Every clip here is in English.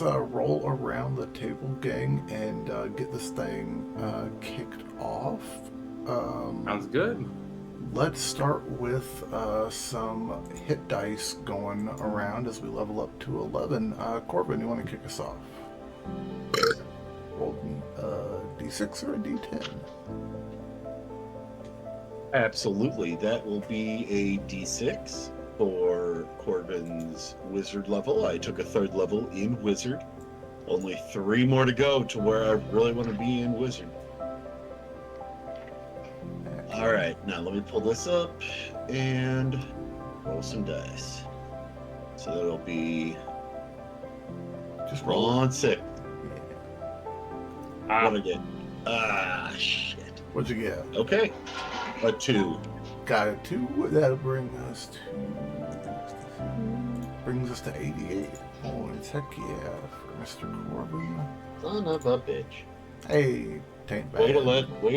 let's roll around the table, gang, and get this thing kicked off. Sounds good. Let's start with some hit dice going around as we level up to 11. Corbin, you want to kick us off? Roll me a D6 or a D10? Absolutely. That will be a D6 for Corbin's wizard level. I took a 3rd level in wizard. Only 3 more to go to where I really want to be in wizard. All right, now let me pull this up and roll some dice. So that'll be Just roll on 6. Yeah. What I get? Shit. What'd you get? Okay, a 2. Got a 2. That'll bring us to 88 points. Heck yeah, for Mr. Corbin. Son of a bitch. Hey, tain't bad. Way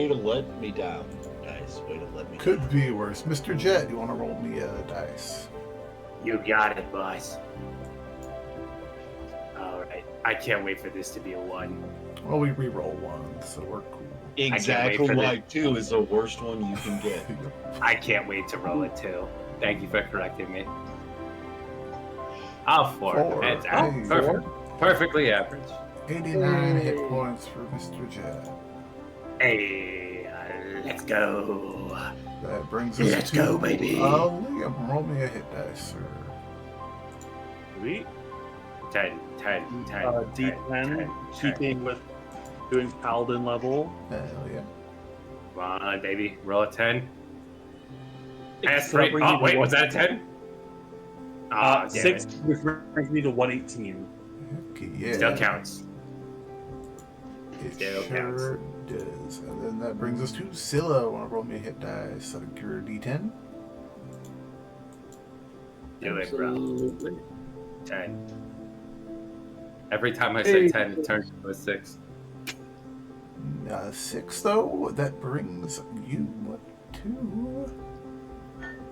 to let me down, guys. Way to let me Could down. be worse. Mr. Jet, you want to roll me a dice? You got it, boss. Alright. I can't wait for this to be a 1. Well, we re-roll 1, so we're cool. Exactly why 2 is the worst one you can get. I can't wait to roll it too. Thank you for correcting me. Oh, 4. 4. That's Hey, Perfect. Perfectly average. 89 hit points for Mr. Jet. Hey, let's go. That brings us Let's to go, baby. Liam, roll me a hit dice, sir. Sweet. 10. D10, keeping with doing paladin level. Hell yeah. Come on, baby. Roll a 10. That's That's 3. Oh, wait, was that a 10? 6, which brings me to 118. Heck yeah. Still counts. It Still sure does. And then that brings us to Scylla. Want to roll me a hit dice? So your D10. Do it, bro. Absolutely. 10. Every time I say 10, it turns into a 6. 6 though. That brings you to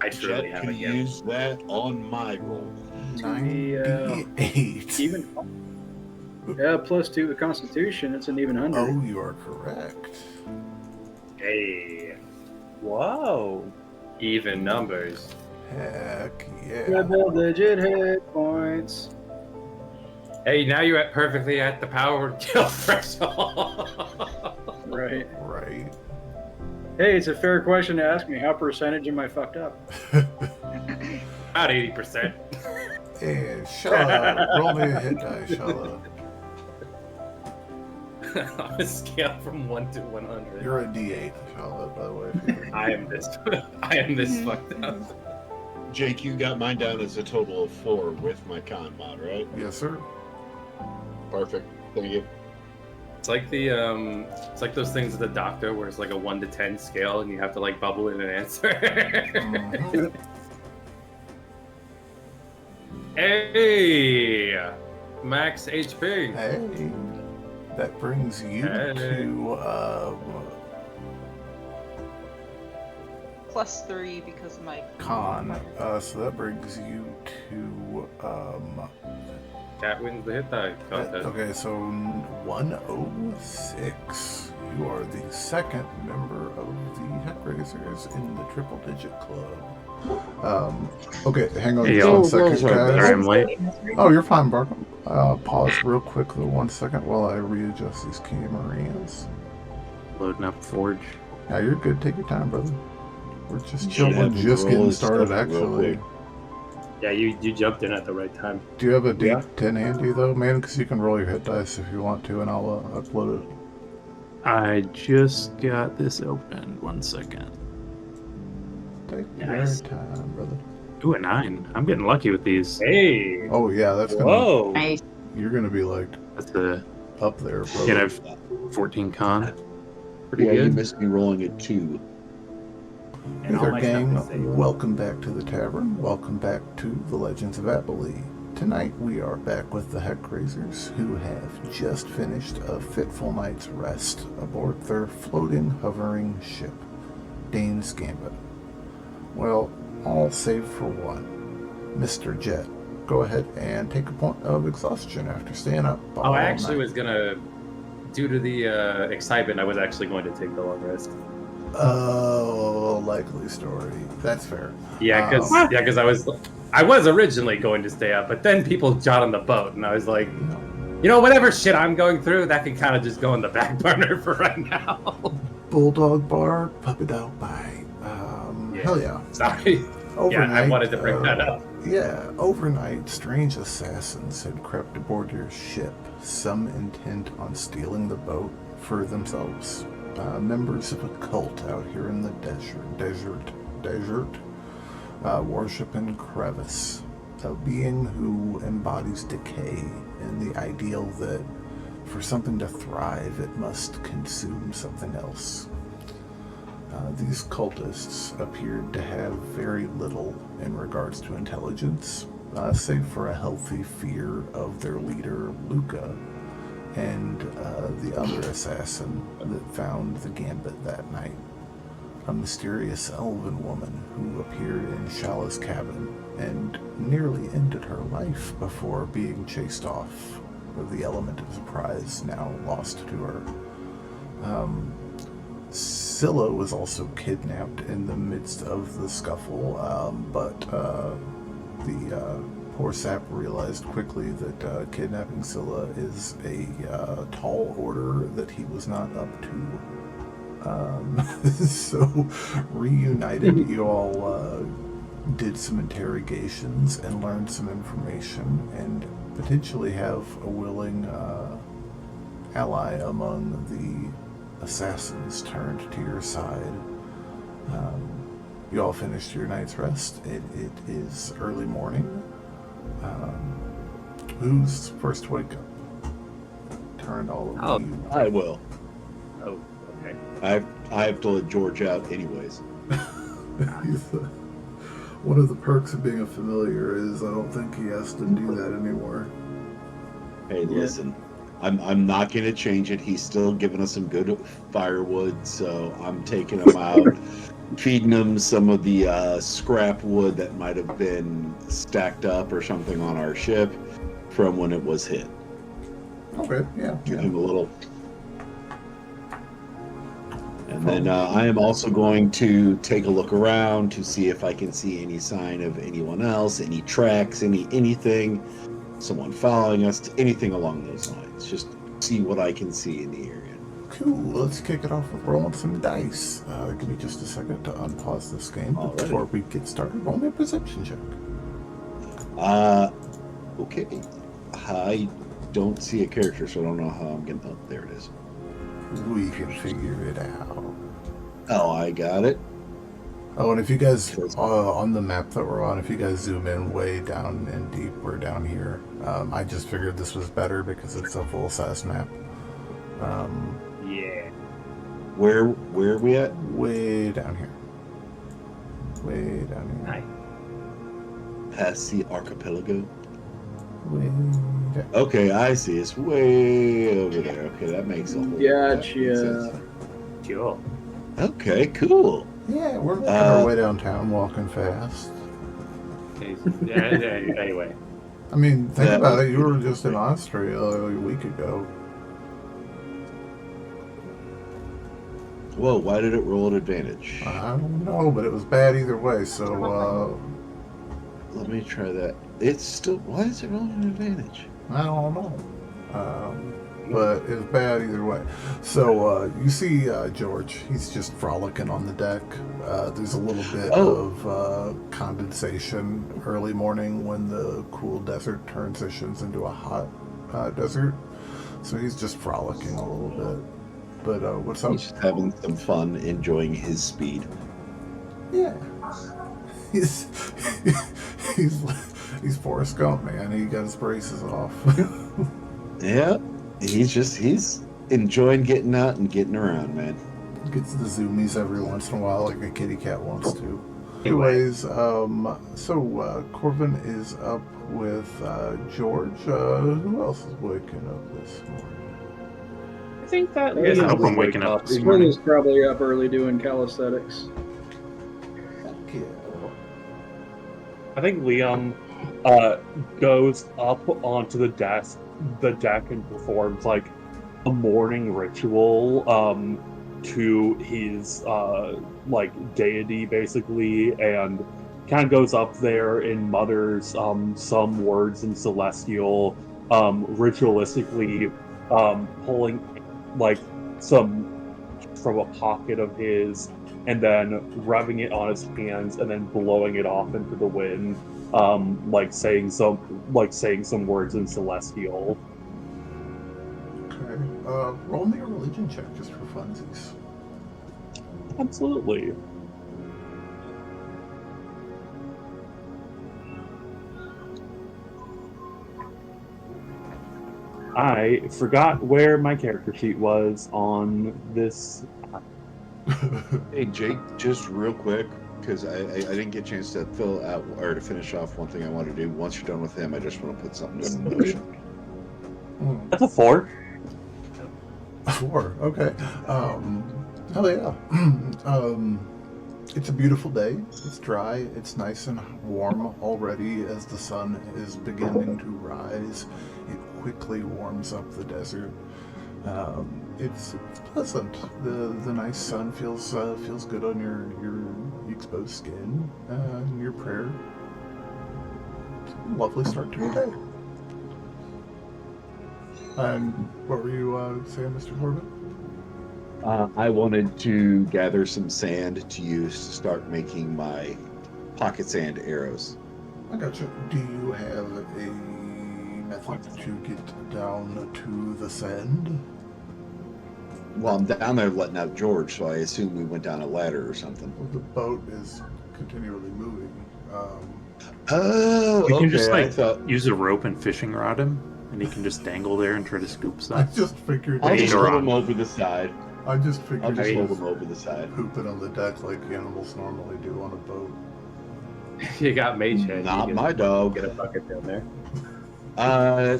I truly Jet haven't can yet. use that on my roll. 98. Even. Yeah, plus 2 with Constitution, it's an even 100. Oh, you are correct. Hey. Whoa. Even numbers. Heck yeah. Double-digit hit points. Hey, now you're perfectly at the power kill threshold. Right. Right. Hey, it's a fair question to ask me. How percentage am I fucked up? About 80%. And Shalla, roll me a hit dice, Shalla. On a scale from 1 to 100. You're a D8, Shalla, by the way. I am this fucked up. Jake, you got mine down as a total of 4 with my con mod, right? Yes, sir. Perfect. Thank you. It's like it's like those things at the doctor where it's like a 1 to 10 scale and you have to like bubble in an answer. Mhm. Hey, max HP. Hey, that brings you Hey. to +3 because of my con. So that brings you to Cat wins the hit die contest. okay, so 106. You are the second member of the HeckRazors in the Triple Digit Club. Okay, hang on Hey, just y'all. 1 second, Sorry, guys. I'm late. Oh, you're fine, Barkham. Pause real quick though, 1 second while I readjust these cameras. Loading up Forge. Yeah, you're good. Take your time, brother. We're just You should chilling, have just roll getting his started, stuff real actually. quick. Yeah, you jumped in at the right time. Do you have a Yeah. D10 handy, though, man? Because you can roll your hit dice if you want to, and I'll upload it. I just got this open. 1 second. Take Nice. your time, brother. Ooh, a 9. I'm getting lucky with these. Hey. Oh, yeah, that's gonna... Whoa. Nice. You're gonna be, like, That's a up there, brother. again. I've 14 con. Pretty Yeah, you good. missed me rolling a 2. Hey And all there, my stuff gang. is saved. Welcome back to the Tavern. Welcome back to the Legends of Abhaile. Tonight we are back with the HeckRazors, who have just finished a fitful night's rest aboard their floating, hovering ship, Dane's Gambit. Well, all save for one. Mr. Jet, go ahead and take a point of exhaustion after staying up. Oh, I actually was gonna, due to the excitement, I was actually going to take the long rest. Oh, likely story. That's fair. Yeah, because I was originally going to stay up, but then people got on the boat, and I was like, whatever shit I'm going through, that can kind of just go in the back burner for right now. Bulldog bark, puppy dog bite. Hell yeah. Sorry. Overnight, I wanted to bring that up. Yeah, overnight, strange assassins had crept aboard your ship, some intent on stealing the boat for themselves. Members of a cult out here in the desert, worshiping Crevice, a being who embodies decay and the ideal that for something to thrive, it must consume something else. These cultists appeared to have very little in regards to intelligence, save for a healthy fear of their leader, Luca, and the other assassin that found the gambit that night, a mysterious elven woman who appeared in Shalla's cabin and nearly ended her life before being chased off, with the element of surprise now lost to her. Scylla was also kidnapped in the midst of the scuffle, but the poor sap realized quickly that kidnapping Scylla is a tall order that he was not up to. So, reunited, you all did some interrogations and learned some information, and potentially have a willing ally among the assassins turned to your side. You all finished your night's rest. It is early morning. Who's first to wake up? Turn all of you. I will. Oh, okay. I have to let George out anyways. One of the perks of being a familiar is I don't think he has to do that anymore. Hey, listen. I'm not going to change it. He's still giving us some good firewood, so I'm taking him out, feeding him some of the scrap wood that might have been stacked up or something on our ship from when it was hit. Okay, yeah. Give him a little. And then I am also going to take a look around to see if I can see any sign of anyone else, any tracks, anything. Someone following us, anything along those lines. Just see what I can see in the area. Cool. Let's kick it off with rolling some dice. Give me just a second to unpause this game before we get started. Roll me a perception check. Okay. I don't see a character, so I don't know how I'm getting. Oh, there it is. We can figure it out. Oh, I got it. Oh, and if you guys, on the map that we're on, if you guys zoom in way down and deep, we're down here. I just figured this was better because it's a full-size map. Yeah. Where are we at? Way down here. Way down here. Nice. Past the archipelago? Way down. Okay, I see. It's way over there. Okay, that makes a whole Gotcha. Cool. Okay, cool. Yeah, we're making our way downtown, walking fast. Okay, anyway. I mean, think about it. You were just in Austria a week ago. Whoa, why did it roll an advantage? I don't know, but it was bad either way, so, Let me try that. It's still... Why is it rolling an advantage? I don't know. But it was bad either way. So, you see George. He's just frolicking on the deck. There's a little bit of condensation early morning when the cool desert transitions into a hot desert. So he's just frolicking a little bit. But what's up? He's just having some fun, enjoying his speed. Yeah. He's Forrest Gump, man. He got his braces off. Yeah. He's enjoying getting out and getting around, man. Gets the zoomies every once in a while like a kitty cat wants to. Anyways, so Corvin is up with George. Who else is waking up this morning? I think that I hope I'm waking up this morning. Scylla's probably up early doing calisthenics. Heck yeah. I think Liam goes up onto the deck and performs like a morning ritual to his like deity basically, and kind of goes up there and mutters some words in Celestial, ritualistically pulling like some from a pocket of his, and then rubbing it on his hands, and then blowing it off into the wind, like saying some words in Celestial. Okay. Roll me a religion check just for funsies. Absolutely. I forgot where my character sheet was on this. Hey, Jake, just real quick, because I didn't get a chance to fill out or to finish off one thing I want to do. Once you're done with him, I just want to put something in motion. That's a 4. 4. Okay. Hell yeah. It's a beautiful day. It's dry. It's nice and warm already as the sun is beginning to rise. It quickly warms up the desert. It's pleasant. The nice sun feels good on your exposed skin and your prayer. It's a lovely start to your day. And what were you saying, Mr. Corbin? I wanted to gather some sand to use to start making my pocket sand arrows. I gotcha. Do you have a method to get down to the sand? Well, I'm down there letting out George, so I assume we went down a ladder or something. Well, the boat is continually moving. Oh, We can okay. just I thought use a rope and fishing rod him, and he can just dangle there and try to scoop I stuff. just figured. I'll just Later hold on. him over the side. I just I'll figured. just he hold was him over the side. pooping on the deck like animals normally do on a boat. You got mage head. Not you my can dog. Get a bucket down there.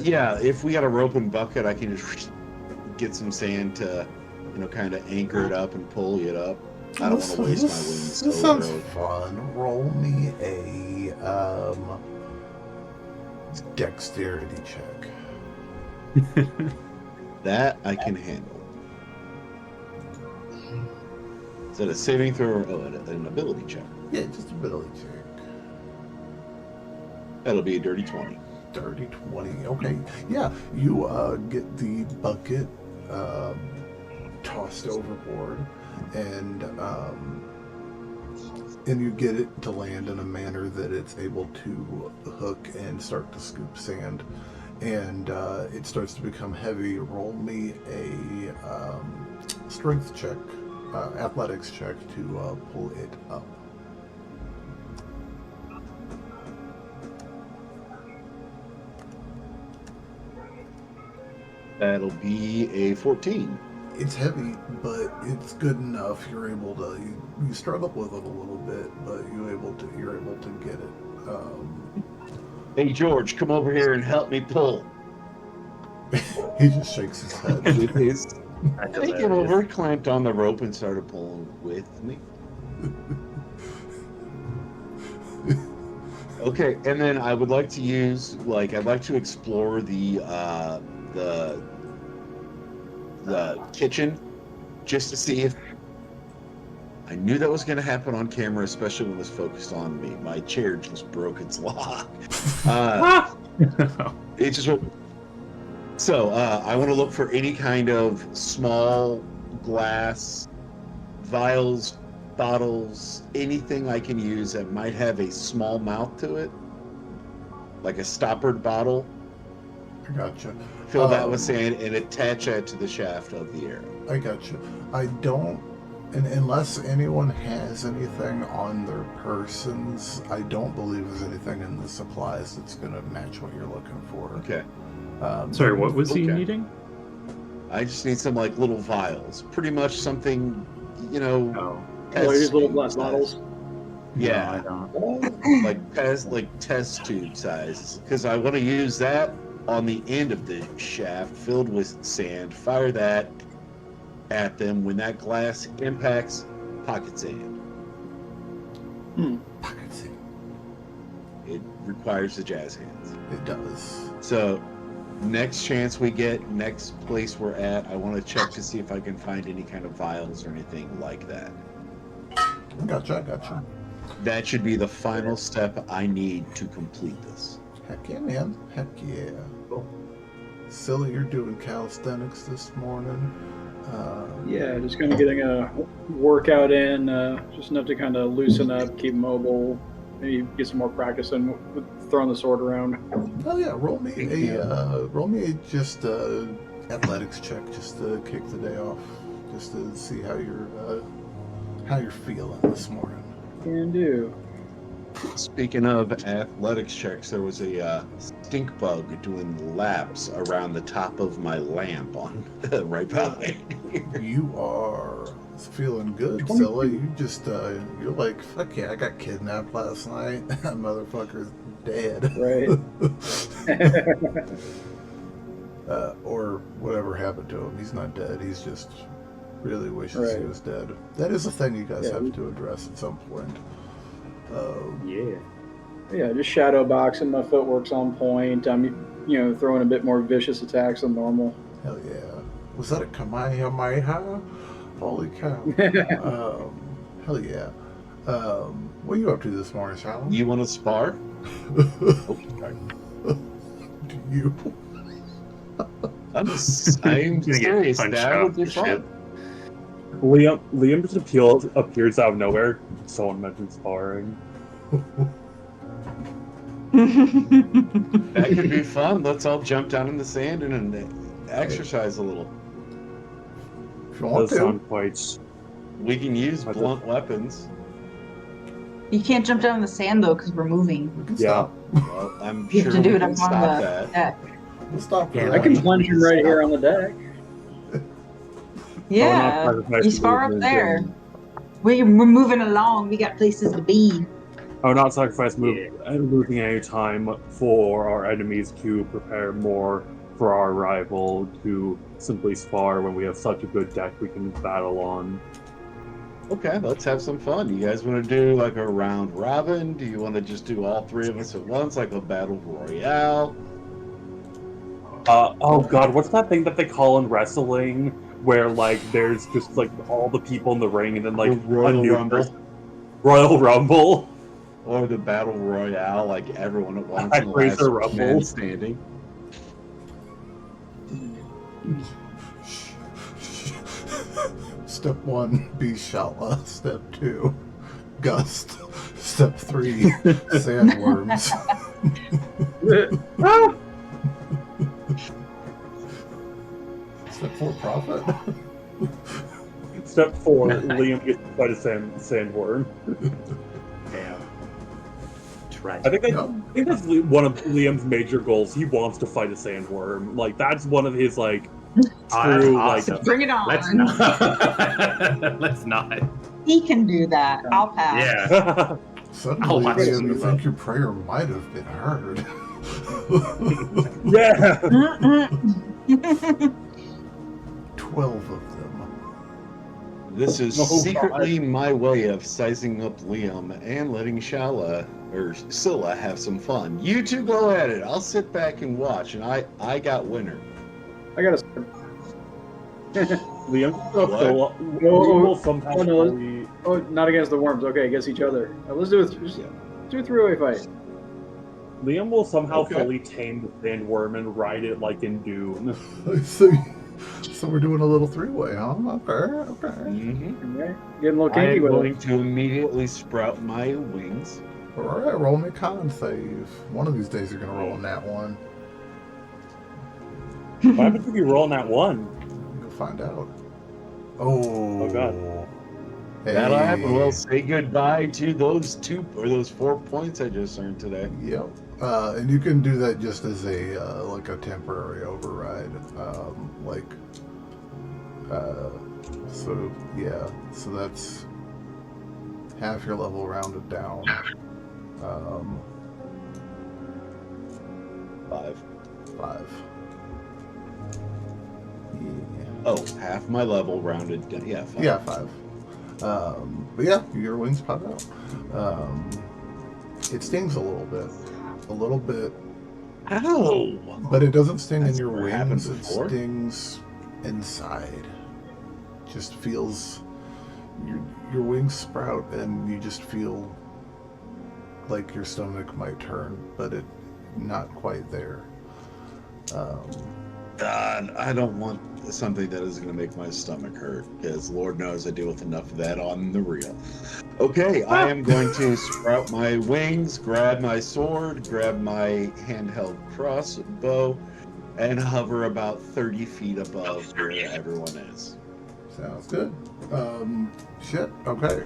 Yeah, if we got a rope and bucket, I can just get some sand to, kind of anchor it up and pull it up. I don't want to waste my wings. This so sounds early. fun. Roll me a dexterity check. That I can handle. Is that a saving throw or an ability check? Yeah, just ability check. That'll be a dirty 20. Dirty 20. Okay. Yeah, you get the bucket tossed overboard, and you get it to land in a manner that it's able to hook and start to scoop sand, and it starts to become heavy. Roll me a strength check, athletics check to pull it up. That'll be a 14. It's heavy, but it's good enough. You're able to. You struggle with it a little bit, but you're able to get it. Hey, George, come over here and help me pull. He just shakes his head. With his, That's he came hilarious. over, clamped on the rope, and started pulling with me. Okay, and then I would like to use, I'd like to explore the kitchen, just to see if I knew that was going to happen on camera, especially when it was focused on me. My chair just broke its lock. It just. So I want to look for any kind of small glass vials, bottles, anything I can use that might have a small mouth to it, like a stoppered bottle. I gotcha. Fill that with sand and attach that to the shaft of the arrow. I gotcha. I don't, and unless anyone has anything on their persons, I don't believe there's anything in the supplies that's going to match what you're looking for. Okay. Sorry, what was he Okay. needing? I just need some little vials. Pretty much something, Oh. These little glass size. bottles. Yeah. No, I don't. like test tube size, because I want to use that on the end of the shaft filled with sand. Fire that at them. When that glass impacts, pocket sand. Pocket sand. It requires the jazz hands. It does. So, next chance we get, next place we're at, I want to check to see if I can find any kind of vials or anything like that. Gotcha. That should be the final step I need to complete this. Heck yeah, man. Heck yeah. Cool. Scylla, you're doing calisthenics this morning. Yeah, just kind of getting a workout in, just enough to kind of loosen up, keep mobile, maybe get some more practice in with throwing the sword around. Oh yeah, roll me a just athletics check just to kick the day off, just to see how you're feeling this morning. Can do. Speaking of athletics checks, there was a stink bug doing laps around the top of my lamp on right behind. You are feeling good, Scylla. You just you're like, fuck yeah, I got kidnapped last night. That motherfucker's dead. Right. Or whatever happened to him. He's not dead. He's just really wishes he was dead. That is a thing you guys have to address at some point. Yeah, just shadow boxing. My footwork's on point. I'm, throwing a bit more vicious attacks than normal. Hell yeah. Was that a Kamehameha? Holy cow. Hell yeah. What are you up to this morning, Shalla? You want to spar? Do you? I'm serious. That would be fun. Liam just appears out of nowhere. Someone mentioned sparring. That could be fun. Let's all jump down in the sand and exercise a little. If you want Does to. sound quite. We can use blunt weapons. You can't jump down in the sand though because we're moving. We can Yeah. stop. Well, I'm You sure have to do we it can up stop on the that. deck. We'll stop. Yeah, for I that. can plunge him right here on the deck. Yeah, sacrifice you spar up movement there. and- We're moving along. We got places to be. I would not sacrifice moving any time for our enemies to prepare more for our arrival, to simply spar when we have such a good deck we can battle on. Okay, let's have some fun. You guys want to do like a round robin? Do you want to just do all three of us at once, like a battle royale? Oh god, what's that thing that they call in wrestling? Where like there's just like all the people in the ring and then like The Royal a new Rumble. Royal Rumble. Or the battle royale, like everyone at once and the HeckRazor last Rumble. man standing? Step 1, be Shalla. Step 2, gust. Step 3, sandworms. Step 4, profit. Step 4, Liam gets to fight a sandworm. Damn. Tragic. I think that's one of Liam's major goals. He wants to fight a sandworm. Like that's one of his like that's true awesome. Bring it on. Let's not. Let's not. He can do that. I'll pass. Yeah. Suddenly, watch Liam, you it. think your prayer might have been heard. yeah. 12 of them. This is Oh, secretly my way of sizing up Liam and letting Shalla or Scylla have some fun. You two go at it. I'll sit back and watch, and I got winner. I got a. Liam What? will somehow Oh, no. fully- Oh, not against the worms. Okay, against each other. Let's do it. Just do a three-way fight. Liam will somehow Okay. fully tame the sandworm and ride it like in Dune. So we're doing a little three-way, huh? Okay. Mm-hmm. Okay, getting a little I kinky am with going it. to immediately sprout my wings. All right, roll me con save. One of these days you're gonna roll on that one. Why haven't you be rolling that one? You'll find out. Oh God. Hey. That'll happen. Well, say goodbye to those 4 points I just earned today. Yep. And you can do that just as a like a temporary override. So yeah. So that's half your level rounded down. 5. 5. Yeah. Oh, half my level rounded down. Yeah, 5. Yeah, 5. But yeah, your wings pop out. It stings a little bit, Ow! but it doesn't sting That's in your never happened wings. It before. stings inside. Just feels your wings sprout, and you just feel like your stomach might turn, but it not quite there. God, I don't want something that is going to make my stomach hurt, because Lord knows I deal with enough of that on the real. Okay, I am going to sprout my wings, grab my sword, grab my handheld crossbow, and hover about 30 feet above where everyone is. Sounds good. Shit. Okay.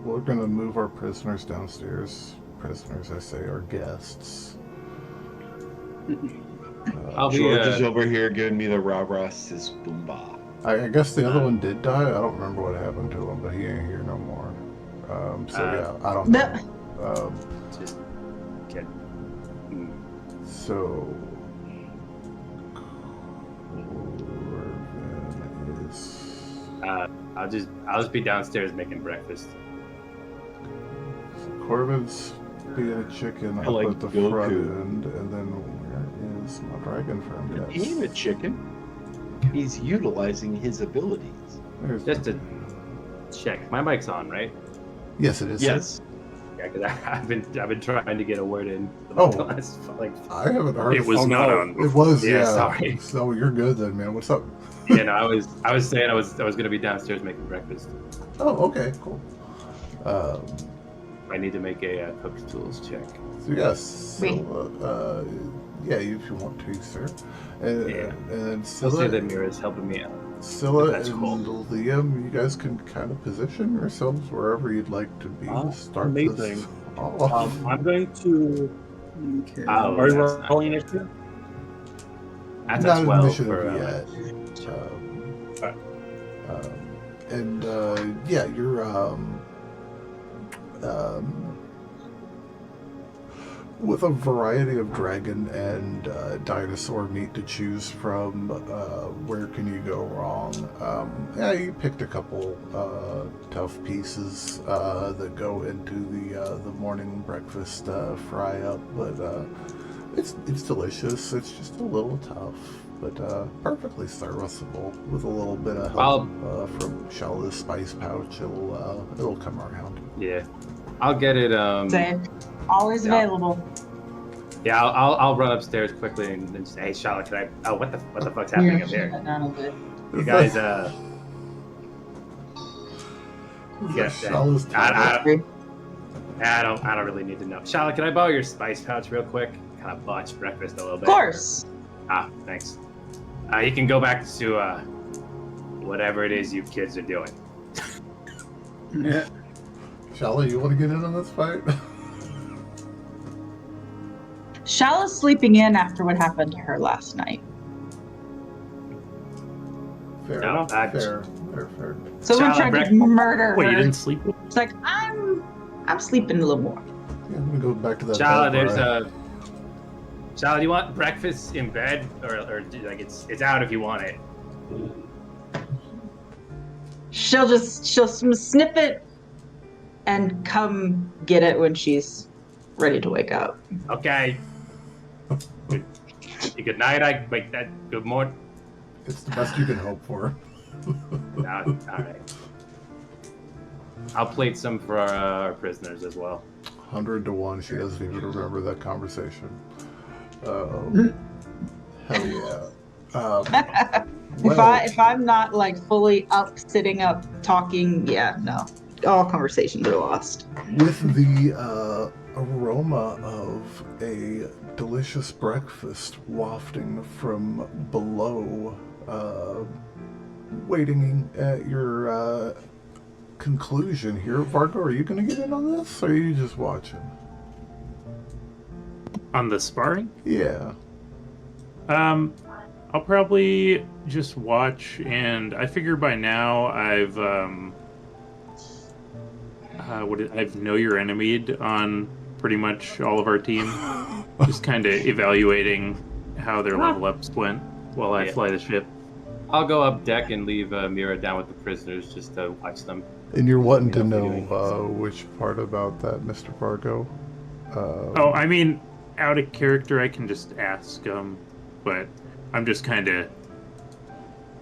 We're gonna move our prisoners downstairs. Prisoners, I say, our guests. I'll be, George is over here giving me the rah-rah sis boomba. I guess the other one did die. I don't remember what happened to him, but he ain't here no more. Yeah, I don't know. Just get. So. I'll just be downstairs making breakfast. Corbin's being a chicken up like at the Goku. front end, and then where is my dragon friend? He ain't a chicken. He's utilizing his abilities. There's Just to check, my mic's on, right? yes, it is. Yes. Yeah, because I've been trying to get a word in. Oh. The last, like, I haven't heard. It was oh, not no, on It was. Yeah, Yeah. sorry. So you're good then, man. What's up? you know, I was saying I was gonna be downstairs making breakfast. Oh, okay, cool. I need to make a cook's tools check. So yes, Wait. Scylla, yeah, if you want to, sir. And, Yeah. and I'll Scylla, say that Mira's helping me out. Scylla That's and cool. Liam, you guys can kind of position yourselves wherever you'd like to be. to start amazing. This off. I'm going to. Okay. Oh, Are you that's not rolling good. initiative? That's Not a an 12 initiative for yet. Alright. And yeah, you're with a variety of dragon and dinosaur meat to choose from. Where can you go wrong? Yeah, you picked a couple tough pieces that go into the morning breakfast fry up, but it's delicious. It's just a little tough, but perfectly serviceable with a little bit of help from Shalla's spice pouch. It'll come around. Yeah, I'll get it. Say, always Yeah. available. Yeah, I'll run upstairs quickly and say, hey, Shalla, can I? Oh, what the fuck's happening up there? None of it. You guys, Yeah, yeah, Shalla's I don't really need to know. Shalla, can I borrow your spice pouch real quick? Kind of botched breakfast a little Of bit. course. Ah, thanks. You can go back to whatever it is you kids are doing. Yeah. Shalla, you want to get in on this fight? Shalla's sleeping in after what happened to her last night. Fair, No, fair. Someone Shalla, tried to murder Wait, you her. didn't sleep? It's like, I'm sleeping a little more. Yeah, I'm gonna go back to that. Shalla, bed there's where Shalla, do you want breakfast in bed, or like it's out if you want it? She'll sniff it and come get it when she's ready to wake up. Okay. Good night. Good morning. it's the best you can hope for. No, all right. I'll plate some for our prisoners as well. 100 to 1. She doesn't even remember that conversation. Hell yeah. If I'm not like fully up, sitting up, talking, yeah, no, all conversations are lost. With the aroma of a delicious breakfast wafting from below, waiting at your conclusion here, Vargo, are you going to get in on this, or are you just watching? On the sparring? Yeah. I'll probably just watch, and I figure by now I've I've know your enemy on pretty much all of our team. Just kind of evaluating how their level ups went while I Yeah. fly the ship. I'll go up deck and leave Mira down with the prisoners just to watch them. And you're wanting to Let me know know if you're which part about that, Mr. Fargo? Oh, I mean, out of character, I can just ask but I'm just kind of,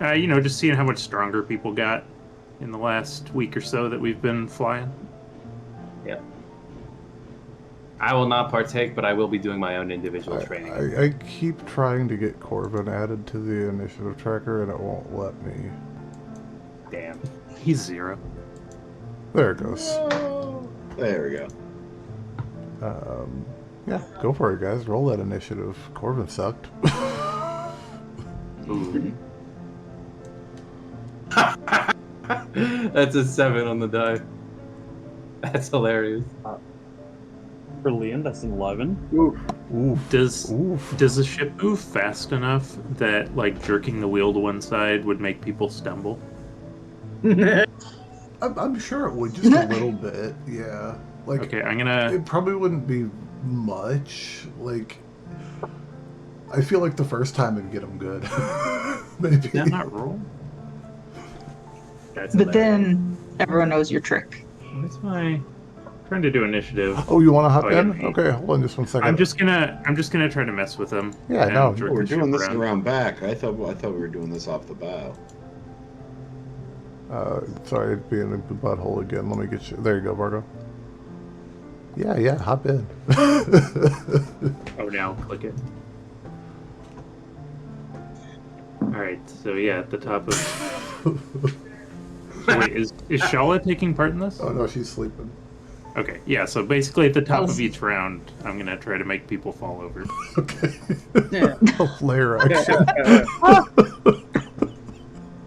just seeing how much stronger people got in the last week or so that we've been flying. Yeah. I will not partake, but I will be doing my own individual training. I keep trying to get Corbin added to the initiative tracker, and it won't let me. Damn. He's 0. There it goes. There we go. Yeah, go for it, guys. Roll that initiative. Corbin sucked. Ooh. That's a 7 on the die. That's hilarious. For Liam, that's an 11. Oof. Oof. Does Oof. the ship move fast enough that like jerking the wheel to one side would make people stumble? I'm sure it would, just a little bit. Yeah. Like, Okay, I'm gonna. it probably wouldn't be much. Like, I feel like the first time it'd get them good. Maybe. Did that not roll? That's But hilarious. then everyone knows your trick. What's my trying to do initiative? Oh, you want to hop Oh, yeah. in? Okay, hold on just one second. I'm just gonna try to mess with them. Yeah, and no. jerk Oh, we're the ship doing this around. around back. I thought we were doing this off the bow. Sorry, it'd be in the butthole again. Let me get you. There you go, Vargo. Yeah, hop in. Oh, now click it. All right, so yeah, at the top of. So wait, is Shalla taking part in this? Oh no, she's sleeping. Okay, yeah. So basically, at the top of each round, I'm gonna try to make people fall over. Okay. Yeah. Flare action.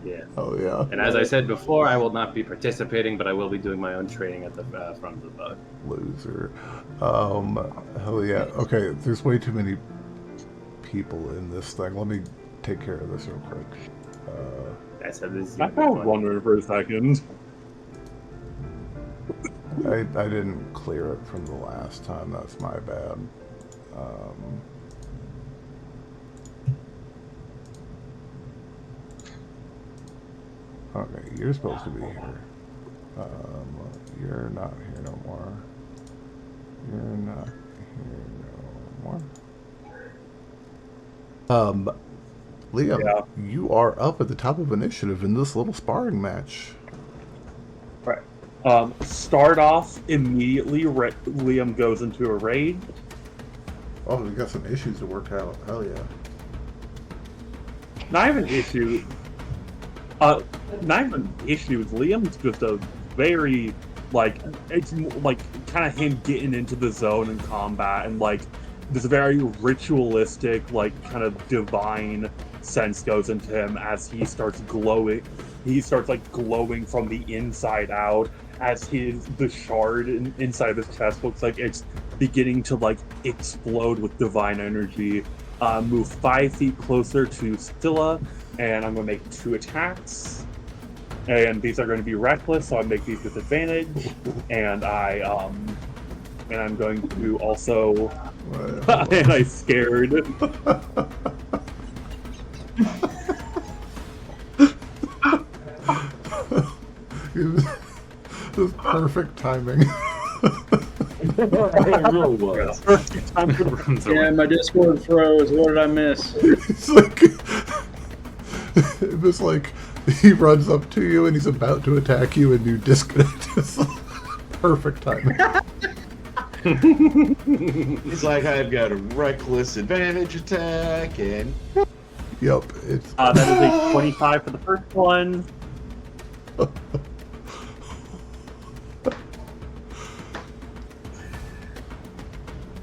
Yeah. Oh yeah. And as I said before, I will not be participating, but I will be doing my own training at the front of the boat. Loser. Hell yeah. Okay, there's way too many people in this thing. Let me take care of this real quick. I said this is I gonna be got fun. wondering for a second. I didn't clear it from the last time. That's my bad. Okay, you're supposed to be here. You're not here no more. You're not here no more. Liam, Yeah. you are up at the top of initiative in this little sparring match. Start off immediately. Liam goes into a raid. Oh, we got some issues to work out. Hell yeah. Not even issue. Not even issues. Liam's just a very it's like kind of him getting into the zone in combat, and like this very ritualistic, like kind of divine sense goes into him as he starts glowing. He starts like glowing from the inside out as the shard inside of his chest looks like it's beginning to like explode with divine energy. Move 5 feet closer to Scylla, and I'm going to make 2 attacks. And these are going to be reckless, so I make these with advantage. And I'm going to also. And I scared. It was perfect timing. It really was. Perfect time to Runs Yeah, away. my Discord froze. What did I miss? It's like it was like he runs up to you and he's about to attack you and you disconnect. It's perfect timing. It's like I've got a reckless advantage attack, and Yep, it's that is a 25 for the first one.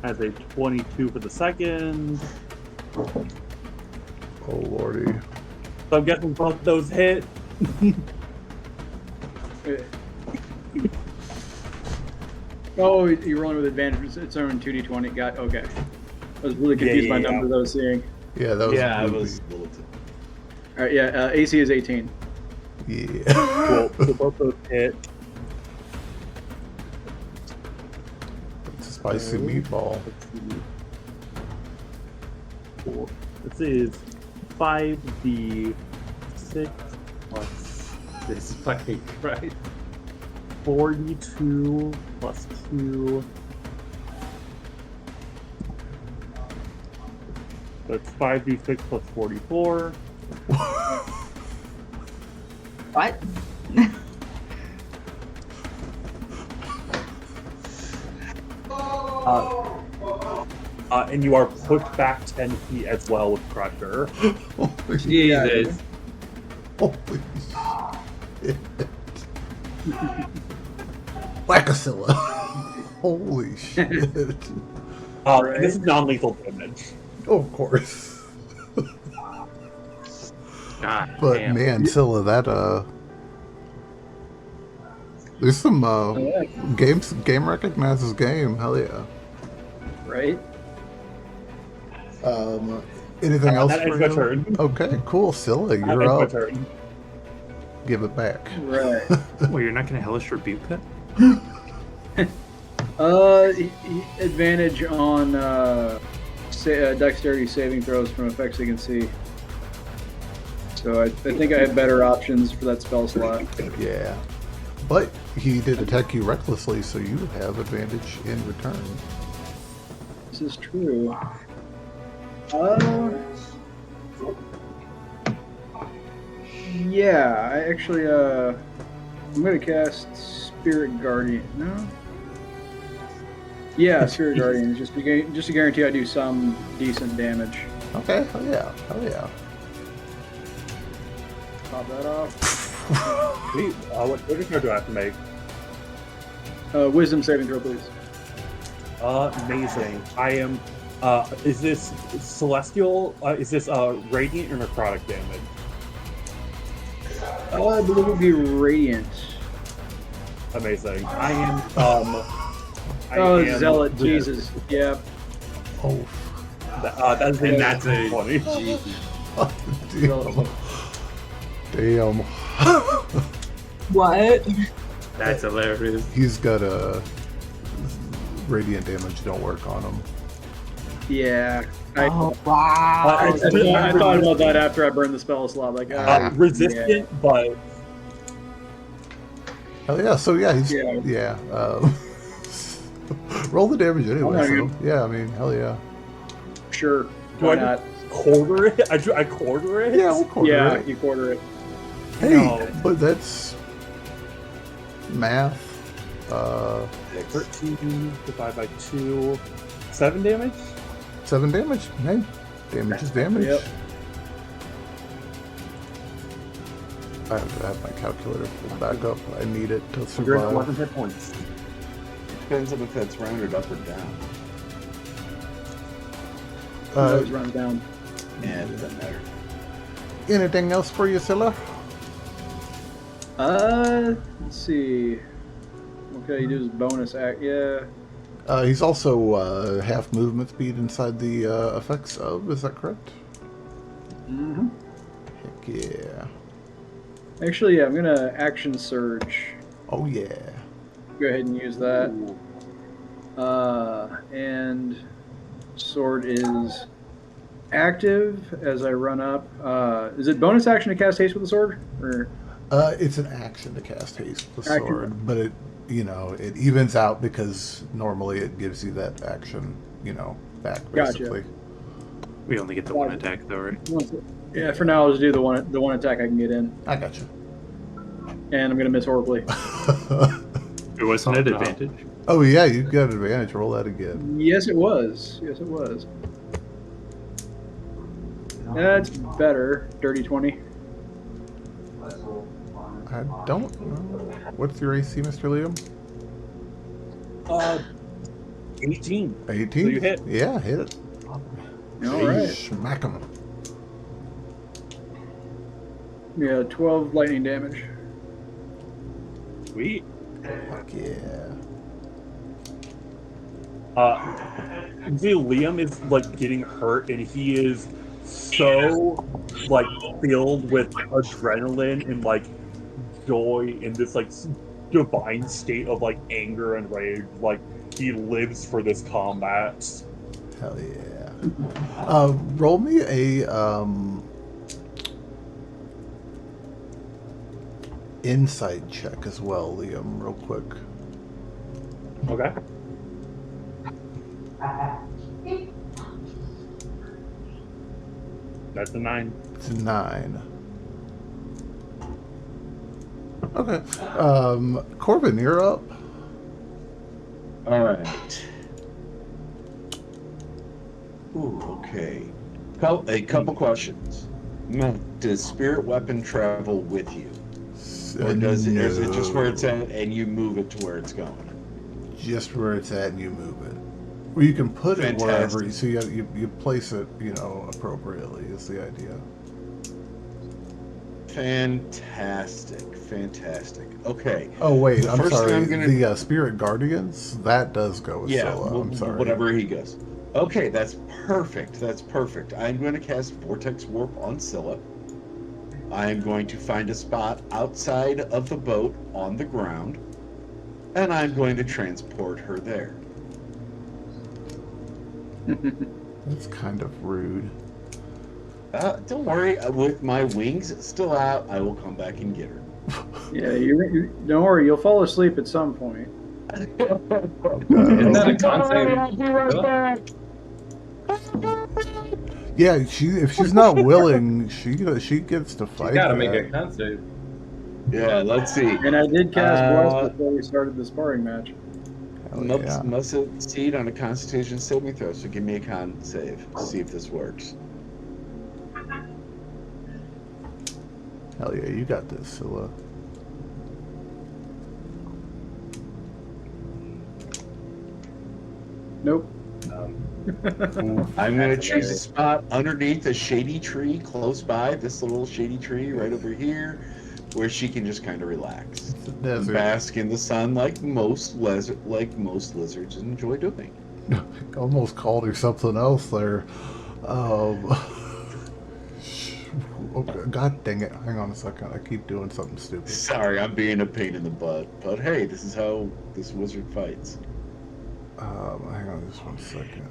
Has a 22 for the second. oh lordy. So I'm guessing both those hit. Oh, you're rolling with advantage. It's only 2d20. Got okay. I was really confused by yeah. numbers I was seeing. Yeah, that was yeah, I goofy. was. All right, yeah. AC is 18. Yeah. Cool. So both those hit. It's a spicy meatball. Let's see. Cool. This is 5d6 plus. This fucking Christ. 42 plus 2. That's 5d6 plus 44. What? And you are pushed back 10 feet as well with pressure. Holy Jesus. Holy shit. Whack a Scylla. Holy shit. This is non-lethal damage. Oh, of course. God But damn. man, Scylla, that there's some game recognizes game. Hell yeah. Right? Anything else That for ends my you? turn. Okay, cool. Scylla, That you're ends my up. turn. Give it back. Right. Well, you're not going to hellish rebuke that? Advantage on dexterity saving throws from effects you can see. So I think I have better options for that spell slot. Yeah. But he did attack you recklessly, so you have advantage in return. This is true. Yeah, I actually, I'm gonna cast Spirit Guardian. No? Yeah, Spirit Guardian, just to guarantee I do some decent damage. Okay, hell yeah. Hell yeah. Pop that off. Sweet. What card do I have to make? Wisdom saving throw, please. Amazing. I am. Is this celestial? Is this radiant or necrotic damage? I believe it would be Radiant. Amazing. I am. Zealot, Jesus. Yeah. Oh, That is And that's a 20. Jesus. damn. Damn. What? That's hilarious. He's got a radiant damage. Don't work on him. Yeah. Oh, wow. I thought about that after I burned the spell slot. Like, Resistant, but Hell yeah. So yeah, he's Yeah. roll the damage anyway. not So yeah, I mean, hell yeah. sure. do Why I not? quarter it? I quarter it? Yeah, we'll quarter Yeah, it. you quarter it. Hey, No. but that's math. 13 divided by 2. 7 damage? 7 damage. Hey, damage is damage. Yep. I have to have my calculator pulled back up. I need it to 111 survive. hit points. Depends on if that's rounded up or down. Always runs down. Yeah, it doesn't matter. Anything else for you, Scylla? Let's see. What can I do as bonus act? Yeah. He's also half movement speed inside the effects of. Is that correct? Mm-hmm. Heck yeah. Actually, yeah, I'm gonna action surge. Oh yeah. Go ahead and use that. And sword is active as I run up. Is it bonus action to cast haste with the sword? Or It's an action to cast haste with the Action. sword, but it, it evens out because normally it gives you that action, back Gotcha. basically. We only get the one attack, though, right? yeah, for now I'll just do the one attack I can get in, I got you. and I'm gonna miss horribly. It wasn't at no. advantage. Oh yeah, you got advantage. Roll that again. Yes, it was. Yes, it was. That's better. Dirty 20. I don't know. What's your AC, Mr. Liam? 18. 18. So you hit. Yeah, hit it. All right. Smack him. Yeah, 12 lightning damage. Sweet. Fuck yeah. Liam is like getting hurt, and he is so like filled with adrenaline and like joy in this like divine state of like anger and rage. Like he lives for this combat. Hell yeah. Roll me a insight check as well, Liam, real quick. Okay. That's a 9. It's a 9. Okay. Corbin, you're up. All right. Ooh, okay. A couple questions. Does spirit weapon travel with you? Or does it, or is it just where it's at and you move it to where it's going? Just where it's at and you move it. Well, you can put it wherever, so you place it, appropriately is the idea. Fantastic. Okay. Oh wait, I'm sorry. Gonna... The Spirit Guardians, that does go with Scylla. I'm sorry. Whatever he goes. Okay, that's perfect. I'm going to cast Vortex Warp on Scylla. I'm going to find a spot outside of the boat on the ground, and I'm going to transport her there. That's kind of rude. Don't worry, with my wings still out, I will come back and get her. Yeah, you don't worry, you'll fall asleep at some point. Isn't that a concept? Yeah, if she's not willing, she gets to fight. You gotta make a concept. Yeah, let's see. And I did cast Bless before we started the sparring match. Must succeed on a Constitution saving throw, so give me a con save. See if this works. Hell yeah, you got this, Scylla. Nope. I'm going to choose a spot underneath a shady tree close by, this little shady tree right over here, where she can just kind of relax. Bask in the sun like most lizards enjoy doing. Almost called her something else there. God dang it. Hang on a second. I keep doing something stupid. Sorry, I'm being a pain in the butt. But hey, this is how this wizard fights. Hang on just 1 second.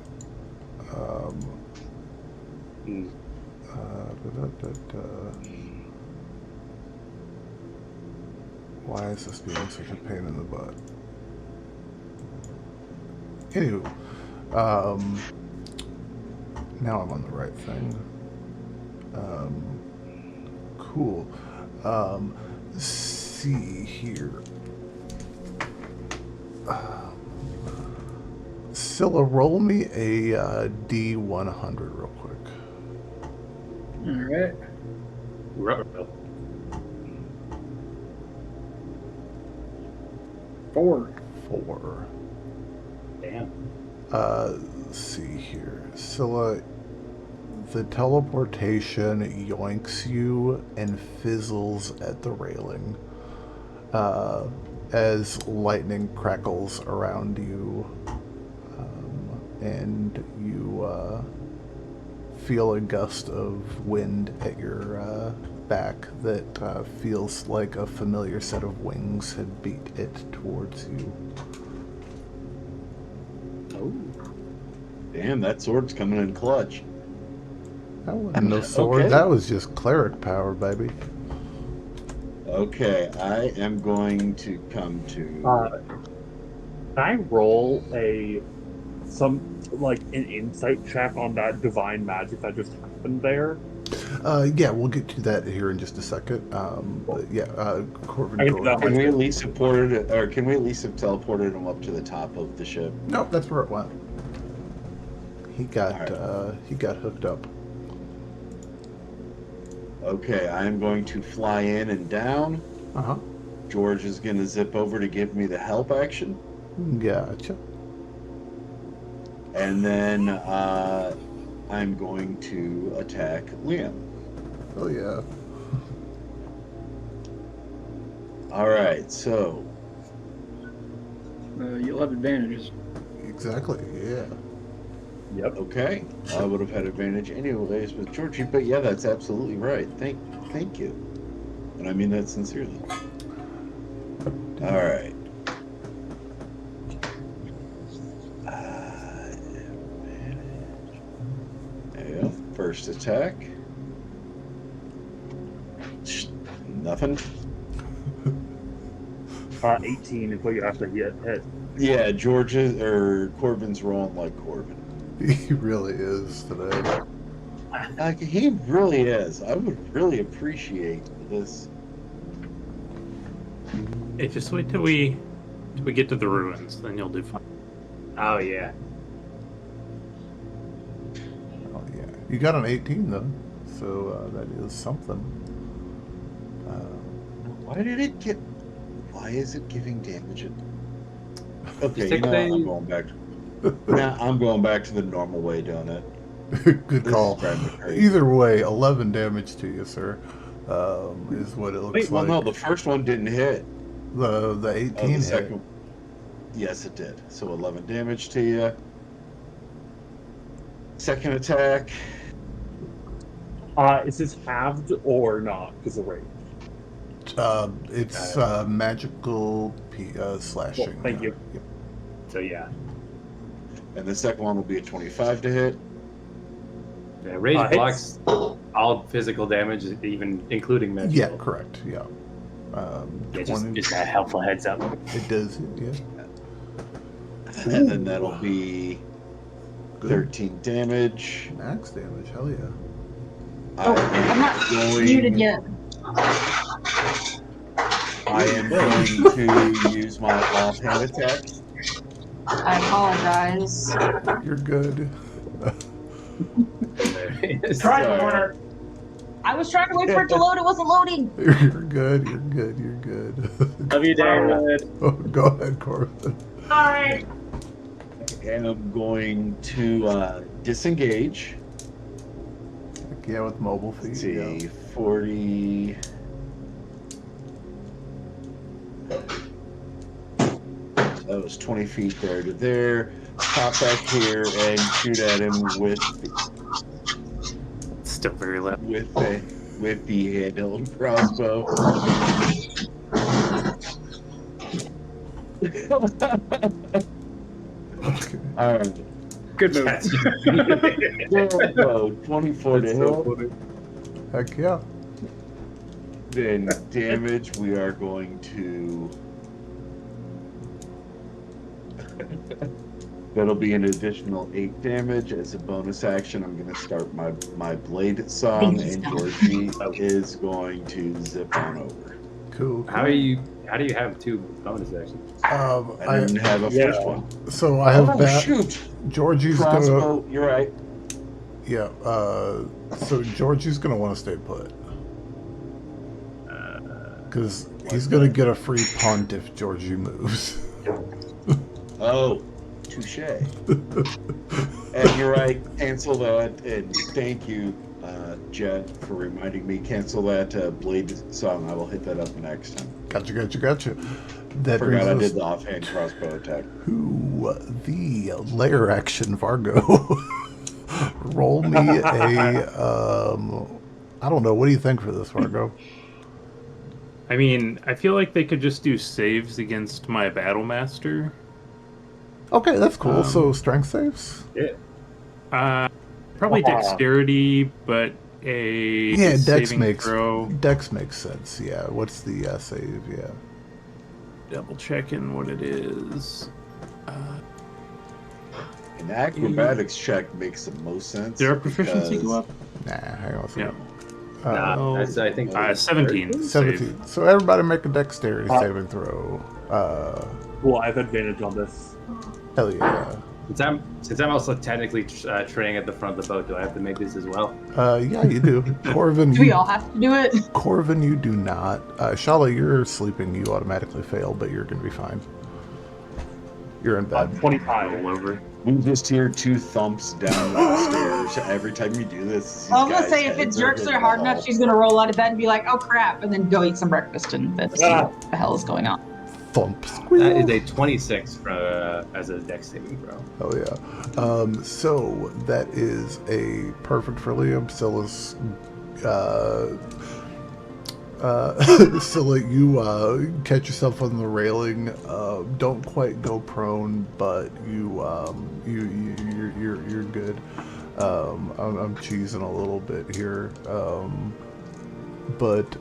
Why is this being such a pain in the butt? Anywho, now I'm on the right thing. Cool. See here. Scylla, roll me a D100 real quick. All right. Rubber. 4. 4. Damn. Let's see here. Scylla, the teleportation yoinks you and fizzles at the railing as lightning crackles around you, and you feel a gust of wind at your back that feels like a familiar set of wings had beat it towards you. Oh. Damn, that sword's coming in clutch. That wasn't no sword. Okay. That was just cleric power, baby. Okay, I am going to come to... Can I roll an insight check on that divine magic that just happened there? Yeah, we'll get to that here in just a second. But yeah, Corbin. Can we at least have teleported him up to the top of the ship? Nope, that's where it went. He got hooked up. Okay, I am going to fly in and down. Uh-huh. George is going to zip over to give me the help action. Gotcha. And then I'm going to attack Liam. Oh, yeah. All right, so... You'll have advantages. Exactly, yeah. Yep. Okay, I would have had advantage anyways with Georgie, but yeah, that's absolutely right. Thank you. And I mean that sincerely. All right. Yeah, first attack. Nothing. 18 is what you have to hit. Yeah, Corbin's rolling like Corbin. He really is today. Like, he really is. I would really appreciate this. Hey, just wait till we get to the ruins, then you'll do fine. Oh yeah. Oh yeah, you got an 18 though, so that is something. Why is it giving damage? Okay, Just you know what? take I'm going back. Nah, I'm going back to the normal way doing it. Good This call. is driving me crazy. Either way, 11 damage to you, sir, is what it looks Wait, well, like. no, the first one didn't hit. The 18 Oh, the hit. second. Yes, it did. So 11 damage to you. Second attack. Is this halved or not? Because of range. It's magical slashing. Cool, thank you. Yep. So yeah. And the second one will be a 25 to hit. Yeah, rage Hits. blocks all physical damage, even including magical. Yeah, correct. Yeah. Yeah, 20. just a helpful heads up. It does. Yeah. And then that'll be Good. 13 damage. Max damage. Hell yeah. Oh, I'm not muted yet. I am going to use my offhand attack. I apologize. You're good. Sorry. I was trying to wait for it to load. It wasn't loading. You're good. You're good. You're good. Love you, David. Oh, go ahead, Corbin. Sorry. And I'm going to disengage. Yeah, with mobile feet. Let's see, Yeah. 40. That was 20 feet there to there. Pop back here and shoot at him with It's still very low. the handheld crossbow. Okay. All right. Good move. So 24 to hit. Heck yeah. Then damage, we are going to. That'll be an additional 8 damage. As a bonus action, I'm going to start my blade song, and Georgie is going to zip on over. Cool. How do you have 2 bonus actions? I didn't have a first one. So I have that. Shoot! Georgie's gonna. Crossbow, you're right. Yeah. So Georgie's gonna want to stay put. Because he's gonna get a free punt if Georgie moves. Oh, touche. And you're right, cancel that, and thank you, Jed, for reminding me. Cancel that blade song. I will hit that up next time. Gotcha. That Forgot I brings did us the offhand crossbow attack. to the lair action, Vargo. Roll me a. I don't know. What do you think for this, Vargo? I mean, I feel like they could just do saves against my battle master. Okay, that's cool. So strength saves. Probably dexterity, but a Dex saving makes throw. Dex makes sense. Yeah. What's the save? Yeah. Double checking what it is. An acrobatics check makes the most sense. Did our proficiency because- go up? Nah, hang on a second. Nah, that's, I think 17. 17. So everybody make a dexterity saving throw. Well, I have advantage on this. Hell yeah. Since I'm also technically training at the front of the boat, do I have to make this as well? Yeah, you do. Corvin, Do we all have to do it? Corvin, you do not. Shalla, you're sleeping. You automatically fail, but you're going to be fine. You're in bed. 25. Over. We just hear 2 thumps down the stairs every time you do this. I was gonna say if it jerks her hard enough, she's gonna roll out of bed and be like, "Oh crap," and then go eat some breakfast and then see what the hell is going on. Thump. That is a 26 as a dex saving throw. Oh yeah. So that is a perfect for Liam. Scylla's Scylla, you catch yourself on the railing. Don't quite go prone, but you're good. I'm cheesing a little bit here, but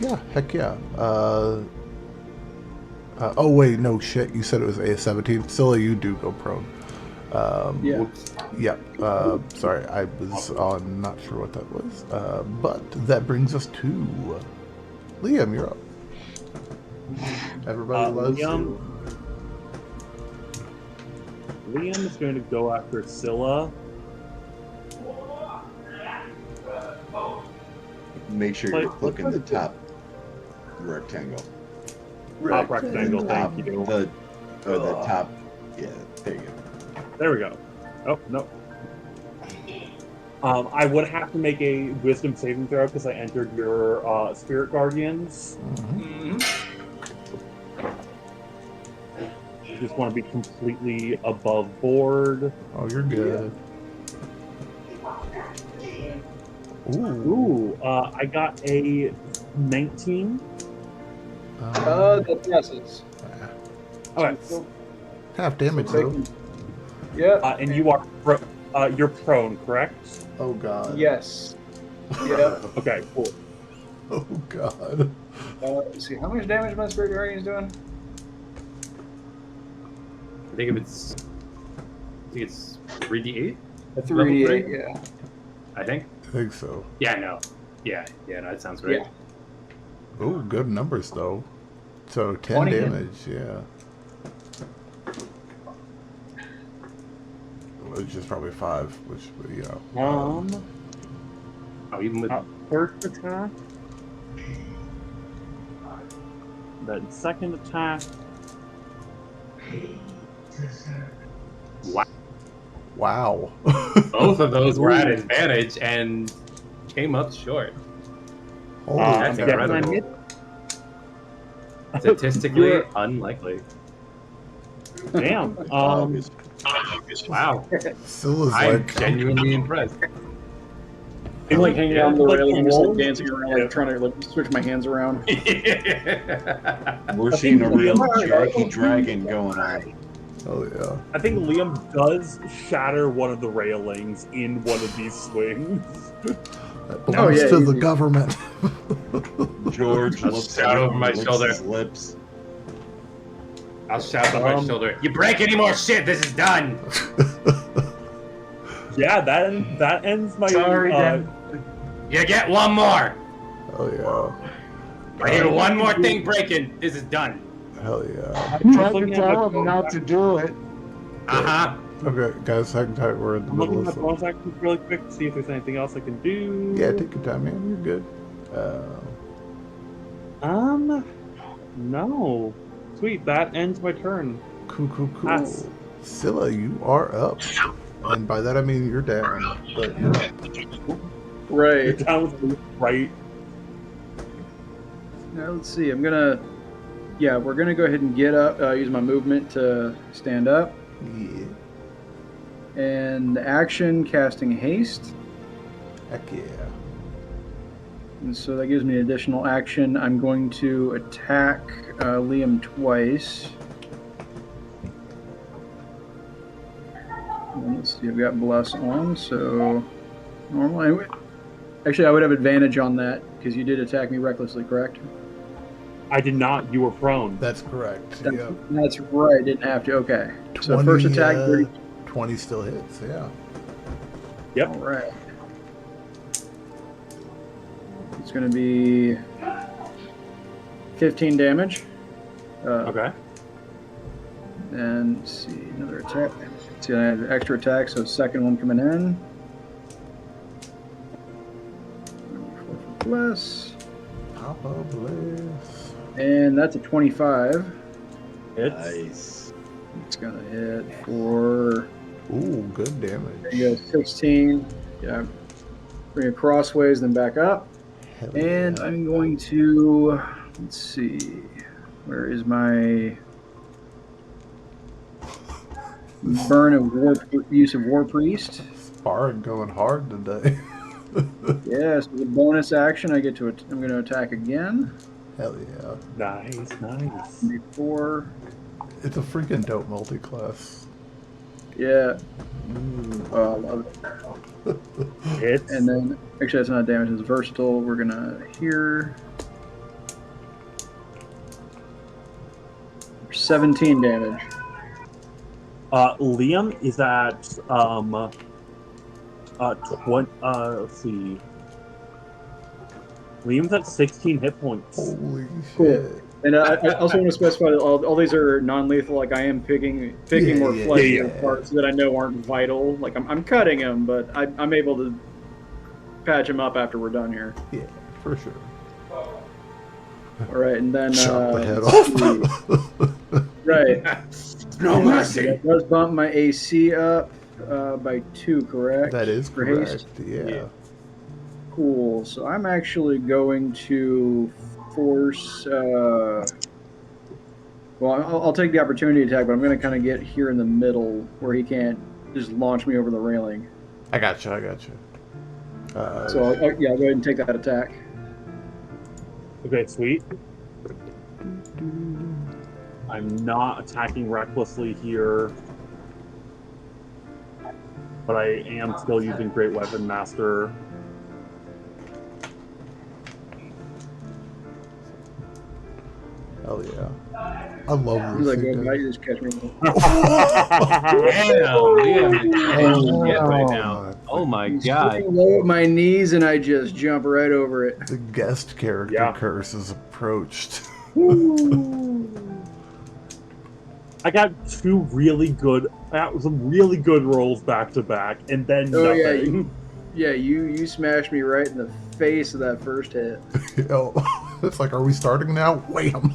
yeah, heck yeah. Oh wait, no shit. You said it was A17. Scylla, you do go prone. Yeah. Yeah. Sorry, I was not sure what that was. But that brings us to Liam. You're up. Everybody loves you. Liam is going to go after Scylla. Make sure you click in the top rectangle. Top rectangle, Top, thank you. the top. Yeah, there you go. There we go. Oh, no. I would have to make a wisdom saving throw because I entered your spirit guardians. I just want to be completely above board. Oh, you're good. Ooh, I got a 19. That passes. Okay. Half damage though. Yeah. And you are you're prone, correct? Oh god. Yes. Yeah. Okay, cool. Oh god. Let's see, how much damage my spirit guardian is doing? I think it's 3d8. 3d8, yeah. I think. I think so. Yeah, no. Yeah, no, that sounds right. Yeah. Oh, good numbers though. So 10 20 damage, yeah. Which is probably 5, which, yeah. Oh, even with first attack. Then second attack. Wow. both of those were at advantage and came up short. Holy That's cow. incredible. Statistically unlikely. Damn. Wow. Scylla's I'm like, genuinely impressed. I'm like hanging out on the Like railing, just wolves? like dancing around, like trying to like switch my hands around. We're seeing a real Jackie Dragon going on. oh yeah. I think Liam does shatter one of the railings in one of these swings. That belongs to the easy. government. George I'll looks shout over my licks shoulder. his lips. I'll shout on my shoulder. You break any more shit, this is done. Yeah, that ends my. Sorry, you get one more. Oh yeah. I hear one more thing breaking. This is done. Hell yeah. I'm Tried to tell him not to do it. Okay, guys, hang tight. We're in the I'm looking middle at of my bonus actions really quick to see if there's anything else I can do. Yeah, take your time, man. You're good. No. Sweet, that ends my turn. Cool. Pass. Scylla, you are up. And by that I mean you're down. But you're up. You're Right. down with me, right? Now let's see. We're gonna go ahead and get up. Use my movement to stand up, Yeah. and action casting haste. Heck yeah. And so that gives me an additional action. I'm going to attack Liam twice. And let's see, I've got Bless on, so normally... Actually, I would have advantage on that, because you did attack me recklessly, correct? I did not. You were prone. That's correct. That's, Yeah. that's right, didn't have to. Okay. So first attack, 30. 20 still hits, yeah. Yep. All right. It's going to be 15 damage. Okay. And let's see, another attack. See, I have extra attack, so second one coming in. Bless. Papa bless. And that's a 25. Nice. It's going to hit for Ooh, good damage. there you go, 16. Yeah. Bring it crossways, then back up. Hell And yeah. I'm going to, let's see, where is my burn of use of War Priest? Sparring going hard today. Yeah, so the bonus action, I'm going to attack again. Hell yeah. Nice. Before, It's a freaking dope multi-class. yeah. Oh, I love it. Hits. And then, actually, that's not damage, it's versatile. We're going to here. 17 damage. Liam is at 20. Let's see. Liam's at 16 hit points. Holy Cool. shit. And I also want to specify that all these are non-lethal. Like I am picking more flesh parts that I know aren't vital. Like I'm cutting them, but I'm able to patch them up after we're done here. Yeah, for sure. All right, and then Chop the head off. right. No mercy. That does bump my AC up by 2, correct? That is for correct. haste? Yeah. Cool. So I'm actually going to force. Well, I'll take the opportunity attack, but I'm going to kind of get here in the middle where he can't just launch me over the railing. I got you. So I'll go ahead and take that attack. Okay, sweet. I'm not attacking recklessly here, but I am still using Great Weapon Master. Hell yeah. I love He's this. like, "Go, you just catch me." Right now. Oh my god. He's low at my knees, and I just jump right over it. The guest character curse is approached. I got some really good rolls back to back, and then nothing. You smashed me right in the face of that first hit. It's like, are we starting now? Wham!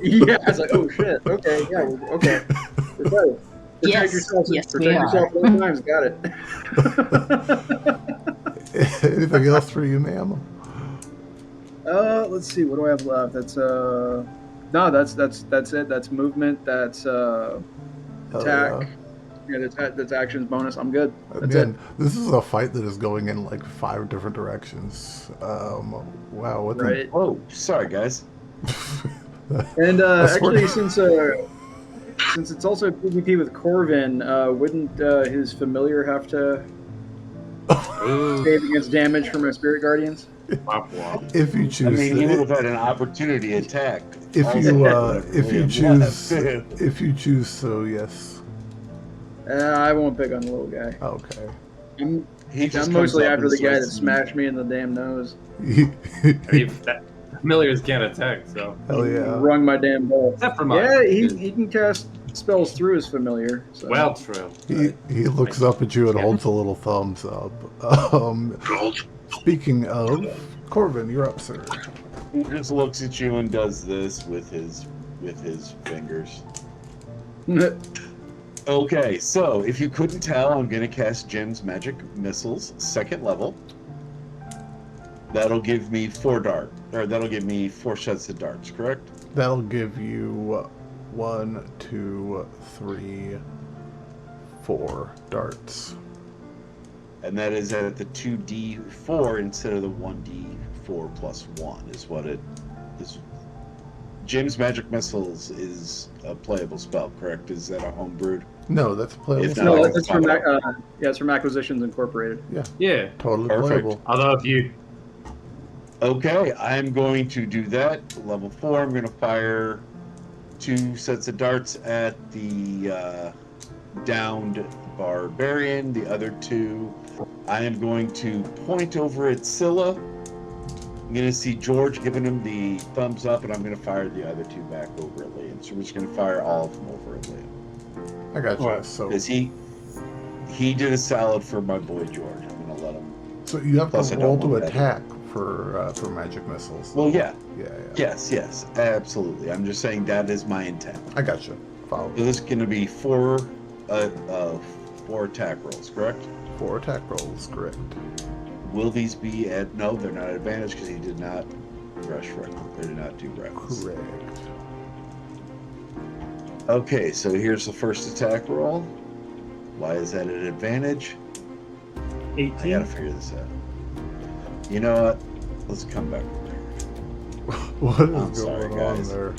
Yeah, I was like, oh shit. Okay, yeah, okay. We're ready. Protect yourself. Protect yourself 4 times. Got it. Anything else for you, ma'am? Let's see. What do I have left? That's no, that's it. That's movement. That's attack. Yeah, that's actions bonus. I'm good. That's it. This is a fight that is going in like 5 different directions. Wow. What right. Oh, sorry, guys. And actually, since it's also PvP with Corvin, wouldn't his familiar have to save against damage from my spirit guardians? If you choose, I mean, he would have had an opportunity attack. If you choose, so yes. I won't pick on the little guy. Okay. I'm mostly after the guy that smashed me in the damn nose. Familiars can't attack, so. Hell yeah. Rung my damn bell. Except for mine. Yeah, he can cast spells through his familiar. So. Well, true. He looks up at you and holds a little thumbs up. Speaking of, Corvin, you're up, sir. He just looks at you and does this with his fingers. Okay, so if you couldn't tell, I'm going to cast Jim's Magic Missiles, 2nd level. That'll give me 4 sets of darts, correct? That'll give you 1, 2, 3, 4 darts. And that is at the 2d4 instead of the 1d4 plus 1 is what it is. Jim's Magic Missiles is a playable spell, correct? Is that a homebrewed? No, that's a playable spell. No, that's from it's from Acquisitions Incorporated. Yeah. Totally Perfect. playable. Although if you... Okay, I'm going to do that. Level 4, I'm going to fire 2 sets of darts at the downed barbarian. The other 2, I am going to point over at Scylla. I'm going to see George giving him the thumbs up, and I'm going to fire the other 2 back over at Liam. So we're just going to fire all of them over at Liam. I got you. Right. So because he did a salad for my boy George. I'm going to let him. So you have Plus, to I roll don't to want that. attack for magic missiles. Well, yeah. Yeah. Yes, absolutely. I'm just saying that is my intent. I got you. Follow. So this is going to be 4 attack rolls, correct? 4 attack rolls, correct. Will these be at... No, they're not at advantage because he did not rush right. They did not do reckless. Correct. Okay, so here's the first attack roll. Why is that at advantage? 18. I gotta figure this out. You know what? Let's come back over here. What is I'm sorry, going on guys. there?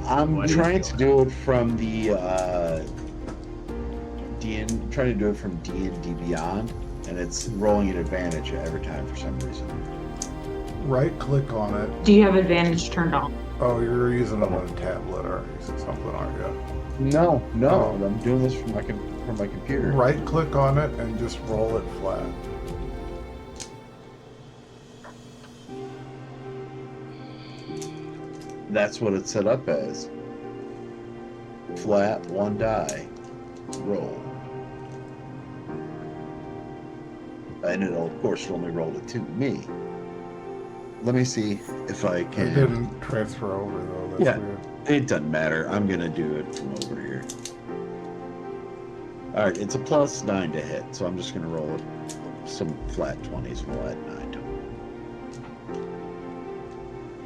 I'm trying to do it from the trying to do it from D&D Beyond, and it's rolling at advantage every time for some reason. right click on it. Do you have advantage turned on? Oh, you're using it on a tablet or something, aren't you? No, Oh. I'm doing this from my computer. Right click on it and just roll it flat. That's what it's set up as. Flat, 1 die, roll. And it'll, of course, only roll it to me. Let me see if I It can. didn't transfer over though. That's Yeah. weird. It doesn't matter. I'm gonna do it from over here. All right, it's a +9 to hit, so I'm just gonna roll it some flat 20s. We'll add 9 to it.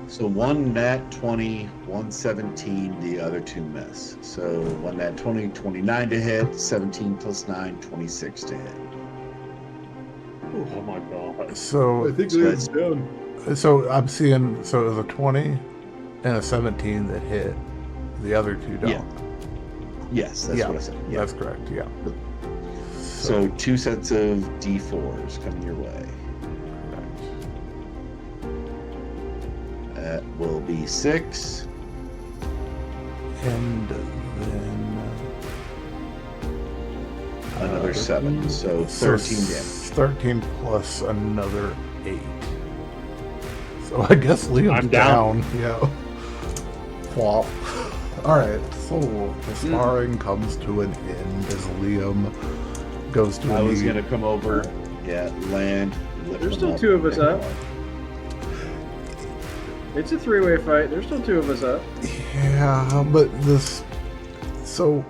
So 1 nat 20, 117. The other 2 miss. So 1 nat 20, 29 to hit. 17 plus 9, 26 to hit. Oh my god. So think So that's- done. So I'm seeing, so it was a 20 and a 17 that hit. The other 2 don't. Yeah. Yes, that's Yeah, what I said. Yeah. That's correct, yeah. So 2 sets of D4s coming your way. That will be 6. And then Another 7. So 13 damage. 13 plus another 8. So I guess Liam's I'm down. Yeah. Flop. Alright, so the sparring comes to an end as Liam goes to I was knee. gonna come over, land. lift There's him still up, 2 of us pick him up. It's a 3-way fight. There's still 2 of us up. Yeah, but this. So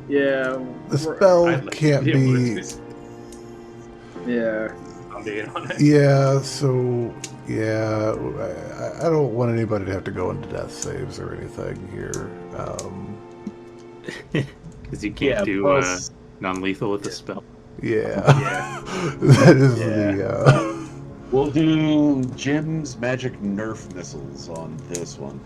Yeah. the we're- spell I'd like to can't able to be. do this. Yeah. I'm being honest. Yeah, so. Yeah, I don't want anybody to have to go into death saves or anything here. Because you can't do plus- non-lethal with the spell. Yeah. Yeah. That is Yeah. the. We'll do Jim's magic Nerf missiles on this one.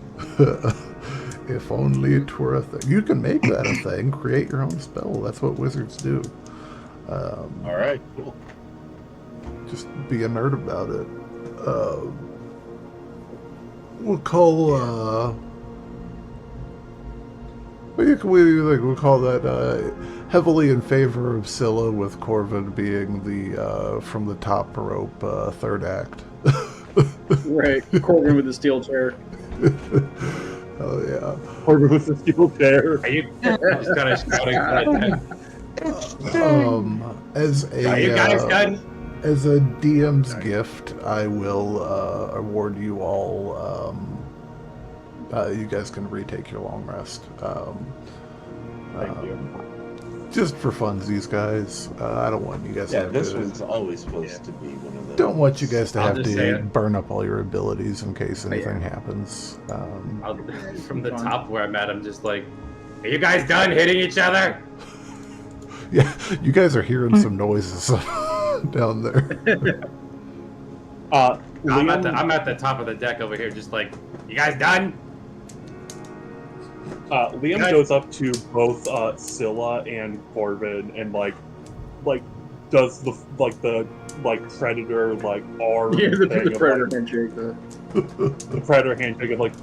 If only it were a thing. You can make that a thing. Create your own spell. That's what wizards do. All right, cool. Just be a nerd about it. We'll call. We'll call that heavily in favor of Scylla, with Corvin being the from the top rope third act. Right. Corbin with the steel chair. Oh yeah. Corbin with the steel chair. Are you just kind of shouting for that? As a Are you guys done? as a DM's gift, I will award you all. You guys can retake your long rest. Thank you. Just for funsies, guys. I don't want you guys to Yeah, have this to. was always supposed to be one of those. Don't want you guys to I'll have just say to it. burn up all your abilities in case anything happens. From the top where I'm at, I'm just like, are you guys done hitting each other? Yeah, you guys are hearing some noises down there. I'm at the top of the deck over here, just like, you guys done? Liam Guys- goes up to both Scylla and Corbin and like does the predator arm Yeah, the thing of, predator like, handshake. the predator handshake of like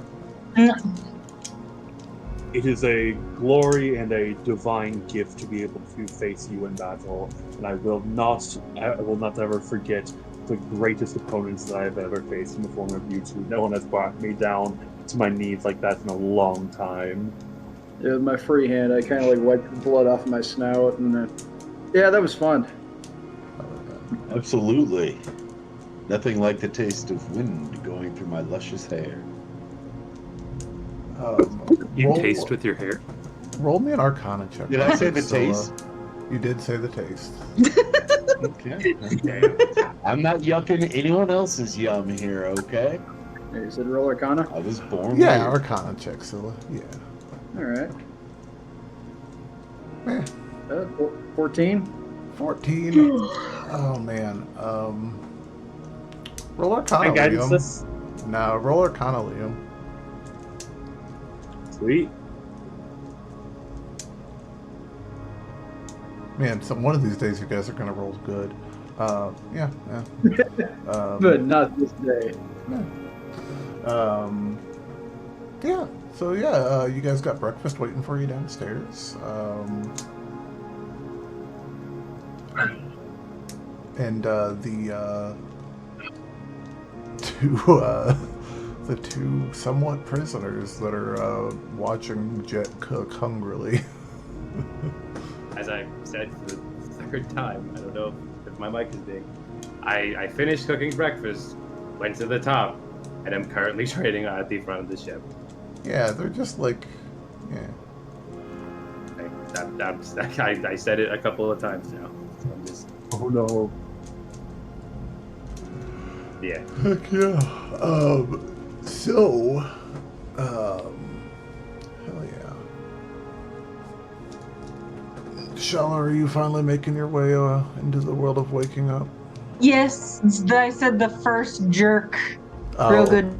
it is a glory and a divine gift to be able to face you in battle, and I will not ever forget the greatest opponents that I have ever faced in the form of you two. No one has brought me down to my knees like that in a long time. Yeah, with my free hand, I kind of like wiped the blood off of my snout, and yeah, that was fun. Absolutely. Nothing like the taste of wind going through my luscious hair. You taste with your hair. Roll me an Arcana check. Did I say the Scylla. taste? You did say the taste. Okay. I'm not yucking anyone else's yum here, okay? Hey, you said roll Arcana? I was born Yeah, weird. Arcana check, Scylla. Yeah. All right. Eh, 14? 14. Oh man. Roll Arcana, And guidance Liam. this? No, roll Arcana, Liam. Sweet. Man, one of these days you guys are gonna roll good. Yeah. But not this day. Yeah. So yeah, you guys got breakfast waiting for you downstairs. And the two somewhat prisoners that are watching Jet cook hungrily. As I said for the third time, I don't know if my mic is big. I finished cooking breakfast, went to the top, and I'm currently trading at the front of the ship. Yeah, they're just like, yeah. I said it a couple of times now. So I'm just, Oh no. yeah. Heck yeah. Hell yeah. Shalla, are you finally making your way into the world of waking up? Yes, I said the first jerk. Oh. Real good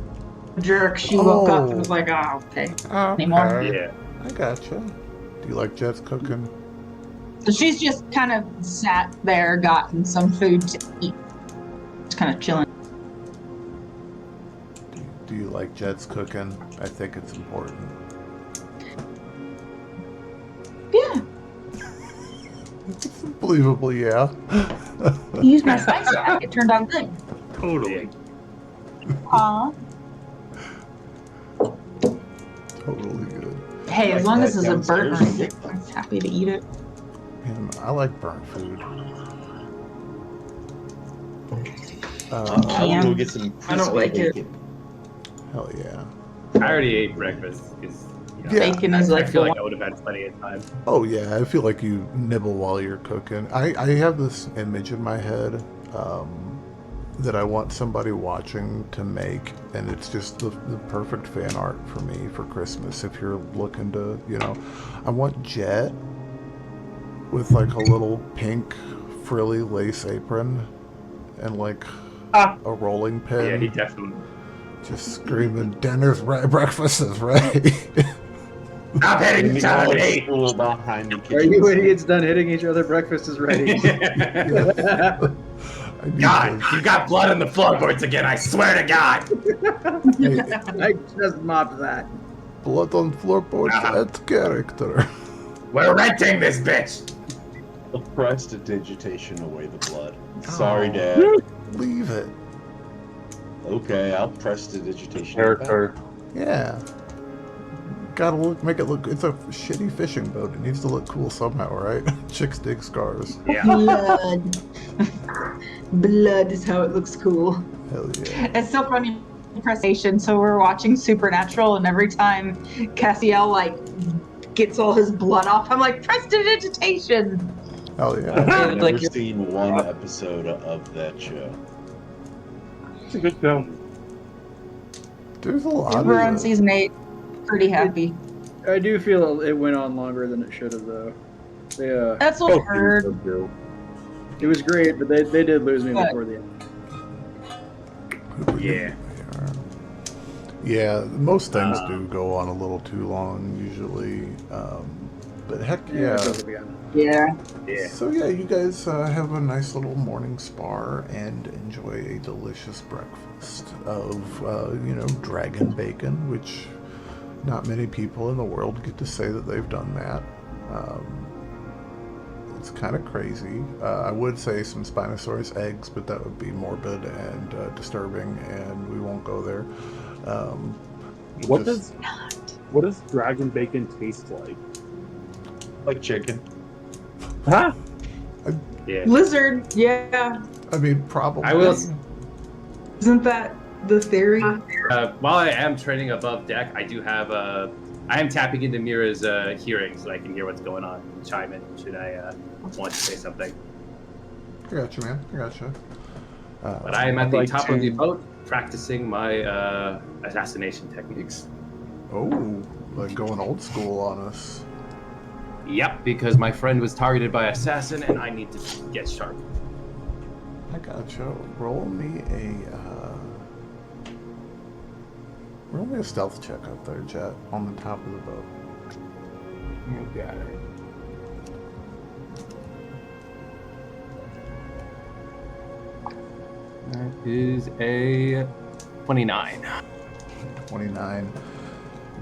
jerk. She woke up and was like, oh, okay. Anymore. Yeah. I gotcha. Do you like Jet's cooking? So she's just kind of sat there, gotten some food to eat. Just kind of chilling. Do you like Jet's cooking? I think it's important. Yeah. Believably, yeah. Use my spice rack. It turned out good. Totally. Aw. Totally good. Hey, as Like long as that it's a burnt downstairs. I'm happy to eat it. Man, I like burnt food. I want to go get some I don't like it. bacon. Hell yeah. I already ate breakfast because Yeah. Bacon is I like feel the like I would have had plenty of time. Oh yeah, I feel like you nibble while you're cooking. I have this image in my head that I want somebody watching to make, and it's just the perfect fan art for me for Christmas. If you're looking to, I want Jet with like a little pink frilly lace apron and like a rolling pin. Yeah, he definitely. Just screaming, dinner's ready, breakfast is ready. Stop hitting each other, Tate! School behind the kitchen. Are you idiots done hitting each other? Breakfast is ready. I need God, to- you got blood on the floorboards again, I swear to God! I just mopped that. Blood on floorboards, that's character. We're renting this bitch! Prestidigitation away the blood. Sorry, Oh. Dad. Leave it. Okay, I'll prestidigitation. Character. Yeah. Gotta make it look. It's a shitty fishing boat. It needs to look cool somehow, right? Chicks dig scars. Yeah. Blood. Blood is how it looks cool. Hell yeah. It's so funny. Presentation. So we're watching Supernatural, and every time Cassiel gets all his blood off, I'm like, prestidigitation. Hell yeah. I've Like never you're- seen one episode of that show. It's a good film. There's a lot We're on of season 8. Pretty happy. I do feel it went on longer than it should have, though. They, That's what I heard. it was great, but they did lose me What? before the end. Yeah. Yeah, most things do go on a little too long usually. But heck yeah. it does again. Yeah. Yeah. So yeah, you guys have a nice little morning spar and enjoy a delicious breakfast of, dragon bacon, which not many people in the world get to say that they've done that. It's kind of crazy. I would say some Spinosaurus eggs, but that would be morbid and disturbing, and we won't go there. What does dragon bacon taste like? Like chicken. Huh? Yeah. Lizard. Yeah. I mean, probably. I will. Isn't that the theory? While I am trading above deck, I do have I am tapping into Mira's hearing so I can hear what's going on. Chime in should I want to say something. I got you, man. I got you. But I am at I'd the like top of the to- boat practicing my assassination techniques. Oh, like going old school on us. Yep, because my friend was targeted by assassin and I need to get sharp. I got you. Roll me a stealth check up there, Jet, on the top of the boat. You got it. is a 29. 29.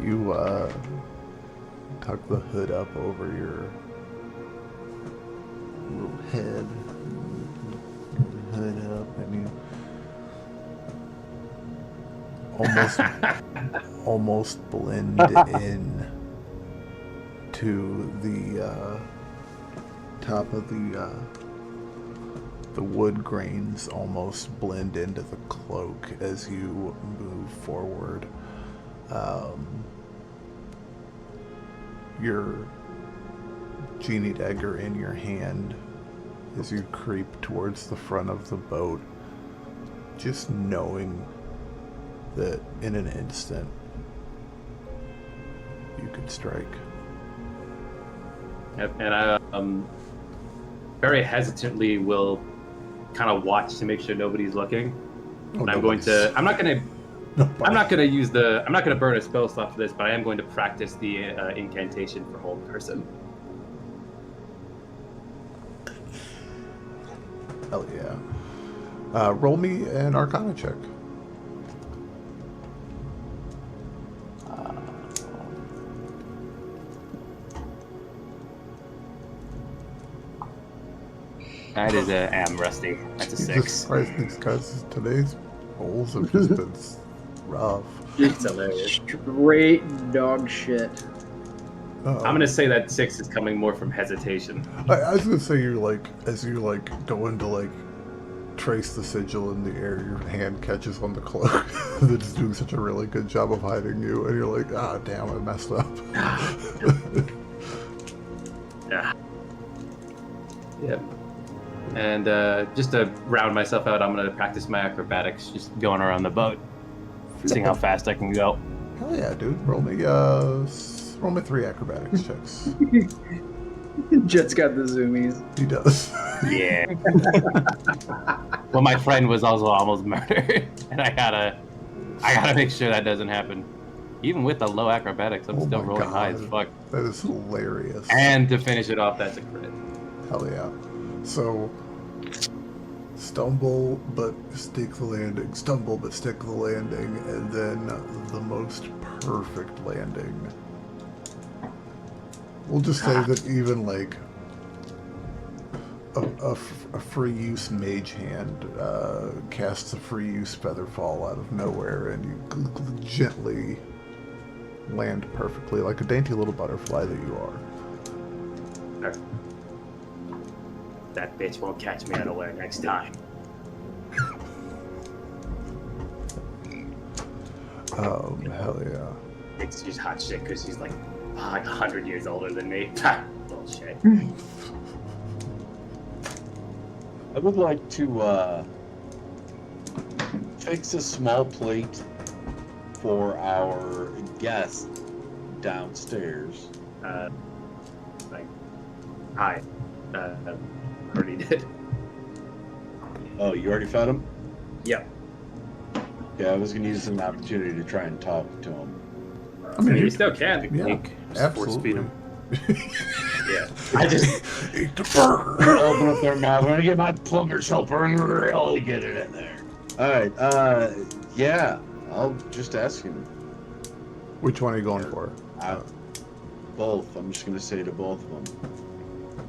You tuck the hood up over your little head. Hood up, and you almost blend in to the top of the wood grains almost blend into the cloak as you move forward. Your genie dagger in your hand as you creep towards the front of the boat, just knowing that in an instant you could strike. Yep, and I very hesitantly will kind of watch to make sure nobody's looking. Oh, And I'm going to. I'm not going to burn a spell slot for this, but I am going to practice the incantation for hold person. Hell yeah. Roll me an Arcana check. That is a rusty. That's a 6. Jesus Christ, these guys, today's rolls have just been rough. It's hilarious. Straight dog shit. Uh-oh. I'm gonna say that 6 is coming more from hesitation. I was gonna say as you going to trace the sigil in the air, your hand catches on the cloak that's doing such a really good job of hiding you, and you're like, ah, damn, I messed up. Yeah. Yep. And just to round myself out, I'm gonna practice my acrobatics, just going around the boat, seeing how fast I can go. Hell yeah, dude! Roll me 3 acrobatics checks. Jet's got the zoomies. He does. Yeah. Well, my friend was also almost murdered, and I gotta make sure that doesn't happen. Even with the low acrobatics, I'm still rolling high as fuck. That is hilarious. And to finish it off, that's a crit. Hell yeah. So, stumble but stick the landing, stumble but stick the landing, and then the most perfect landing. We'll just say that even a free use mage hand casts a free use featherfall out of nowhere, and you gently land perfectly like a dainty little butterfly that you are. That bitch won't catch me unaware next time. Hell yeah. It's just hot shit because she's like 100 years older than me. Bullshit. I would like to fix a small plate for our guest downstairs. Hi. Already did. Oh, you already fed him? Yep. Yeah, I was going to use an opportunity to try and talk to him. I mean, you still can. Yeah, absolutely. Yeah. I just eat the burger. Open up their mouth. I'm going to get my plumber's helper and really get it in there. All right. Yeah. I'll just ask him. Which one are you going for? Both. I'm just going to say to both of them.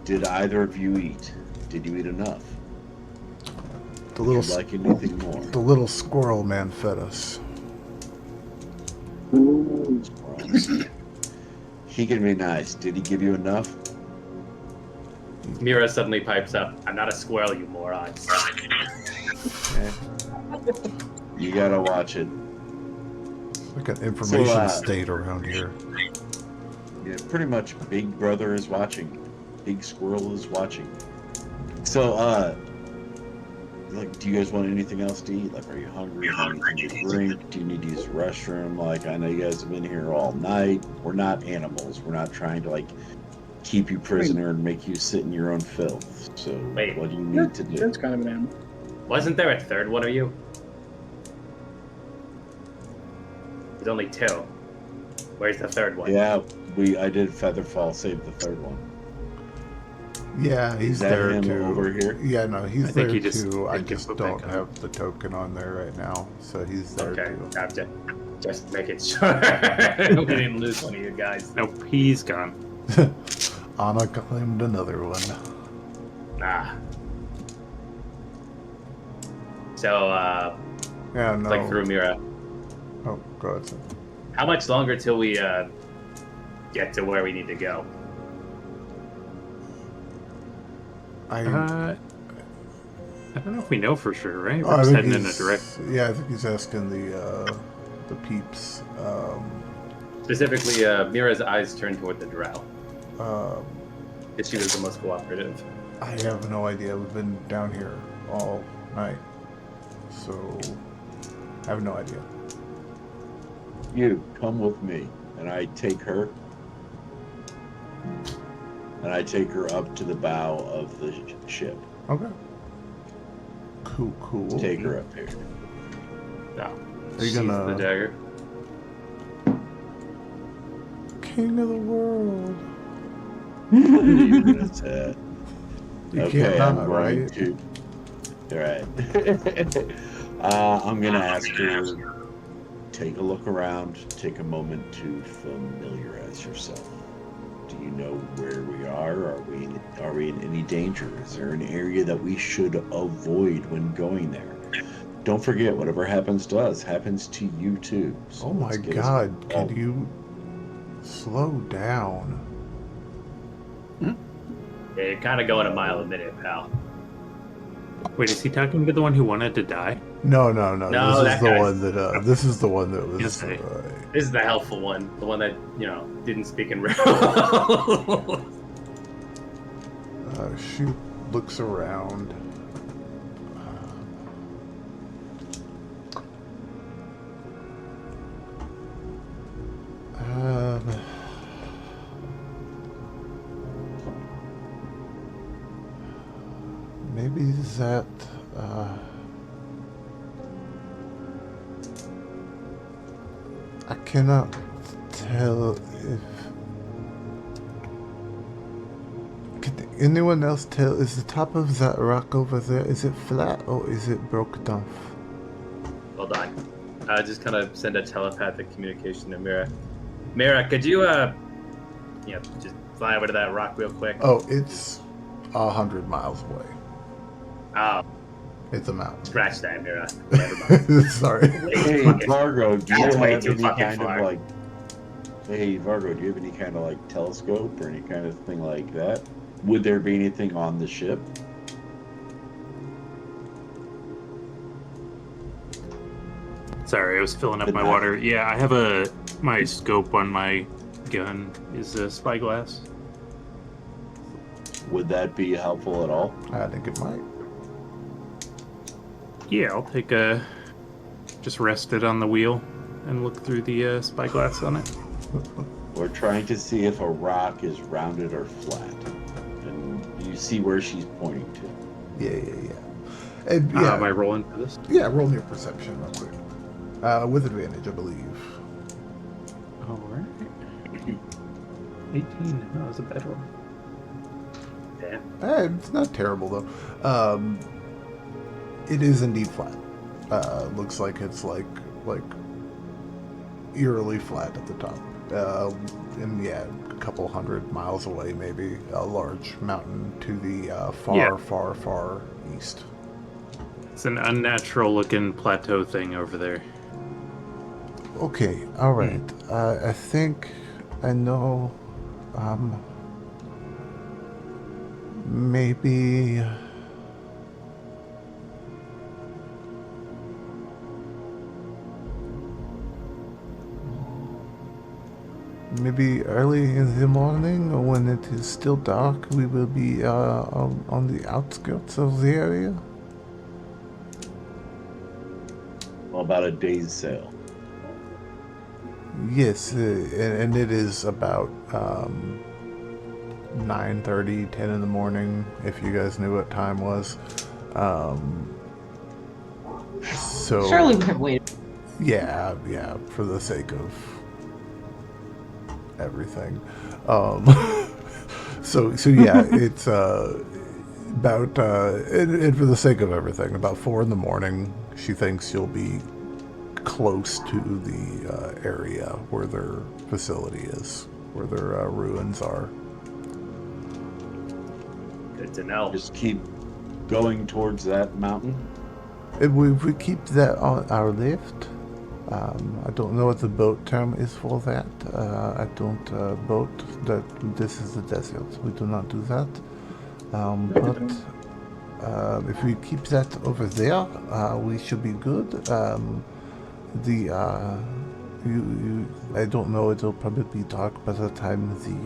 Did either of you eat? Did you eat enough? The little, Would you like anything more? The little squirrel man fed us. He can be nice. Did he give you enough? Mira suddenly pipes up. I'm not a squirrel, you moron. You gotta watch it. Like an information state around here. Yeah, pretty much Big Brother is watching. Big Squirrel is watching. So, do you guys want anything else to eat? Are you hungry? Do you want anything to drink? Do you need to use the restroom? I know you guys have been here all night. We're not animals. We're not trying to, keep you prisoner and make you sit in your own filth. So, wait, what do you need to do? That's kind of an animal. Wasn't there a third one of you? There's only 2. Where's the third one? Yeah, I did Featherfall, save the third one. Yeah, he's Is that there him too. over here? Yeah, no, he's I there think he just too. I didn't get just put back don't on. have the token on there right now, so he's there Okay, too. gotcha. Just making sure we didn't lose one of you guys. Nope, he's gone. Anna claimed another one. Nah. So, Yeah, no. like through Mira, Oh, go ahead. Sir. how much longer till we get to where we need to go? I don't know if we know for sure, right? We're I just think heading in a he's- direct. Yeah, I think he's asking the peeps. Specifically, Mira's eyes turned toward the drow, Um, because she was the most cooperative. I have no idea. We've been down here all night, so I have no idea. You come with me, and I take her, and I take her up to the bow of the ship. Okay. Cool. Take her up here. No. Are you She's gonna- the dagger? King of the world. That's it. You Okay, can't I'm not, going right? to. All right. I'm gonna ask her. Take a look around. Take a moment to familiarize yourself. Do you know where we are? Are we in any danger? Is there an area that we should avoid when going there? Don't forget, whatever happens to us happens to you too. So Oh my let's get us god, involved. could you slow down? Yeah, you're kind of going a mile a minute, pal. Wait, is he talking to the one who wanted to die? No. No, This is that the guy's- one that. This is the one that was. Yes, This is the helpful one, the one that didn't speak in real. She looks around. Maybe that. I cannot tell if. Could anyone else tell? Is the top of that rock over there? Is it flat or is it broken off? Hold on. Just kind of send a telepathic communication to Mira. Mira, could you just fly over to that rock real quick? Oh, it's 100 miles away. Oh, It's a mountain. scratch that, Mira. Never mind. Sorry. Hey, Vargo, do you That's way have too any fucking kind far. of like? Hey, Vargo, do you have any kind of like telescope or any kind of thing like that? Would there be anything on the ship? Sorry, I was filling up Good my night. water. Yeah, I have my scope on my gun is a spyglass. Would that be helpful at all? I think it might. Yeah, I'll take just rest it on the wheel and look through the spyglass on it. We're trying to see if a rock is rounded or flat, and you see where she's pointing to. Yeah. And, yeah, Am I rolling for this? yeah, roll me a perception real quick. With advantage, I believe. All right. 18. That was a bad roll. Damn. It's not terrible, though. It is indeed flat. Looks like it's like eerily flat at the top. And yeah, a couple 100 miles away, maybe a large mountain to the far east. It's an unnatural looking plateau thing over there. Okay, all right. I think I know. Maybe. Maybe early in the morning, or when it is still dark, we will be on the outskirts of the area. Well, about a day's sail. Yes, and it is about 9:30, 10 in the morning, if you guys knew what time was. So Surely we have waited. yeah, for the sake of everything. So yeah, it's about and for the sake of everything, about 4 a.m. She thinks you'll be close to the area where their facility is, where their ruins are. Good to know. Just keep going towards that mountain. If we keep that on our left, I don't know what the boat term is for that. I don't boat that. This is the desert. We do not do that. But if we keep that over there, we should be good. I don't know. It'll probably be dark by the time the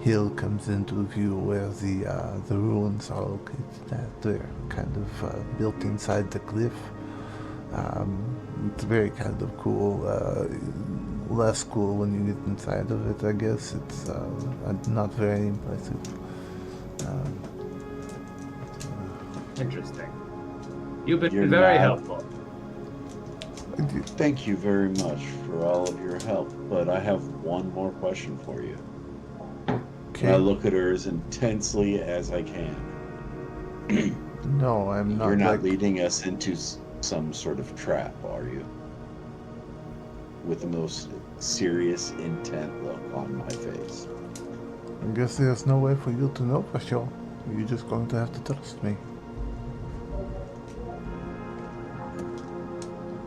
hill comes into view where the ruins are located. They're kind of built inside the cliff. It's very kind of cool. Less cool when you get inside of it, I guess. It's not very impressive. Interesting. You've been You're very not- helpful. Thank you very much for all of your help, but I have one more question for you. Okay. I look at her as intensely as I can. No, I'm not. You're not like, leading us into some sort of trap, are you? With the most serious intent look on my face. I guess there's no way for you to know for sure. You're just going to have to trust me.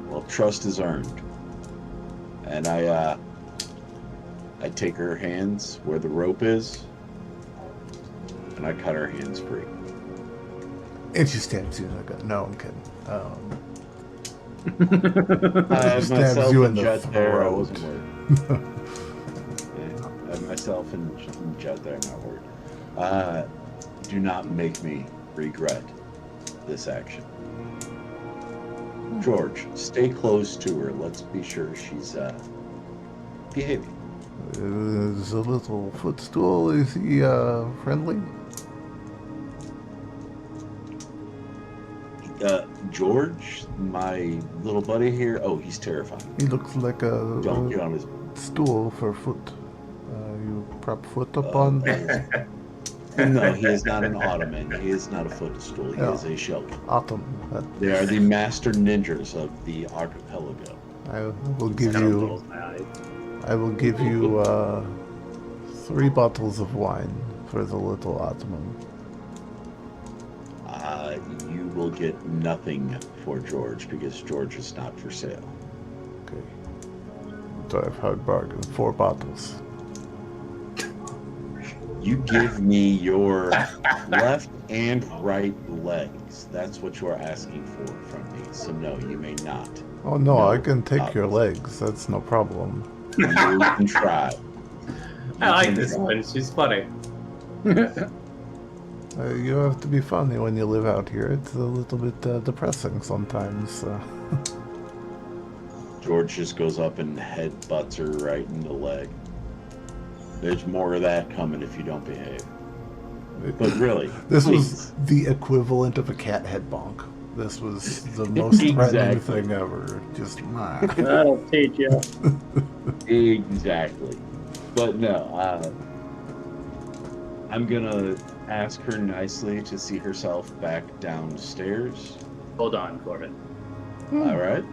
Well, trust is earned. And I take her hands where the rope is, and I cut her hands free. And she stabs you in the gut. No, I'm kidding. I have Stabs myself you and in the Judd there. I throat. wasn't worried. Yeah, I have myself and Judd there. Not worried. Do not make me regret this action. George, stay close to her. Let's be sure she's behaving. Is a little footstool, is he friendly? George, my little buddy here. Oh, he's terrifying. He looks like a Don't get on his. stool for foot. You prop foot up on. No, he is not an ottoman. He is not a footstool. He is a shelter. Autumn. They are the master ninjas of the archipelago. I will give you. I will give you 3 bottles of wine for the little ottoman. You will get nothing for George because George is not for sale. Okay. So I've had bargain. 4 bottles. You give me your left and right legs. That's what you're asking for from me. So no, you may not. Oh no, No I can take your bottles. legs. That's no problem. You can try. I like this one. She's funny. You have to be funny when you live out here. It's a little bit depressing sometimes. George just goes up and headbutts her right in the leg. There's more of that coming if you don't behave. But really, This please. was the equivalent of a cat head bonk. This was the most threatening Exactly. thing ever. Just That'll teach you. Exactly. But no, I'm gonna ask her nicely to see herself back downstairs. Hold on, Corbin. All right.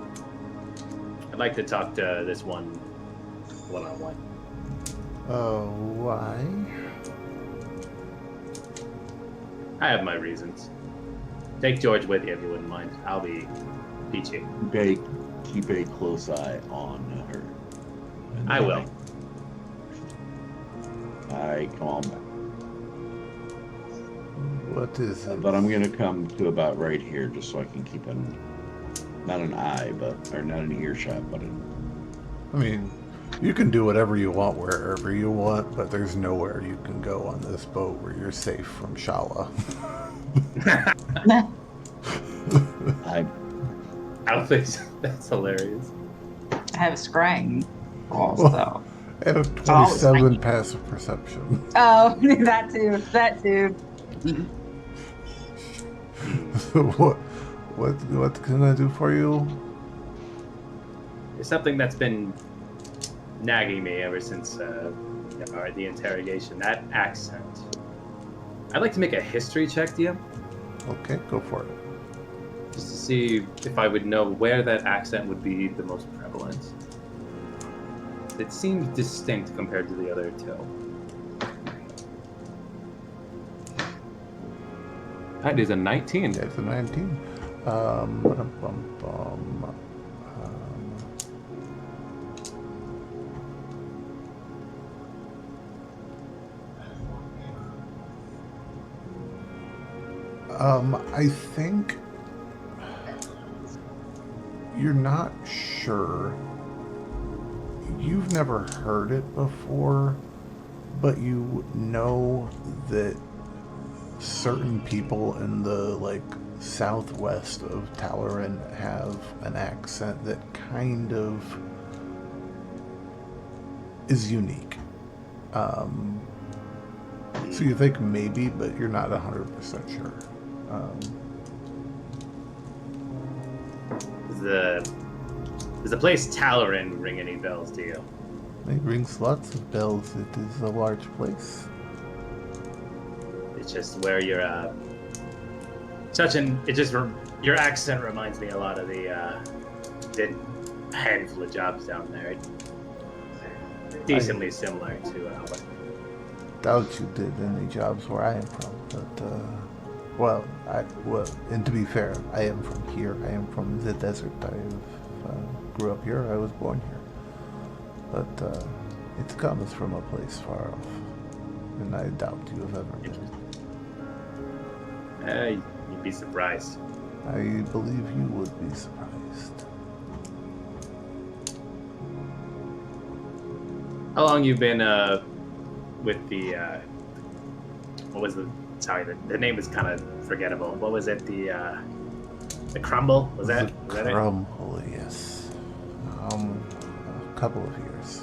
I'd like to talk to this one-on-one. why? I have my reasons. Take George with you if you wouldn't mind. I'll be teaching. Keep a close eye on her. And I will. All right, come on back. What is it? But I'm gonna come to about right here, just so I can keep not an eye, or not an earshot, but I mean, you can do whatever you want wherever you want, but there's nowhere you can go on this boat where you're safe from Shalla. I I don't think so. That's hilarious. I have a scrying also. I have a 27 passive perception. Oh, that too. That too. What can I do for you? It's something that's been nagging me ever since or the interrogation, that accent. I'd like to make a history check, DM, Okay, go for it. just to see if I would know where that accent would be the most prevalent. It seems distinct compared to the other two. That is a 19. That's a 19. I think you're not sure. You've never heard it before, but you know that certain people in the southwest of Tavern have an accent that kind of is unique. So you think maybe, but you're not 100% sure. Does the place Tavern ring any bells to you? It rings lots of bells. It is a large place. It's just where you're your accent reminds me a lot of the did a handful of jobs down there. Decently similar to Doubt you did any jobs where I am from, but and to be fair, I am from here. I am from the desert. I grew up here. I was born here, but it comes from a place far off, and I doubt you have ever been. you'd be surprised. I believe you would be surprised. How long you been with the what was the name is kind of forgettable. What was it? The Crumble? Was that it? Crumble, yes. A couple of years.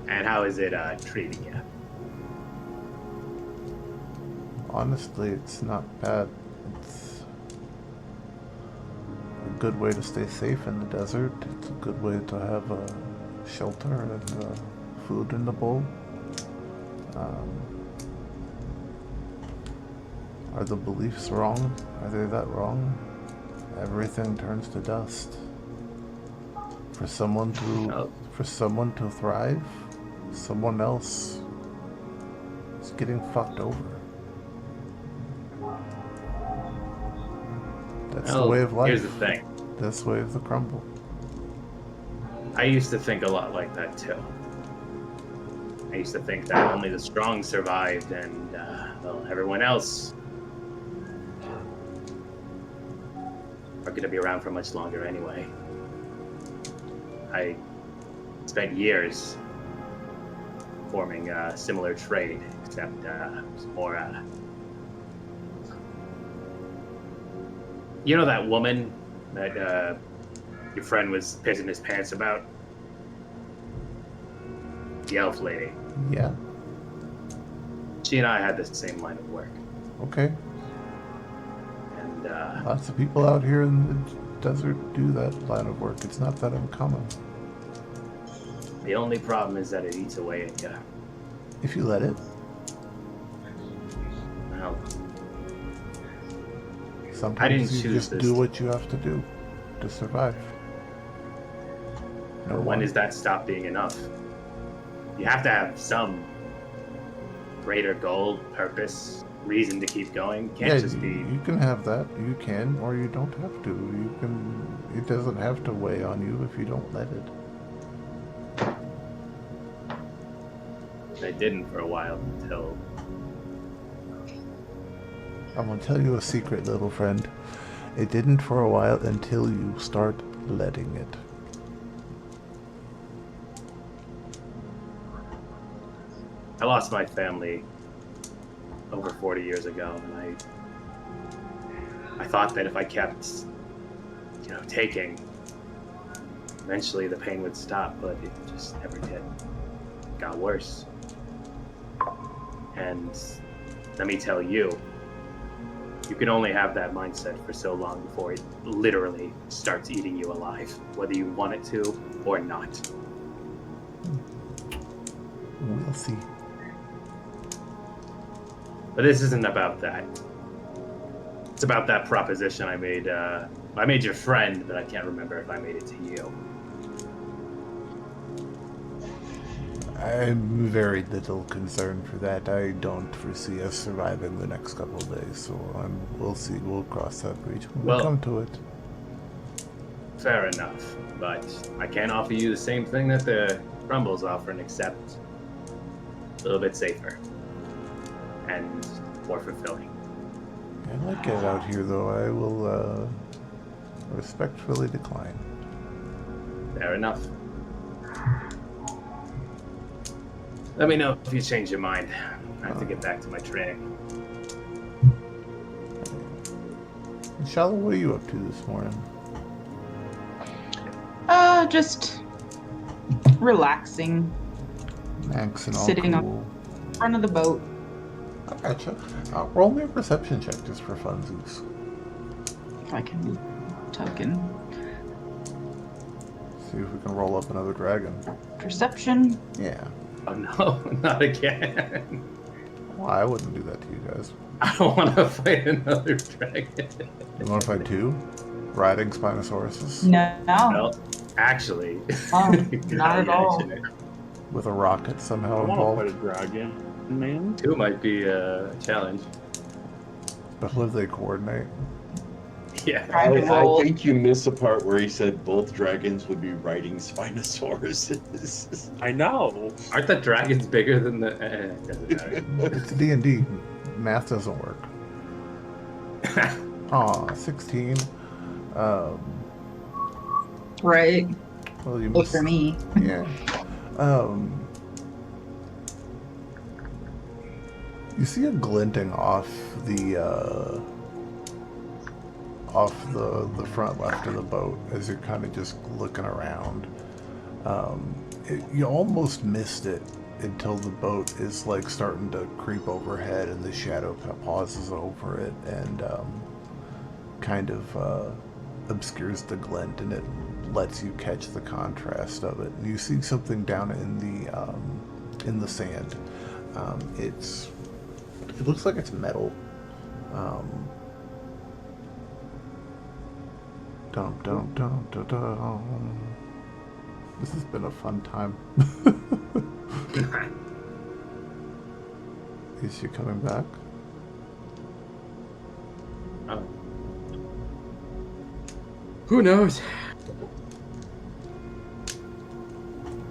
And how is it treating you? Honestly, it's not bad. It's a good way to stay safe in the desert. It's a good way to have a shelter and food in the bowl. Are the beliefs wrong? Are they that wrong? Everything turns to dust. For someone to thrive, someone else is getting fucked over. That's the way of life. Here's the thing. That's the way of the Crumble. I used to think a lot like that too. I used to think that only the strong survived, and everyone else are going to be around for much longer anyway. I spent years forming a similar trade, except it was more. You know that woman that your friend was pissing his pants about? The elf lady. Yeah. She and I had the same line of work. Okay. And lots of people out here in the desert do that line of work. It's not that uncommon. The only problem is that it eats away at you. If you let it. Well, Sometimes I didn't you choose just this. do what you have to do to survive. No when one. does that stop being enough? You have to have some greater goal, purpose, reason to keep going. You can't just be. You can have that. You can, or you don't have to. You can. It doesn't have to weigh on you if you don't let it. I didn't for a while until. I'm gonna tell you a secret, little friend. It didn't for a while until you start letting it. I lost my family over 40 years ago, and I thought that if I kept, taking, eventually the pain would stop, but it just never did. It got worse. And let me tell you, you can only have that mindset for so long before it literally starts eating you alive, whether you want it to or not. We'll see. But this isn't about that. It's about that proposition I made. I made your friend, but I can't remember if I made it to you. I'm very little concerned for that. I don't foresee us surviving the next couple of days, so we'll see. We'll cross that bridge when we come to it. Fair enough, but I can't offer you the same thing that the Crumble's offering, except a little bit safer and more fulfilling. I like it out here, though. I will respectfully decline. Fair enough. Let me know if you change your mind. I have to get back to my training. Shalla, what are you up to this morning? Just relaxing. Maxing all Sitting cool. on front of the boat. I gotcha. Roll me a perception check just for funsies. If I can token. See if we can roll up another dragon. Perception. Yeah. Oh no, not again. Well, I wouldn't do that to you guys. I don't want to fight another dragon. You want to fight two? Riding Spinosauruses? No. Well, actually. Oh, not at all. With a rocket somehow I want to involved? fight a dragon, man. Two might be a challenge. But will they coordinate? Yeah. I think you missed the part where he said both dragons would be riding Spinosauruses. I know. Aren't the dragons bigger than the... doesn't matter. It's D&D. Math doesn't work. Aw, 16. Right. Well, you Look for me. Yeah. You see a glinting off the front left of the boat as you're kind of just looking around. You almost missed it until the boat is like starting to creep overhead and the shadow kind of pauses over it and kind of obscures the glint, and it lets you catch the contrast of it. And you see something down in the sand. It looks like it's metal. Dum dum dum dum dum. This has been a fun time. Is she coming back? Oh. Who knows?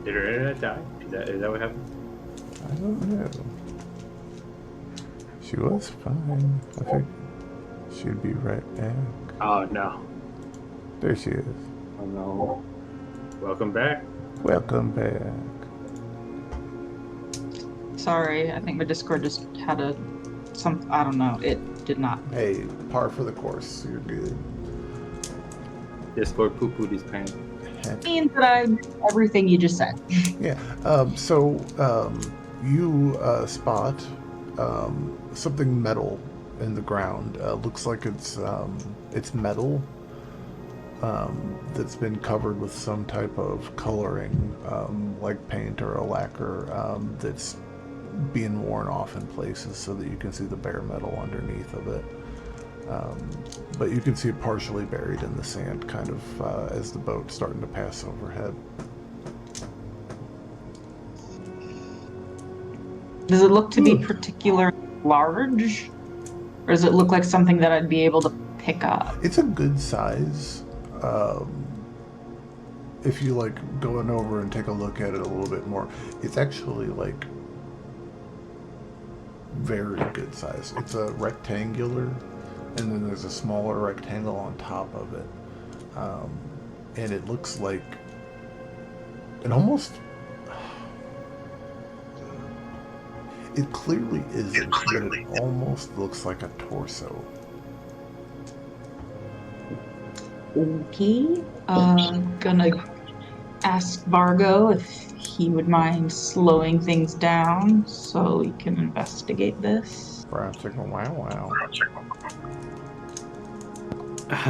Did her internet die? Is that what happened? I don't know. She was fine. I think she'd be right back. Oh no. There she is. Oh no. Welcome back. Welcome back. Sorry, I think my Discord just had I don't know, it did not. Hey, par for the course. You're good. Discord poo-pooed his pants. It means that I missed everything you just said. Yeah. So you spot something metal in the ground. Looks like it's metal that's been covered with some type of coloring, like paint or a lacquer, that's being worn off in places so that you can see the bare metal underneath of it. But you can see it partially buried in the sand, kind of as the boat's starting to pass overhead. Does it look to be particularly large? Or does it look like something that I'd be able to pick up? It's a good size. If you like going over and take a look at it a little bit more, it's actually like very good size. It's a rectangular, and then there's a smaller rectangle on top of it, and it looks like it almost. It clearly isn't, but it almost looks like a torso. Okay. Gonna ask Vargo if he would mind slowing things down so we can investigate this. Brown chicken, wow.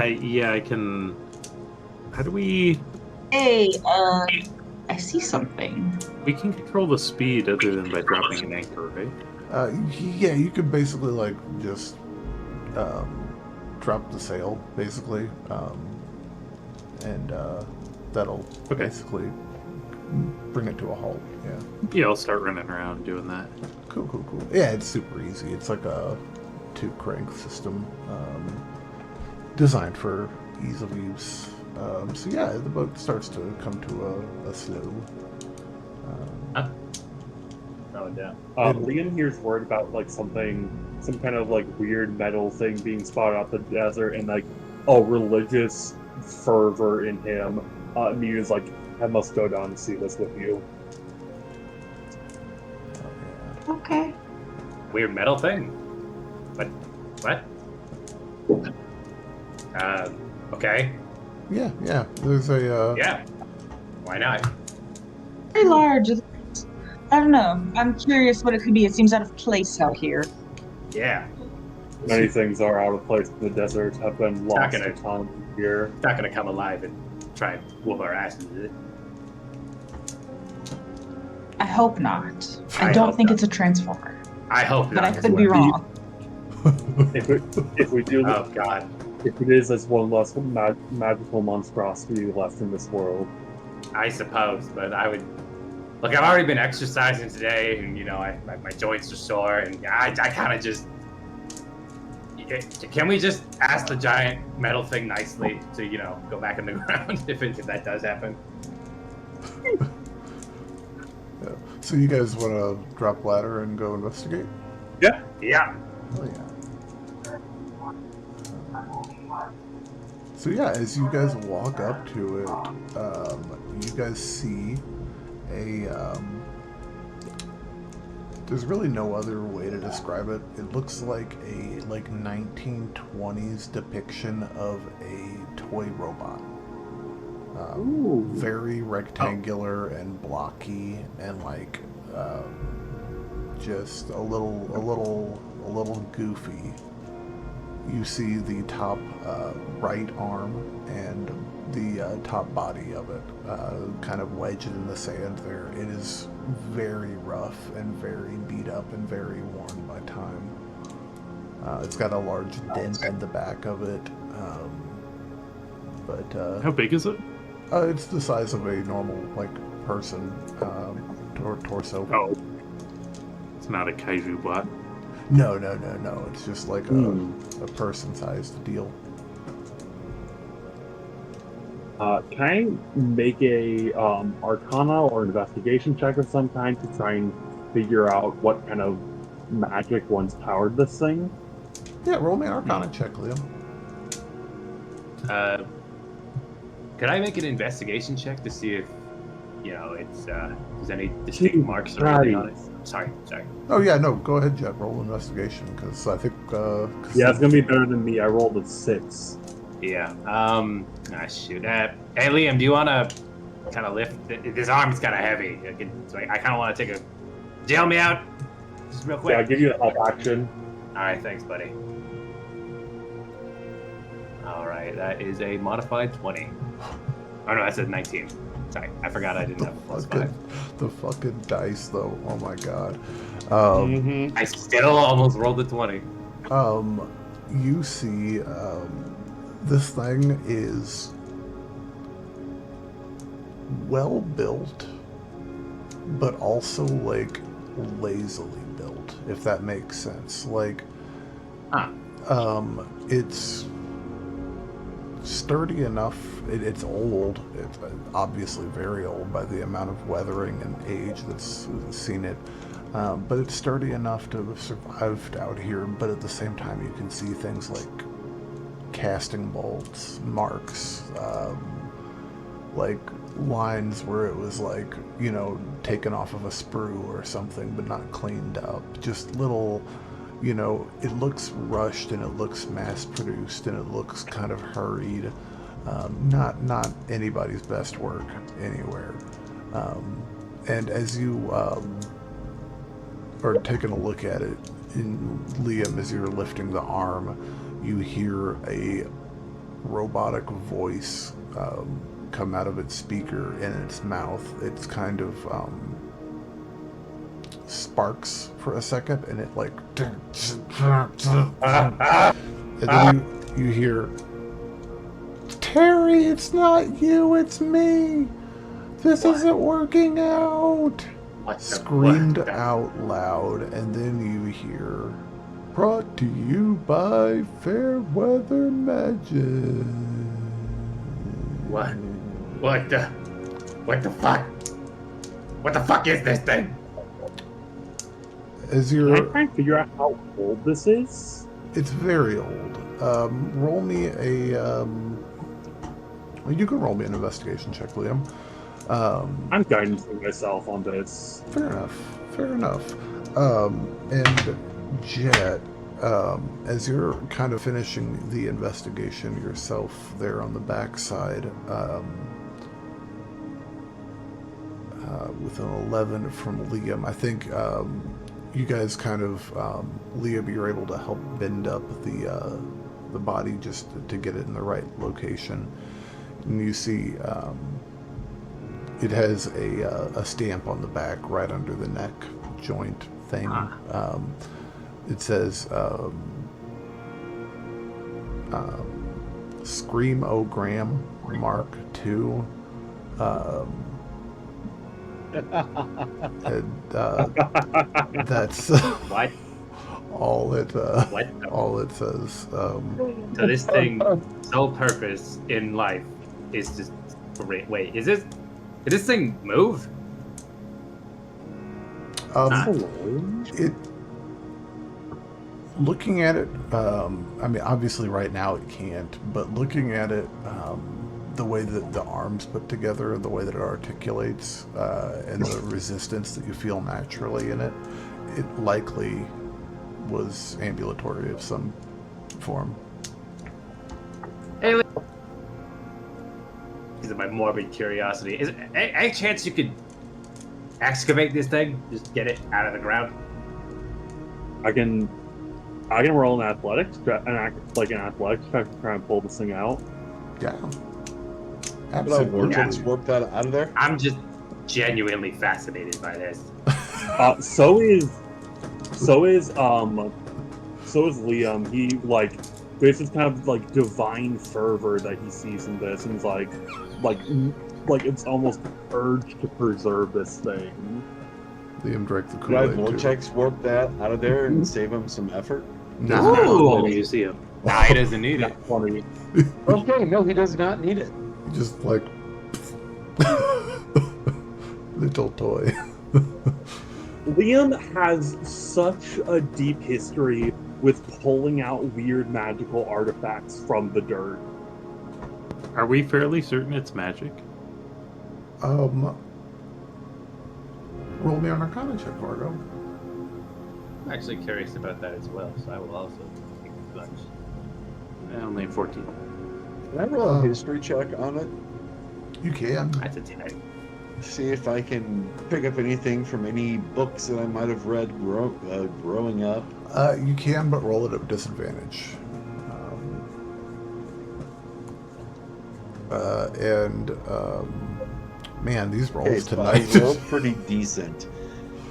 Yeah, I can. How do we? Hey, I see something. We can control the speed other than by dropping an anchor, right? Yeah, you could basically like just drop the sail, basically, and that'll basically bring it to a halt. Yeah. Yeah, I'll start running around doing that. Cool. Yeah, it's super easy. It's like a 2-crank system designed for ease of use. So yeah, the boat starts to come to a slow. Liam here's worried about like some kind of like weird metal thing being spotted out the desert, and like a religious fervor in him. And he was like, I must go down and see this with you. Okay. Weird metal thing. What? Okay. Yeah. There's a. Yeah. Why not? Very large. I don't know. I'm curious what it could be. It seems out of place out here. Yeah. Many things are out of place in the desert, have been lost to time here. It's not gonna come alive and try and whoop our asses, is it? I hope not. I don't think it's a transformer. I hope not. But I could be wrong. If we do, oh god. If it is, as one less magical monstrosity left in this world. I suppose, but I would. Look, I've already been exercising today, and my joints are sore, and I kind of just. Can we just ask the giant metal thing nicely to go back in the ground if that does happen? Yeah. So you guys want to drop ladder and go investigate? Yeah. Oh yeah. So yeah, as you guys walk up to it, you guys see there's really no other way to describe it. It looks like a 1920s depiction of a toy robot. Very rectangular and blocky, and just a little goofy. You see the top right arm and the top body of it kind of wedged in the sand there. It is very rough and very beat up and very worn by time. It's got a large dent in the back of it. How big is it? It's the size of a normal person torso. Oh. It's not a kaiju bot. No. It's just like a person-sized deal. Can I make a Arcana or investigation check of some kind to try and figure out what kind of magic once powered this thing? Yeah, roll me an Arcana check, Liam. Could I make an investigation check to see if it's there's any distinct marks or anything on it? Sorry. Oh yeah, no. Go ahead, Jet. Roll investigation because I think. Yeah, it's gonna be better than me. I rolled a 6. Yeah. Shoot. Hey, Liam, do you want to kind of lift? This arm's kind of heavy. So I kind of want to take a. Jail me out, just real quick. Yeah, I'll give you a help action. All right, thanks, buddy. All right, that is a modified 20. Oh no, that's a 19. Sorry, I forgot I didn't have a plus 5. The fucking dice, though. Oh my god. I still almost rolled a 20. You see, this thing is well built, but also lazily built, if that makes sense. It's sturdy enough. It's old. It's obviously very old by the amount of weathering and age that's seen it. But it's sturdy enough to have survived out here. But at the same time, you can see things like casting bolts, marks, lines where it was taken off of a sprue or something, but not cleaned up. Just little. It looks rushed and it looks mass-produced and it looks kind of hurried. Not anybody's best work anywhere. And as you are taking a look at it, Liam, as you're lifting the arm, you hear a robotic voice come out of its speaker in its mouth. It's kind of sparks for a second, and it like, and then you hear, Terry, it's not you, it's me. This isn't working out. Screamed out loud, and then you hear, brought to you by Fairweather Magic. What? What the fuck? What the fuck is this thing? As Can I you're, try and figure out how old this is? it's very old. Roll me a, well, you can roll me an investigation check, Liam. I'm guiding myself on this. Fair enough. And Jet, as you're kind of finishing the investigation yourself there on the backside, with an 11 from Liam, I think you guys kind of, Liam, you're able to help bend up the body just to get it in the right location. And you see it has a stamp on the back right under the neck joint thing. It says Scream O-Gram Mark II. And that's What? all it What? all it says. So this thing, sole purpose in life is just wait. Did this thing move? It. Looking at it, I mean, obviously right now it can't, but looking at it, the way that the arms put together, the way that it articulates, and the resistance that you feel naturally in it, it likely was ambulatory of some form. Hey, these are my morbid curiosity. Is there any chance you could excavate this thing? Just get it out of the ground? I can roll an athletics, an athletics check to try and pull this thing out. Yeah. Absolutely. Absolutely. Work that out of there. I'm just genuinely fascinated by this. So is Liam. He like there's this kind of like divine fervor that he sees in this, and he's like it's almost urge to preserve this thing. Liam drank the Could I Kool-Aid too. vortex warp that out of there and save him some effort? No. Museum. Nah, he doesn't need it. That's funny. Okay, no, he does not need it. Just like little toy. Liam has such a deep history with pulling out weird magical artifacts from the dirt. Are we fairly certain it's magic? Roll me an Arcana check, Fargo. I'm actually curious about that as well, so I will also take a plunge. Only 14. Can I roll a history check on it? You can. That's a 10. See if I can pick up anything from any books that I might have read growing up. You can, but roll it at disadvantage. Man, these rolls Okay, tonight. I rolled pretty decent.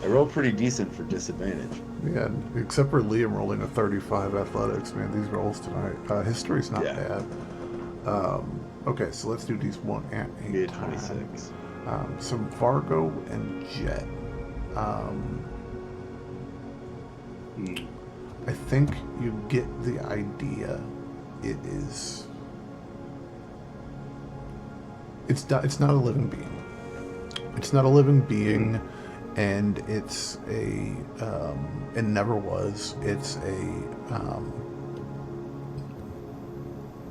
I rolled pretty decent for disadvantage. Man, except for Liam rolling a 35 athletics, man, these rolls tonight. History's not bad. Okay, so let's do these 1 and 8. Be a 26. So Fargo and Jet. I think you get the idea. It is. It's not a living being. It's not a living being, and it's a. It never was. It's a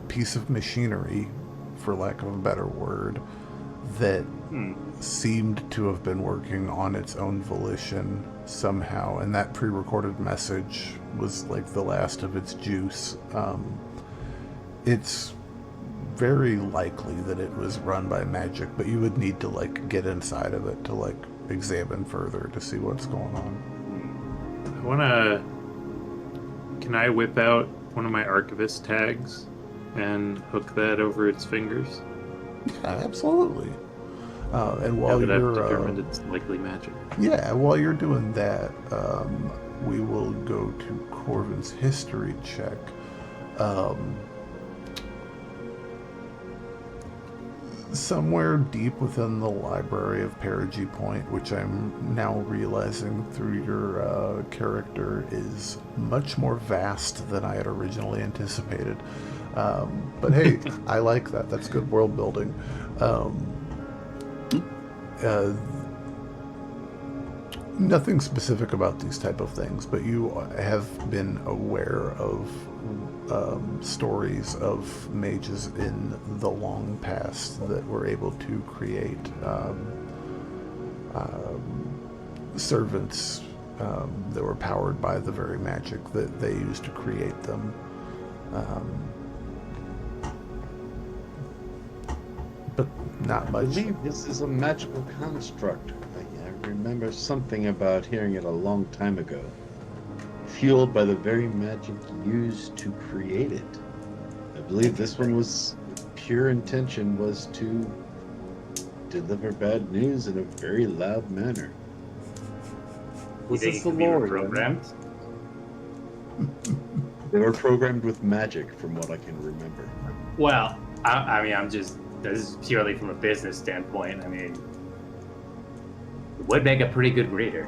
piece of machinery, for lack of a better word, that seemed to have been working on its own volition somehow, and that pre-recorded message was like the last of its juice. It's very likely that it was run by magic, but you would need to like get inside of it to like examine further to see what's going on. Can I whip out one of my archivist tags and hook that over its fingers? Yeah, absolutely. And Yeah, while but I've you're determined it's likely magic. while you're doing that, we will go to Corvin's history check. Somewhere deep within the library of Perigee Point, which I'm now realizing through your character is much more vast than I had originally anticipated. But hey, I like that. That's good world building. Nothing specific about these type of things, but you have been aware of stories of mages in the long past that were able to create servants that were powered by the very magic that they used to create them. But not I much. believe this is a magical construct. I remember something about hearing it a long time ago. Fueled by the very magic used to create it. I believe this one was pure intention was to deliver bad news in a very loud manner. Was this the Lord programmed? They were programmed with magic, from what I can remember. Well, I mean, this is purely from a business standpoint. I mean, it would make a pretty good reader.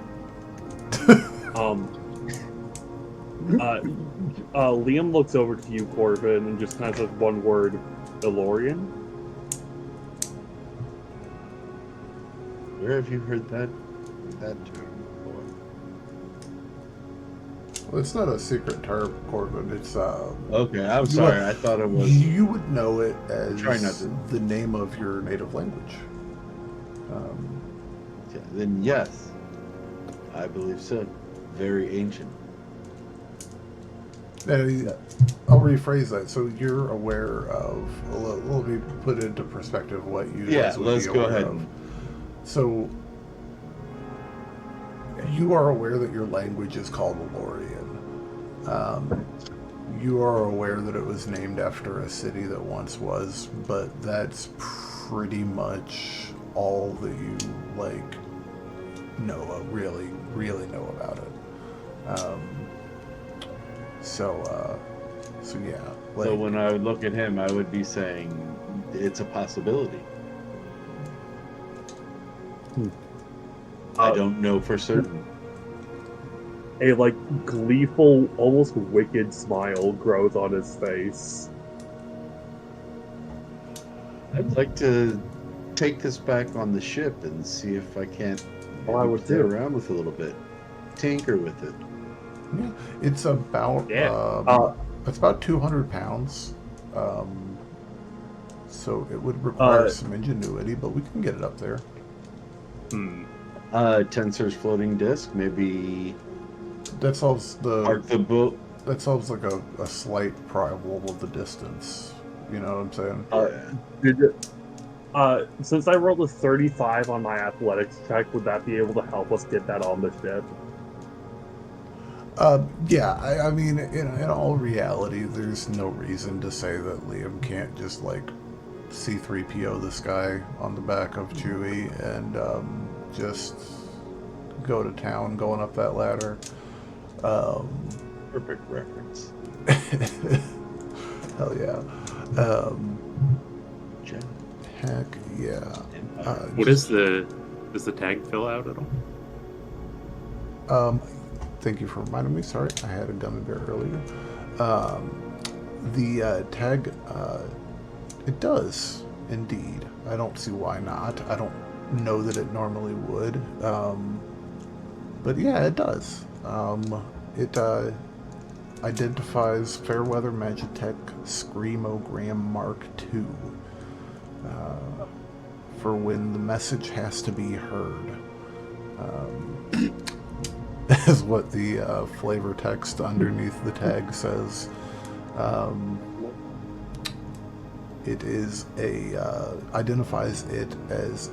Liam looks over to you, Corbin, and just kind of says one word, Elorian. Where have you heard that term before? Well, it's not a secret term, Corbin. It's Okay, I'm sorry. I thought it was. You would know it as Try not to. the name of your native language. Yeah, then yes, I believe so. Very ancient. I'll rephrase that. So you're aware of. Let me put into perspective what you guys would let's be go aware ahead. of. So you are aware that your language is called Elorian. You are aware that it was named after a city that once was, but that's pretty much all that you really know about it. So yeah. So when I would look at him, I would be saying, it's a possibility. I don't know for certain. A gleeful, almost wicked smile grows on his face. I'd like to take this back on the ship and see if I can't I would play too. around with it a little bit. Tinker with it. Yeah, it's about it's about 200 pounds. So it would require some ingenuity, but we can get it up there. Tensor's floating disc, maybe That solves park the boat. that solves a slight problem of the distance. You know what I'm saying? Since I rolled a 35 on my athletics check, would that be able to help us get that on the ship? Yeah, I mean, in all reality, there's no reason to say that Liam can't just C3PO this guy on the back of Chewie and just go to town going up that ladder. Perfect reference. Hell yeah. Heck yeah. What is does the tag fill out at all? Thank you for reminding me. Sorry, I had a gummy bear earlier. The tag, it does indeed. I don't see why not. I don't know that it normally would. But yeah, it does. It identifies Fairweather Magitech Screamogram Mark II for when the message has to be heard. Is what the flavor text underneath the tag says. It is identifies it as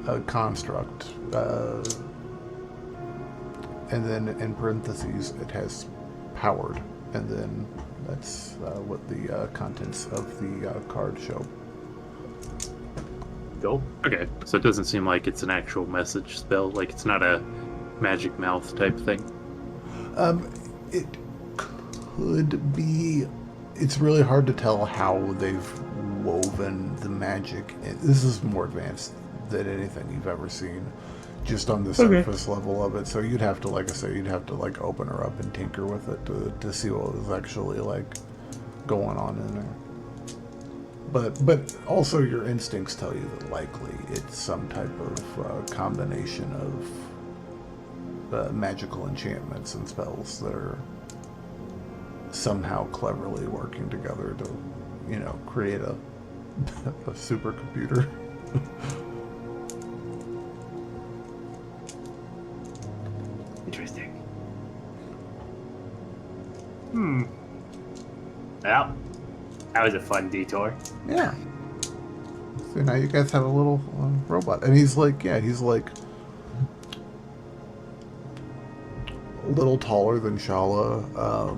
a construct, and then in parentheses it has powered and then that's what the contents of the card show. Go. Okay, so it doesn't seem like it's an actual message spell. Like it's not a magic mouth type thing. It could be. It's really hard to tell how they've woven the magic. This is more advanced than anything you've ever seen, just on the surface level of it. So you'd have to, like I say, you'd have to like open her up and tinker with it to see what was actually like going on in there. But also your instincts tell you that likely it's some type of combination of magical enchantments and spells that are somehow cleverly working together to, create a supercomputer. Interesting. Well, that was a fun detour. Yeah. So now you guys have a little robot, and he's like a little taller than Shalla,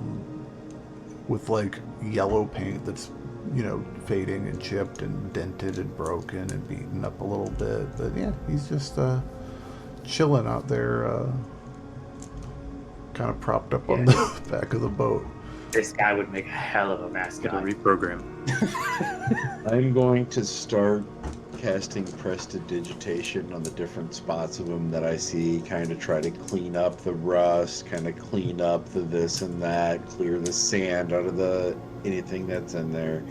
with like yellow paint that's fading and chipped and dented and broken and beaten up a little bit. But yeah, he's just chilling out there, kind of propped up on the back of the boat. This guy would make a hell of a Gotta mascot. reprogram. I'm going to start casting prestidigitation on the different spots of them that I see, kind of try to clean up the rust, kind of clean up the this and that, clear the sand out of anything that's in there.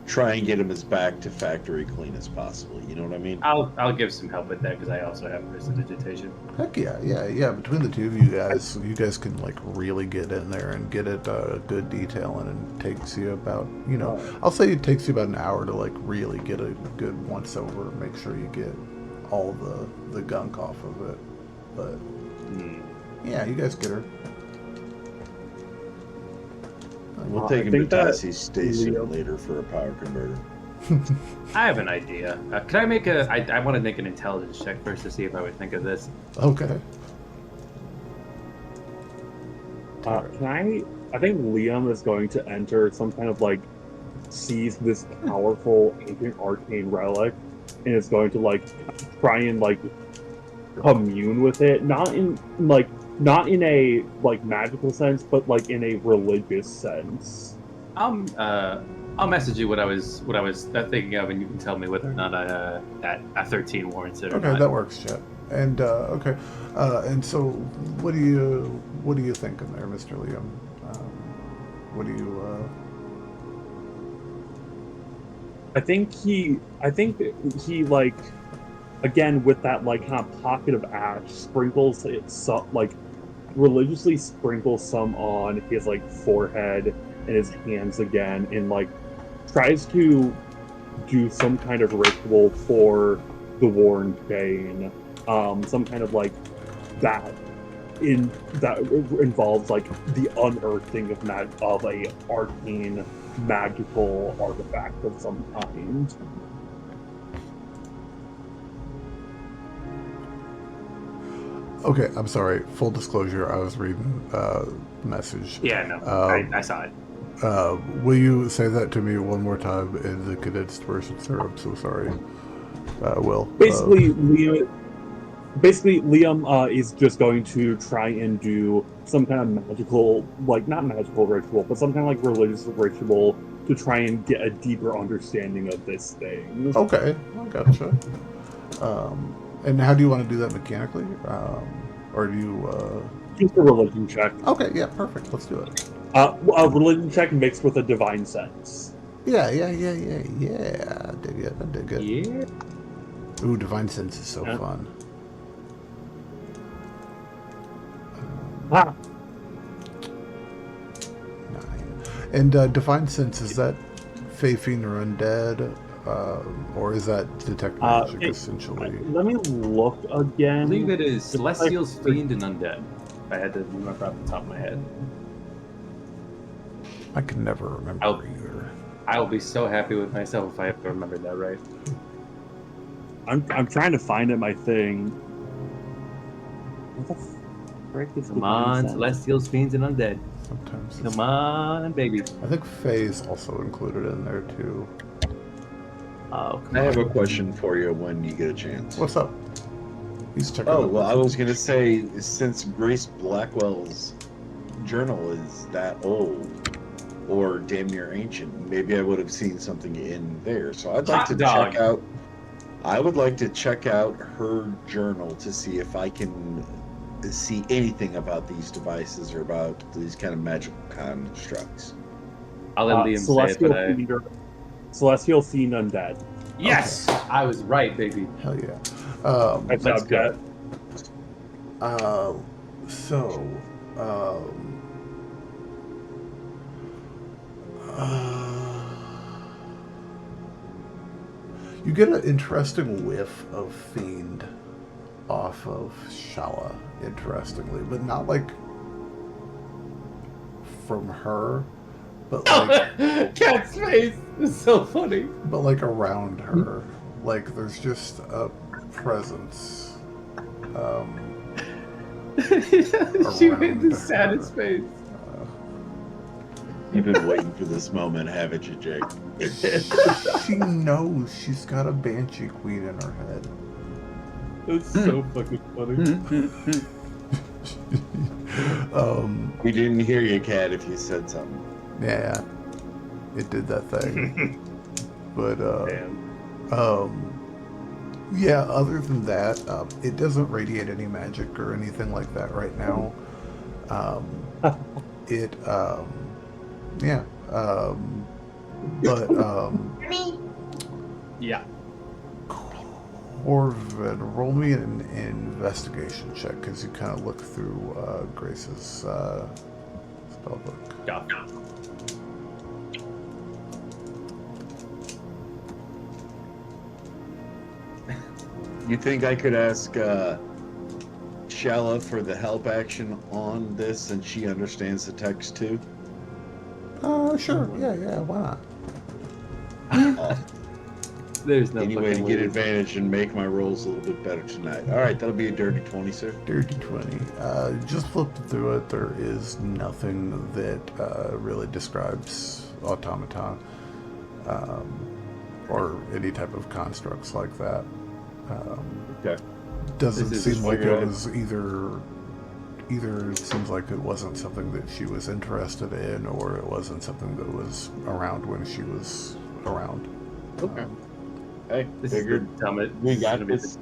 Try and get them as back to factory clean as possible. You know what I mean? I'll give some help with that because I also have prestidigitation. Heck yeah. Between the two of you guys can like really get in there and get it good detailing, and it takes you about, I'll say it takes you about an hour to like really get a good once over, make sure you get all the gunk off of it. But yeah, you guys get her. We'll take him to Tassie's station later for a power converter. I have an idea. Can I make I want to make an intelligence check first to see if I would think of this. Okay. I think Liam is going to enter some kind of like sees this powerful ancient arcane relic and is going to like try and like commune with it, not in a like magical sense, but like in a religious sense. I'll message you what I was thinking of, and you can tell me whether or not that 13 warrants it or Okay, not. that works, Chet. And okay, and so what are you thinking there, Mr. Liam? What do you? I think he like, again with that like kind of pocket of ash, sprinkles it like religiously sprinkles some on his like forehead and his hands again, and like tries to do some kind of ritual for the worn chain, some kind of like that involves like the unearthing of a arcane magical artifact of some kind. Okay, I'm sorry. Full disclosure, I was reading message. Yeah, no, I saw it. Will you say that to me one more time in the condensed version, sir? I'm so sorry. Will. Basically, Liam is just going to try and do some kind of magical, like not magical ritual, but some kind of like religious ritual to try and get a deeper understanding of this thing. Okay, I gotcha. And how do you want to do that mechanically? Or do you... Just a religion check. Okay, yeah, perfect. Let's do it. A religion check mixed with a divine sense. Yeah. I dig it. Yeah. Ooh, divine sense is so fun. 9. And divine sense, is that Fey Fiend or undead? Or is that detect magic essentially? Let me look again. I believe it is Celestials, Fiend, and Undead. If I had to remember off the top of my head. I can never remember either. I will be so happy with myself if I have to remember that right. I'm trying to find it, my thing. What the frick is Come on, Celestials, Fiends, and Undead. Sometimes. Come on, baby. I think Faye's also included in there too. Oh, come I on. have a question for you when you get a chance. What's up? He's checking. Oh, out well, the- I was going to say, since Grace Blackwell's journal is that old, or damn near ancient, maybe I would have seen something in there. So I'd like Hot to dog. check out. I would like to check out her journal to see if I can see anything about these devices or about these kind of magical constructs. I'll let Liam say it, Celestial but I... Fiend, Celestial Fiend Undead. Yes! I was right, baby. Hell yeah. That's Let's go. So, you get an interesting whiff of Fiend off of Shalla, interestingly, but not like from her, but like, Cat's face is so funny. but like around her. Like there's just a presence. She made Around the saddest her. face. You've been waiting for this moment, haven't you, Jake? She knows she's got a Banshee Queen in her head. It's so fucking funny. We didn't hear you, Cat, if you said something. Yeah, it did that thing. But Damn. yeah. Other than that, it doesn't radiate any magic or anything like that right now. Yeah. But Yeah. Corvin, roll me an investigation check because you kind of look through Grace's spellbook. Yeah. You think I could ask Shalla for the help action on this, and she understands the text too? Sure. Yeah. Why not? There's no Any way to fucking get way. advantage and make my rolls a little bit better tonight. All right, that'll be a dirty 20, sir. Dirty 20. Just flipping through it, there is nothing that really describes automaton or any type of constructs like that. Okay. Doesn't This is seem just like figuring it out- was either it seems like it wasn't something that she was interested in, or it wasn't something that was around when she was around. Okay. Hey, This is figured the dumbest. we got gonna be this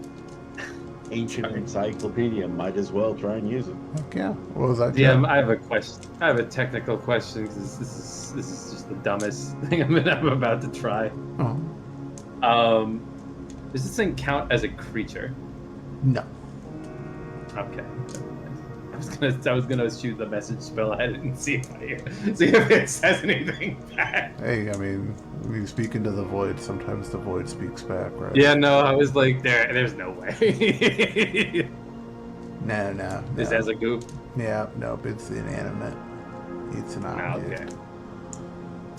ancient encyclopedia. Might as well try and use it. Heck yeah. What was that? Yeah, Jen? I have a question. I have a technical question because this is just the dumbest thing I'm about to try. Oh, Does this thing count as a creature? no. Okay. I was gonna shoot the message spell at it and see if it says anything back. Hey, I mean, when you speak into the void, sometimes the void speaks back, right? Yeah, no, I was like, there's no way. No. This has a goop. Yeah, nope, it's inanimate. It's an object.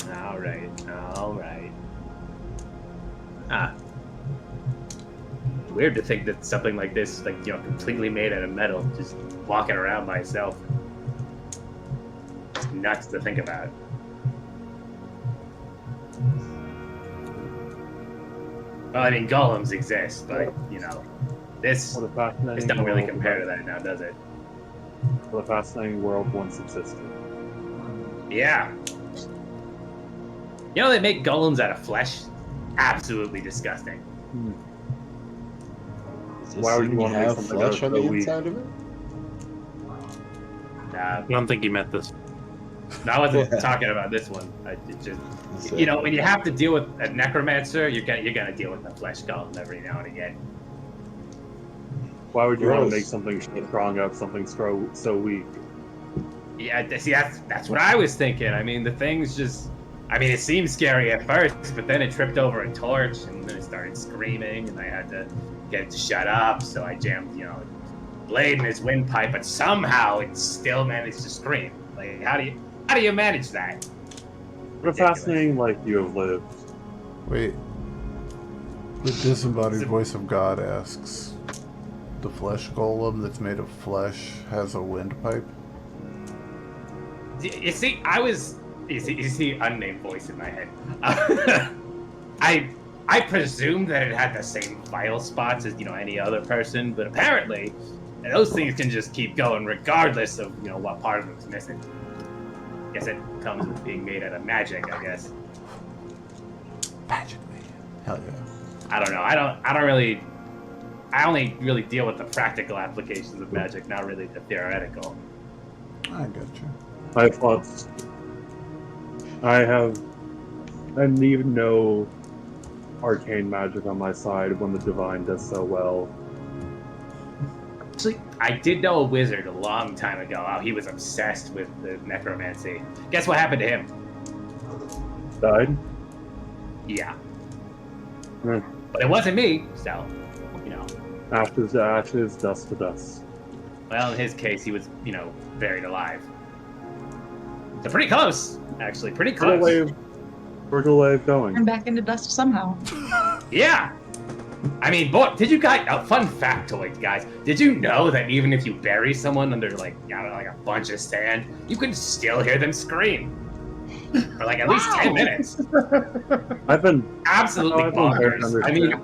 Okay. All right. Ah. Weird to think that something like this, like, you know, completely made out of metal, just walking around by itself. It's nuts to think about. Well, I mean, golems exist, but, you know, this What a fascinating don't really world compare to that now, does it? What a fascinating world once existed. Yeah. You know, they make golems out of flesh? Absolutely disgusting. Does Why would thing you want to make have something flesh on the so weak? inside of it? Nah, I don't think you meant this. no, I wasn't talking about this one. It just, you know, when you have to deal with a necromancer, you're gonna deal with a flesh golem every now and again. Why would you want Gross. to make something so strong out of something so weak? Yeah, see, that's what I was thinking. I mean, the thing's just, I mean, it seemed scary at first, but then it tripped over a torch, and then it started screaming, and I had to get it to shut up, so I jammed, you know, blade in its windpipe, but somehow it still managed to scream. Like, how do you manage that? What a fascinating life you have lived. Wait. The disembodied voice of God asks, the flesh golem that's made of flesh has a windpipe? You see, you see unnamed voice in my head. I presumed that it had the same vital spots as, any other person, but apparently those things can just keep going regardless of, what part of them's missing. Guess it comes with being made out of magic, I guess. Magic, man. Hell yeah. I don't know. I only really deal with the practical applications of magic, not really the theoretical. I got you. I thought I need no arcane magic on my side when the divine does so well. Actually, I did know a wizard a long time ago. Oh, he was obsessed with the necromancy. Guess what happened to him? Died? Yeah. Hmm. But it wasn't me, so, Ashes to ashes, dust to dust. Well, in his case, he was, buried alive. So pretty close, actually. Pretty close. Brutal way of going. Turn back into dust somehow. Yeah. I mean, boy, did you guys... A fun factoid, guys. Did you know that even if you bury someone under, like a bunch of sand, you can still hear them scream? For, at least 10 minutes. I've been... Absolutely I've been bonkers. I mean,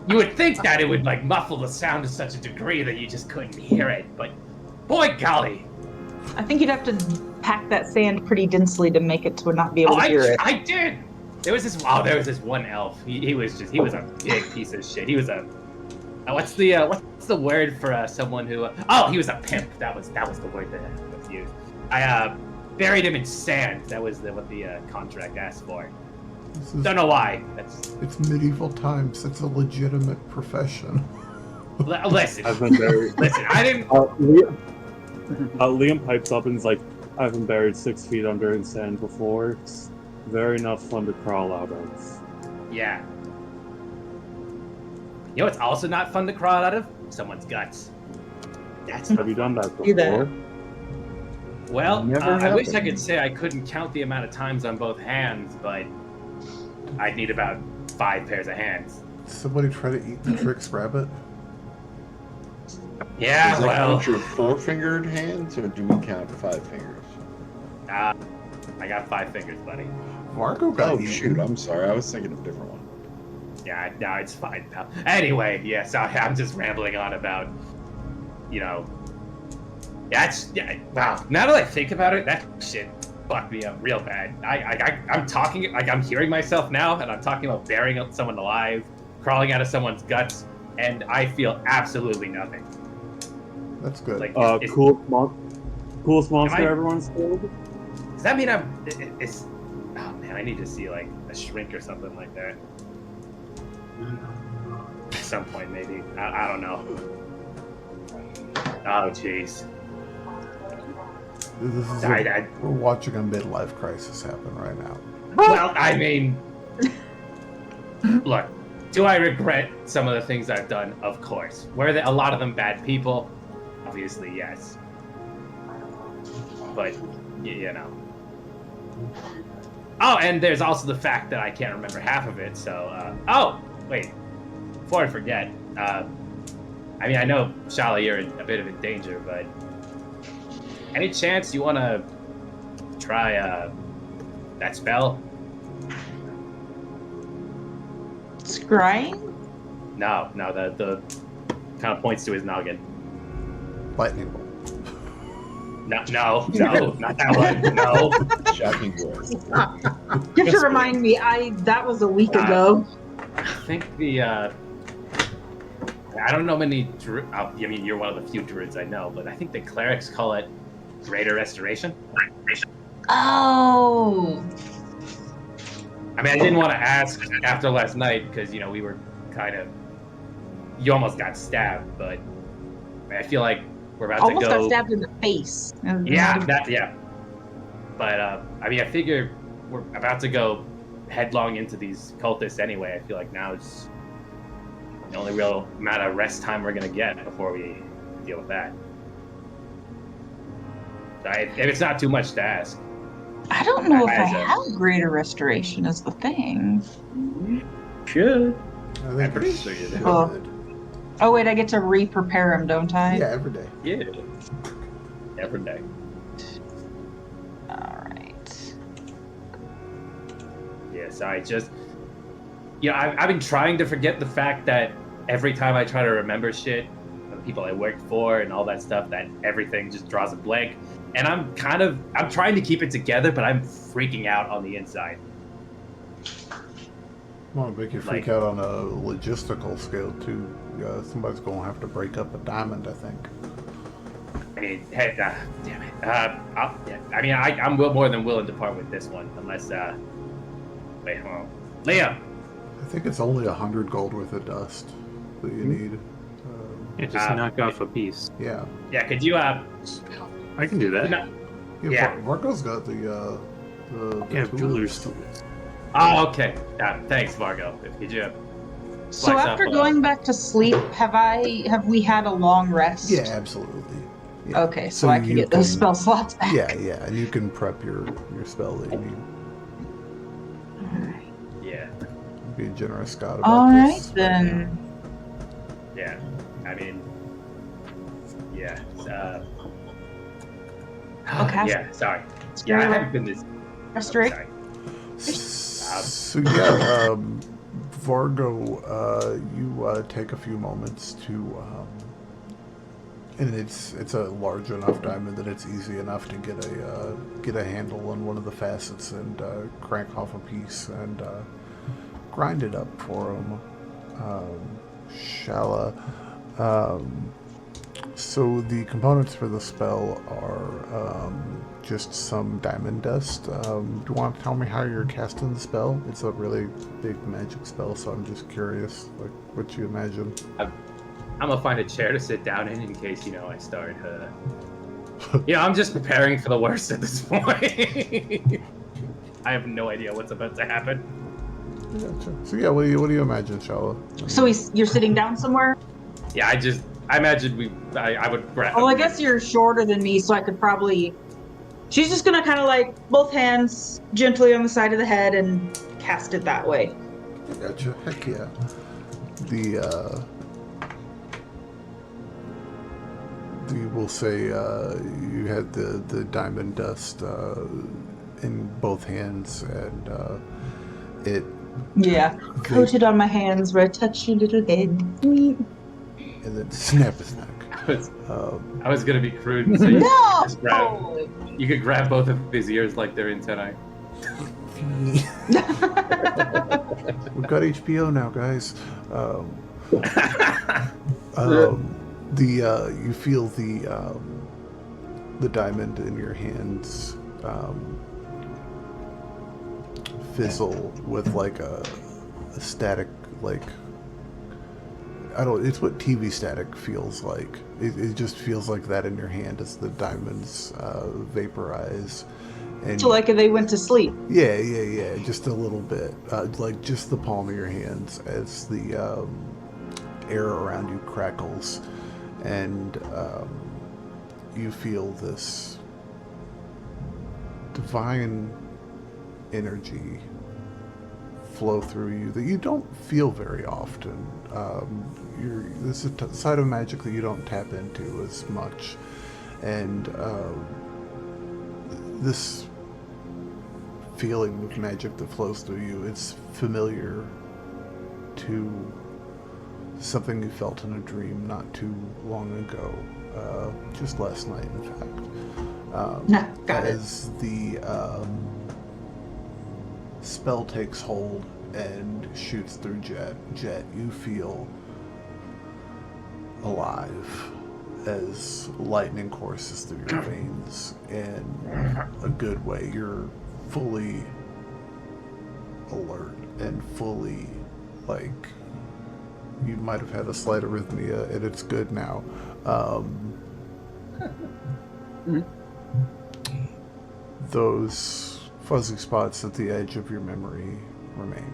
you would think that it would, muffle the sound to such a degree that you just couldn't hear it, but... Boy, golly. I think you'd have to pack that sand pretty densely to make it to not be able to hear it. I did. There was this one elf. He was a big piece of shit. He was a what's the word for someone who he was a pimp. That was the word that was used. I buried him in sand. That was what the contract asked for. Don't know why. It's medieval times. It's a legitimate profession. Listen. I've been buried. Listen, I didn't. Liam pipes up and is like, I've been buried 6 feet under in sand before. It's very not fun to crawl out of. Yeah. You know what's also not fun to crawl out of? Someone's guts. Have you done that Do that. before? Well, Never I wish I happened. could say I couldn't count the amount of times on both hands, but I'd need about 5 pairs of hands. Somebody try to eat the Trix rabbit? Yeah, Does that well, count your 4-fingered hands, or do we count 5 fingers? I got 5 fingers, buddy. Marco got Oh eaten. shoot! I'm sorry. I was thinking of a different one. Yeah, no, it's fine, pal. Anyway, yeah, so I'm just rambling on about, wow. Now that I think about it, that shit fucked me up real bad. I'm talking, I'm hearing myself now, and I'm talking about burying someone alive, crawling out of someone's guts, and I feel absolutely nothing. That's good. Coolest monster everyone's killed? Does that mean it's... Oh, man, I need to see, a shrink or something like that. At some point, maybe. I don't know. Oh, jeez. This is we're watching a midlife crisis happen right now. Well, I mean... Look, do I regret some of the things I've done? Of course. Were a lot of them bad people? Obviously, yes. But, Oh, and there's also the fact that I can't remember half of it, so, oh, wait. Before I forget, I know, Shalla, you're a bit of a danger, but any chance you want to try, that spell? Scrying? No, the kind of points to his noggin. Lightning bolt. No, not that one. No. Shocking voice. You have to remind me, that was a week ago. I think I don't know many. You're one of the few druids I know, but I think the clerics call it Greater Restoration. Oh. I didn't want to ask after last night because we were kind of. You almost got stabbed, but I feel like we're about Almost to go. got stabbed in the face. Yeah. But I figure we're about to go headlong into these cultists anyway. I feel like now it's the only real amount of rest time we're gonna get before we deal with that. If it's not too much to ask. I don't know if I have greater restoration as the thing. Should. I'm pretty sure you do. Oh wait, I get to re-prepare him, don't I? Yeah, every day. Yeah. Every day. So I just, I've been trying to forget the fact that every time I try to remember shit, the people I worked for and all that stuff, that everything just draws a blank. And I'm trying to keep it together, but I'm freaking out on the inside. I want to make you freak out on a logistical scale too. Somebody's going to have to break up a diamond, I think. I mean, hey, damn it. I'm more than willing to part with this one, unless, wait, hold on. Liam! I think it's only 100 gold worth of dust that you need. Just knock off a piece. Yeah. Yeah, could you, I can do that. Yeah. Marco's got the jeweler's tools. Oh, okay. Thanks, Margo. Could you? So after going back to sleep, have we had a long rest? Yeah, absolutely. Yeah. Okay, so I can get those spell slots back. Yeah, and you can prep your spell that you need. Alright. Yeah. Be a generous god about this. Alright then. Yeah. I mean, yeah. Okay. Yeah, sorry. Yeah, I haven't been this. Sorry. So yeah, Vargo, you take a few moments to, and it's a large enough diamond that it's easy enough to get a handle on one of the facets and crank off a piece and grind it up for him. Shalla. So the components for the spell are just some diamond dust. Do you want to tell me how you're casting the spell? It's a really big magic spell, so I'm just curious, like, what you imagine. I'm gonna find a chair to sit down in case, I start, I'm just preparing for the worst at this point. I have no idea what's about to happen. Gotcha. So yeah, what do you imagine, Shalla? So you're sitting down somewhere? Yeah, I imagine I would grab. Well, I guess you're shorter than me, so I could probably. She's just gonna kind of like both hands gently on the side of the head and cast it that way. Gotcha. Heck yeah. We'll say you had the diamond dust in both hands, and it. Yeah, coated on my hands where I touch your little head. And then snap his neck. I was gonna be crude and say No! You could grab both of his ears like they're antennae. We've got HBO now, guys. You feel the diamond in your hands fizzle with like a static, like, it's what TV static feels like. It just feels like that in your hand as the diamonds vaporize. And So like if they went to sleep. yeah, just a little bit, like just the palm of your hands as the air around you crackles, and you feel this divine energy flow through you that you don't feel very often. This is a side of magic that you don't tap into as much, and this feeling of magic that flows through you, it's familiar to something you felt in a dream not too long ago, just last night, in fact. Got it. As the spell takes hold and shoots through Jet, you feel alive as lightning courses through your veins in a good way. You're fully alert and fully, like, you might have had a slight arrhythmia and it's good now. Those fuzzy spots at the edge of your memory remain.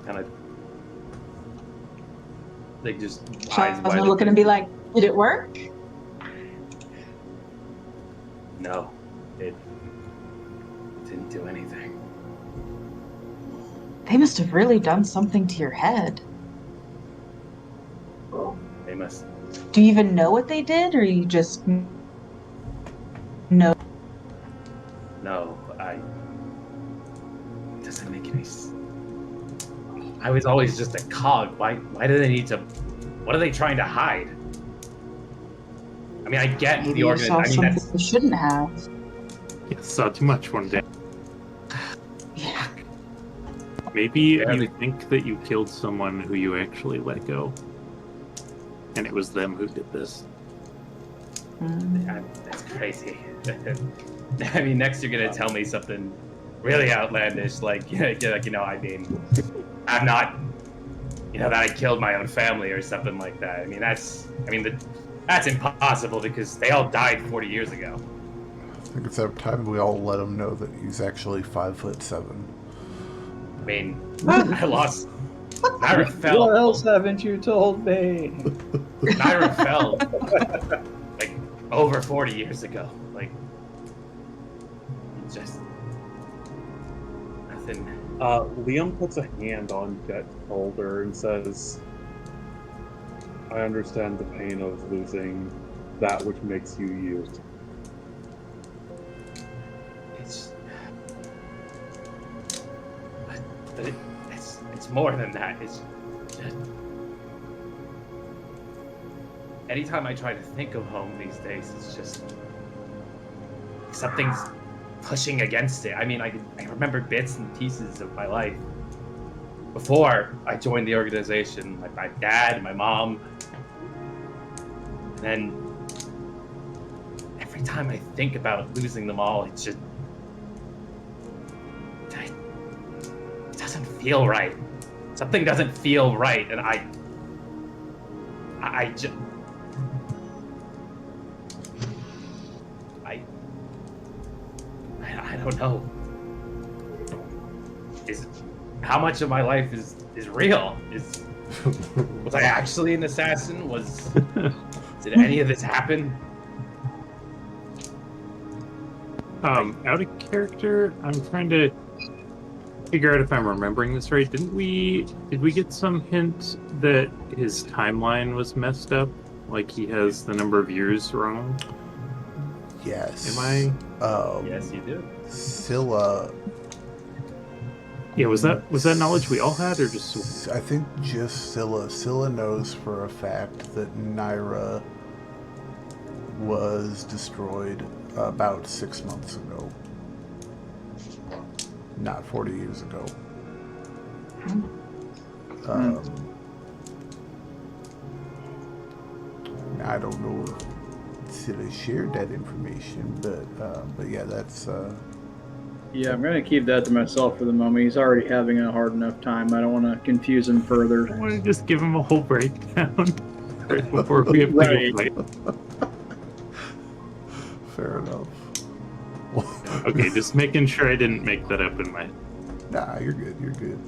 Kind of like just So I eyes was wide gonna look at open. him and be like, did it work? No, it didn't do anything. They must have really done something to your head. They must. Do you even know what they did, or you just know? no, it doesn't make any I was always just a cog. Why do they need to, what are they trying to hide? I mean, I get Maybe the you organization. saw I mean, something that's, you shouldn't have. Yeah, saw too much one day. Yeah. Maybe you think that you killed someone who you actually let go. And it was them who did this. That's crazy. I mean, next you're gonna tell me something really outlandish, like, I mean, I'm not, that I killed my own family or something like that. I mean, that's impossible because they all died 40 years ago. I think it's that time we all let him know that he's actually 5'7". I mean, I lost. Naira fell. What else haven't you told me? Naira fell like over 40 years ago. Like, just nothing. Liam puts a hand on Jet's shoulder and says, I understand the pain of losing that which makes you you. It's more than that. It's just, anytime I try to think of home these days, it's just something's pushing against it. I mean, I remember bits and pieces of my life before I joined the organization, like my dad, my mom, and then every time I think about losing them all, it's just it doesn't feel right. Something doesn't feel right, and I don't know. How much of my life is real? Was I actually an assassin? Did any of this happen? Out of character, I'm trying to figure out if I'm remembering this right. Did we get some hint that his timeline was messed up? Like he has the number of years wrong? Yes. Am I? Yes, you do. Scylla. Yeah, was that knowledge we all had, or just? I think just Scylla. Scylla knows for a fact that Naira was destroyed about 6 months ago. Not 40 years ago. I don't know if Scylla shared that information, but yeah, that's. Yeah, I'm gonna keep that to myself for the moment. He's already having a hard enough time. I don't want to confuse him further. I want to just give him a whole breakdown right before we have to Right. go fight. Fair enough. Okay, just making sure I didn't make that up in my head. Nah, you're good. You're good.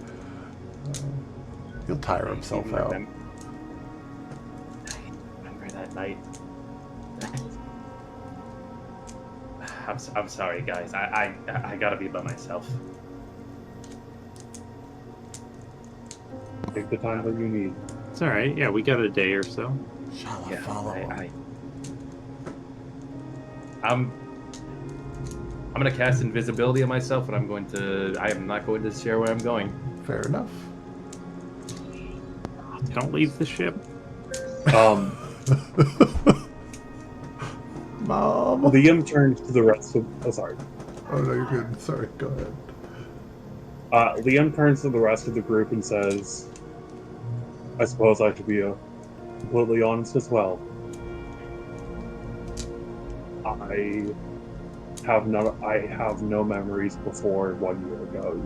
He'll tire himself out. Remember that night? I'm sorry, guys. I gotta be by myself. Take the time that you need. It's all right. Yeah, we got a day or so. Shalla, Yeah, follow him. I'm gonna cast invisibility on myself, and I am not going to share where I'm going. Fair enough. Don't leave the ship. Mom. Liam turns to the rest of. Oh, sorry. Oh no, you're good. Sorry. Go ahead. Liam turns to the rest of the group and says, "I suppose I should be completely honest as well. I have no memories before 1 year ago."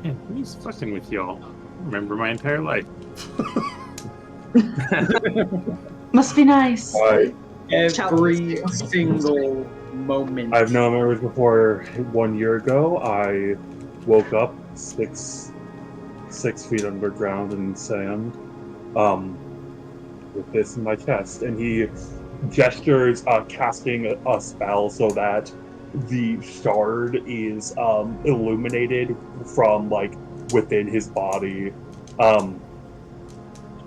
Yeah, who's fucking with y'all? I remember my entire life. Must be nice. Every single moment. I have no memories before 1 year ago. I woke up 6 feet underground in sand, with this in my chest, and he gestures casting a spell so that the shard is illuminated from like within his body. I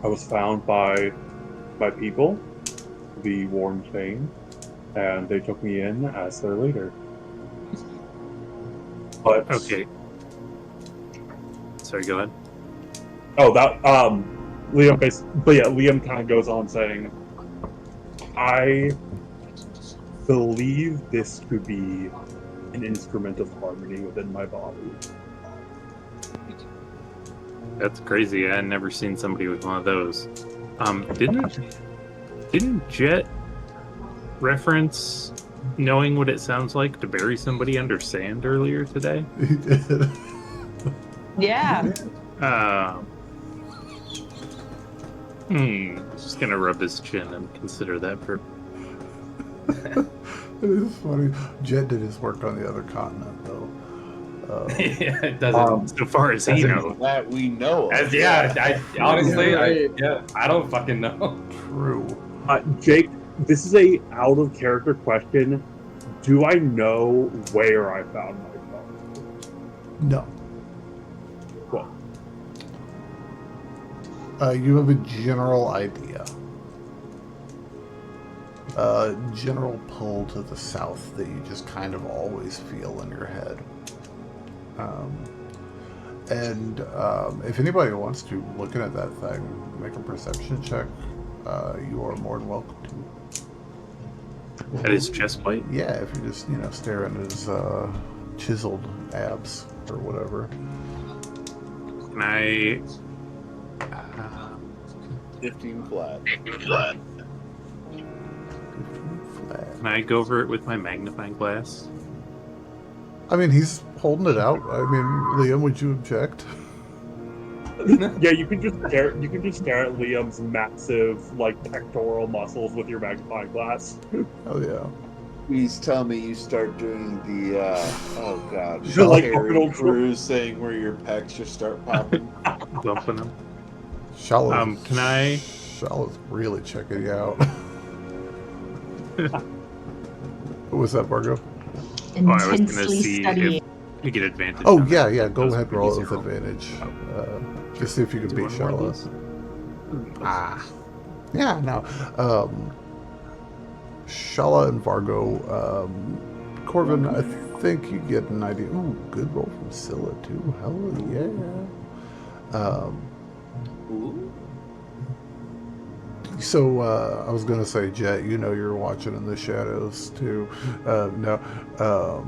was found by my people, the Worn Chain. and they took me in as their leader. But Okay. Sorry, go ahead. oh, that Liam kind of goes on saying, I believe this to be an instrument of harmony within my body. That's crazy. I had never seen somebody with one of those. Didn't Jet reference knowing what it sounds like to bury somebody under sand earlier today? He did. Yeah. Just gonna rub his chin and consider that for. It is funny. Jet did his work on the other continent, though. Yeah, it doesn't. So far as he knows. That we know of. Honestly, Yeah. I don't fucking know. True. Jake, this is a out of character question. Do I know where I found my phone? No. Cool. You have a general idea. General pull to the south that you just kind of always feel in your head. If anybody wants to, looking at that thing, make a perception check, you are more than welcome to. At his chest plate? Yeah, if you just, stare at his chiseled abs or whatever. Can I? 15 flat. 15 flat. Can I go over it with my magnifying glass? I mean, he's holding it out. I mean, Liam, would you object? Yeah, you can just stare at Liam's massive, pectoral muscles with your magnifying glass. Oh yeah. Please tell me you start doing the oh god, The, Harry Cruise thing where your pecs just start popping. Bumping them. Shalla. Can I? Shalla's really checking you out. What was that, Margo? I was gonna Intensely see studying. if you get advantage. Oh on yeah, that. yeah. Go Those ahead, would be roll it easy with roll. advantage. Just see if you can Do beat one more of Shalla. these? Ah. Yeah, no. Shalla and Vargo. Corvin, I think you get an idea. Ooh, good roll from Scylla too. Hell yeah. So I was gonna say, Jet, you're watching in the shadows too. No.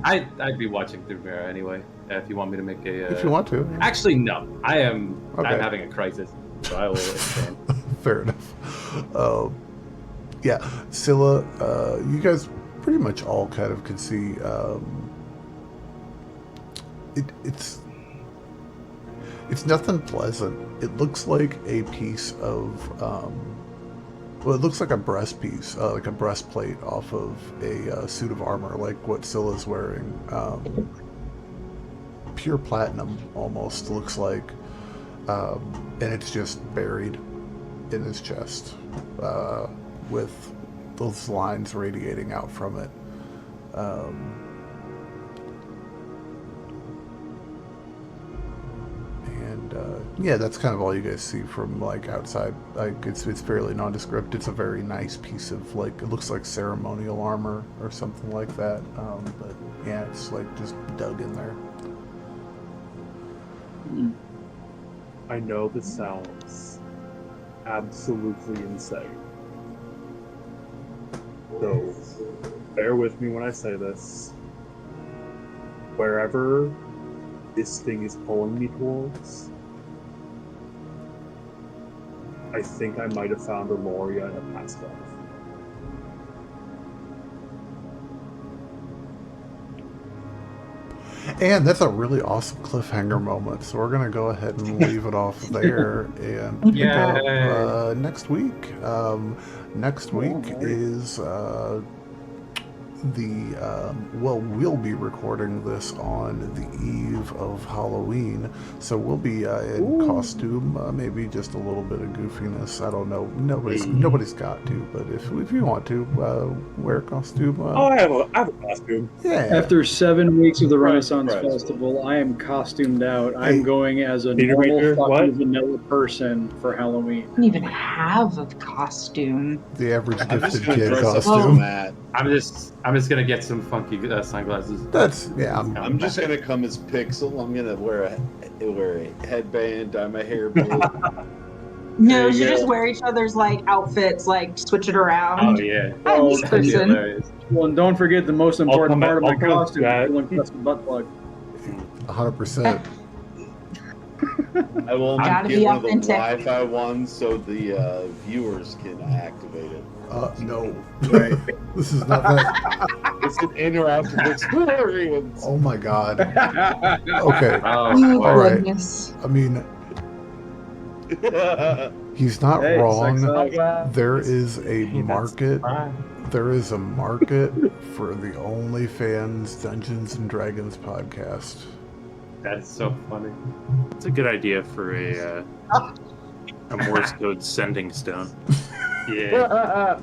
I'd be watching through Vera anyway. If you want me to make a. If you want to. Actually, no. I'm Okay. having a crisis, so I will expand. Fair enough. Yeah, Scylla, you guys pretty much all kind of can see. It's nothing pleasant. It looks like a piece of. Well, it looks like a breast piece, like a breastplate off of a suit of armor, like what Scylla's wearing. Pure platinum, almost, looks like. And it's just buried in his chest, with those lines radiating out from it. Yeah, that's kind of all you guys see from outside. It's fairly nondescript. It's a very nice piece of it looks like ceremonial armor or something like that. But yeah, it's just dug in there. I know this sounds absolutely insane. So, bear with me when I say this. Wherever this thing is pulling me towards, I think I might have found a Loria in a past life. And that's a really awesome cliffhanger moment. So we're going to go ahead and leave it off there and pick up next week. Next week is we'll be recording this on the eve of Halloween, so we'll be in costume, maybe just a little bit of goofiness. I don't know. Nobody's got to, but if you want to wear a costume, I have a costume. yeah. After 7 weeks of the Renaissance surprise. Festival, I am costumed out. Hey. I'm going as a Peter normal Reader, fucking what? vanilla person for Halloween. I don't even have a costume. The average I'm just gifted gonna kid dress up as costume. Matt. I'm just gonna get some funky sunglasses. That's I'm just gonna come as Pixel. I'm gonna wear a headband, dye my hair blue. No, you you go. just wear each other's like outfits, like switch it around. Oh yeah. I'm this Oh, That'd be person. hilarious. Well, and don't forget the most important part of my I'll come costume: back. one custom butt plug. 100%. I will Gotta get be one of the authentic. Wi-Fi ones so the viewers can activate it. No. Right. This is not that. It's an interactive experience. Oh my god. Okay. Oh, All right. goodness. I mean, he's not Hey, wrong. sex There is a market. Fine. There is a market for the OnlyFans Dungeons and Dragons podcast. That's so funny. It's a good idea for a Morse code sending stone. Yeah.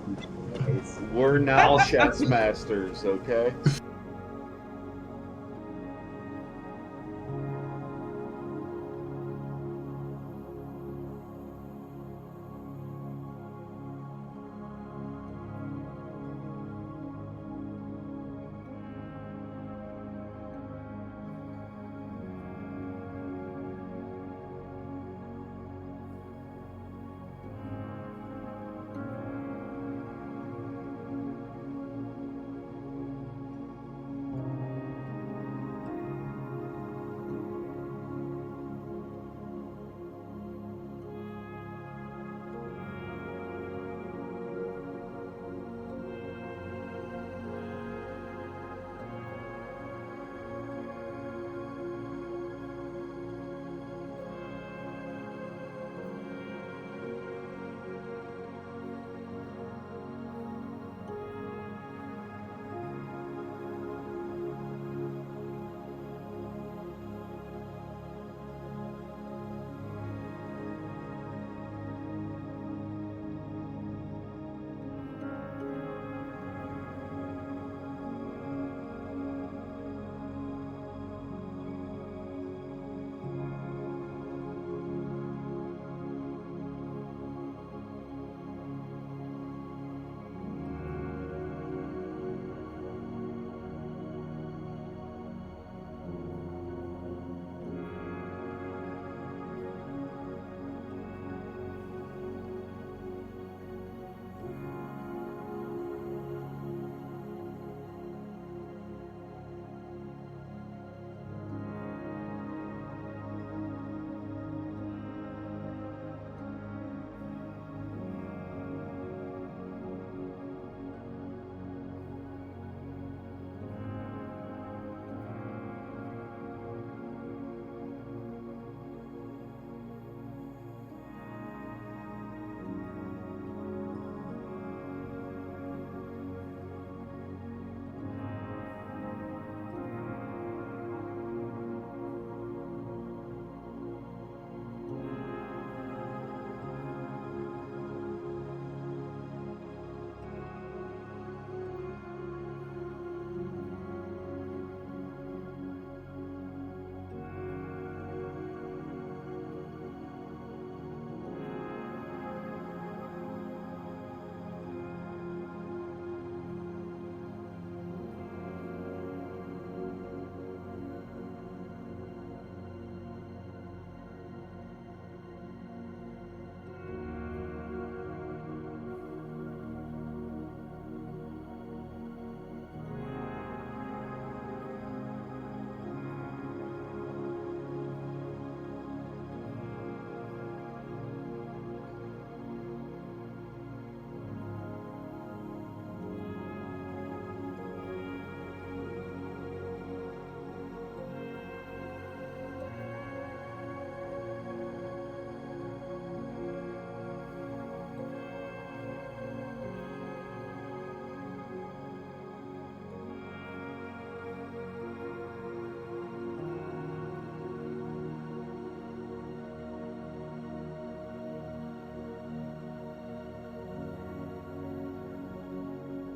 We're now chess masters, okay?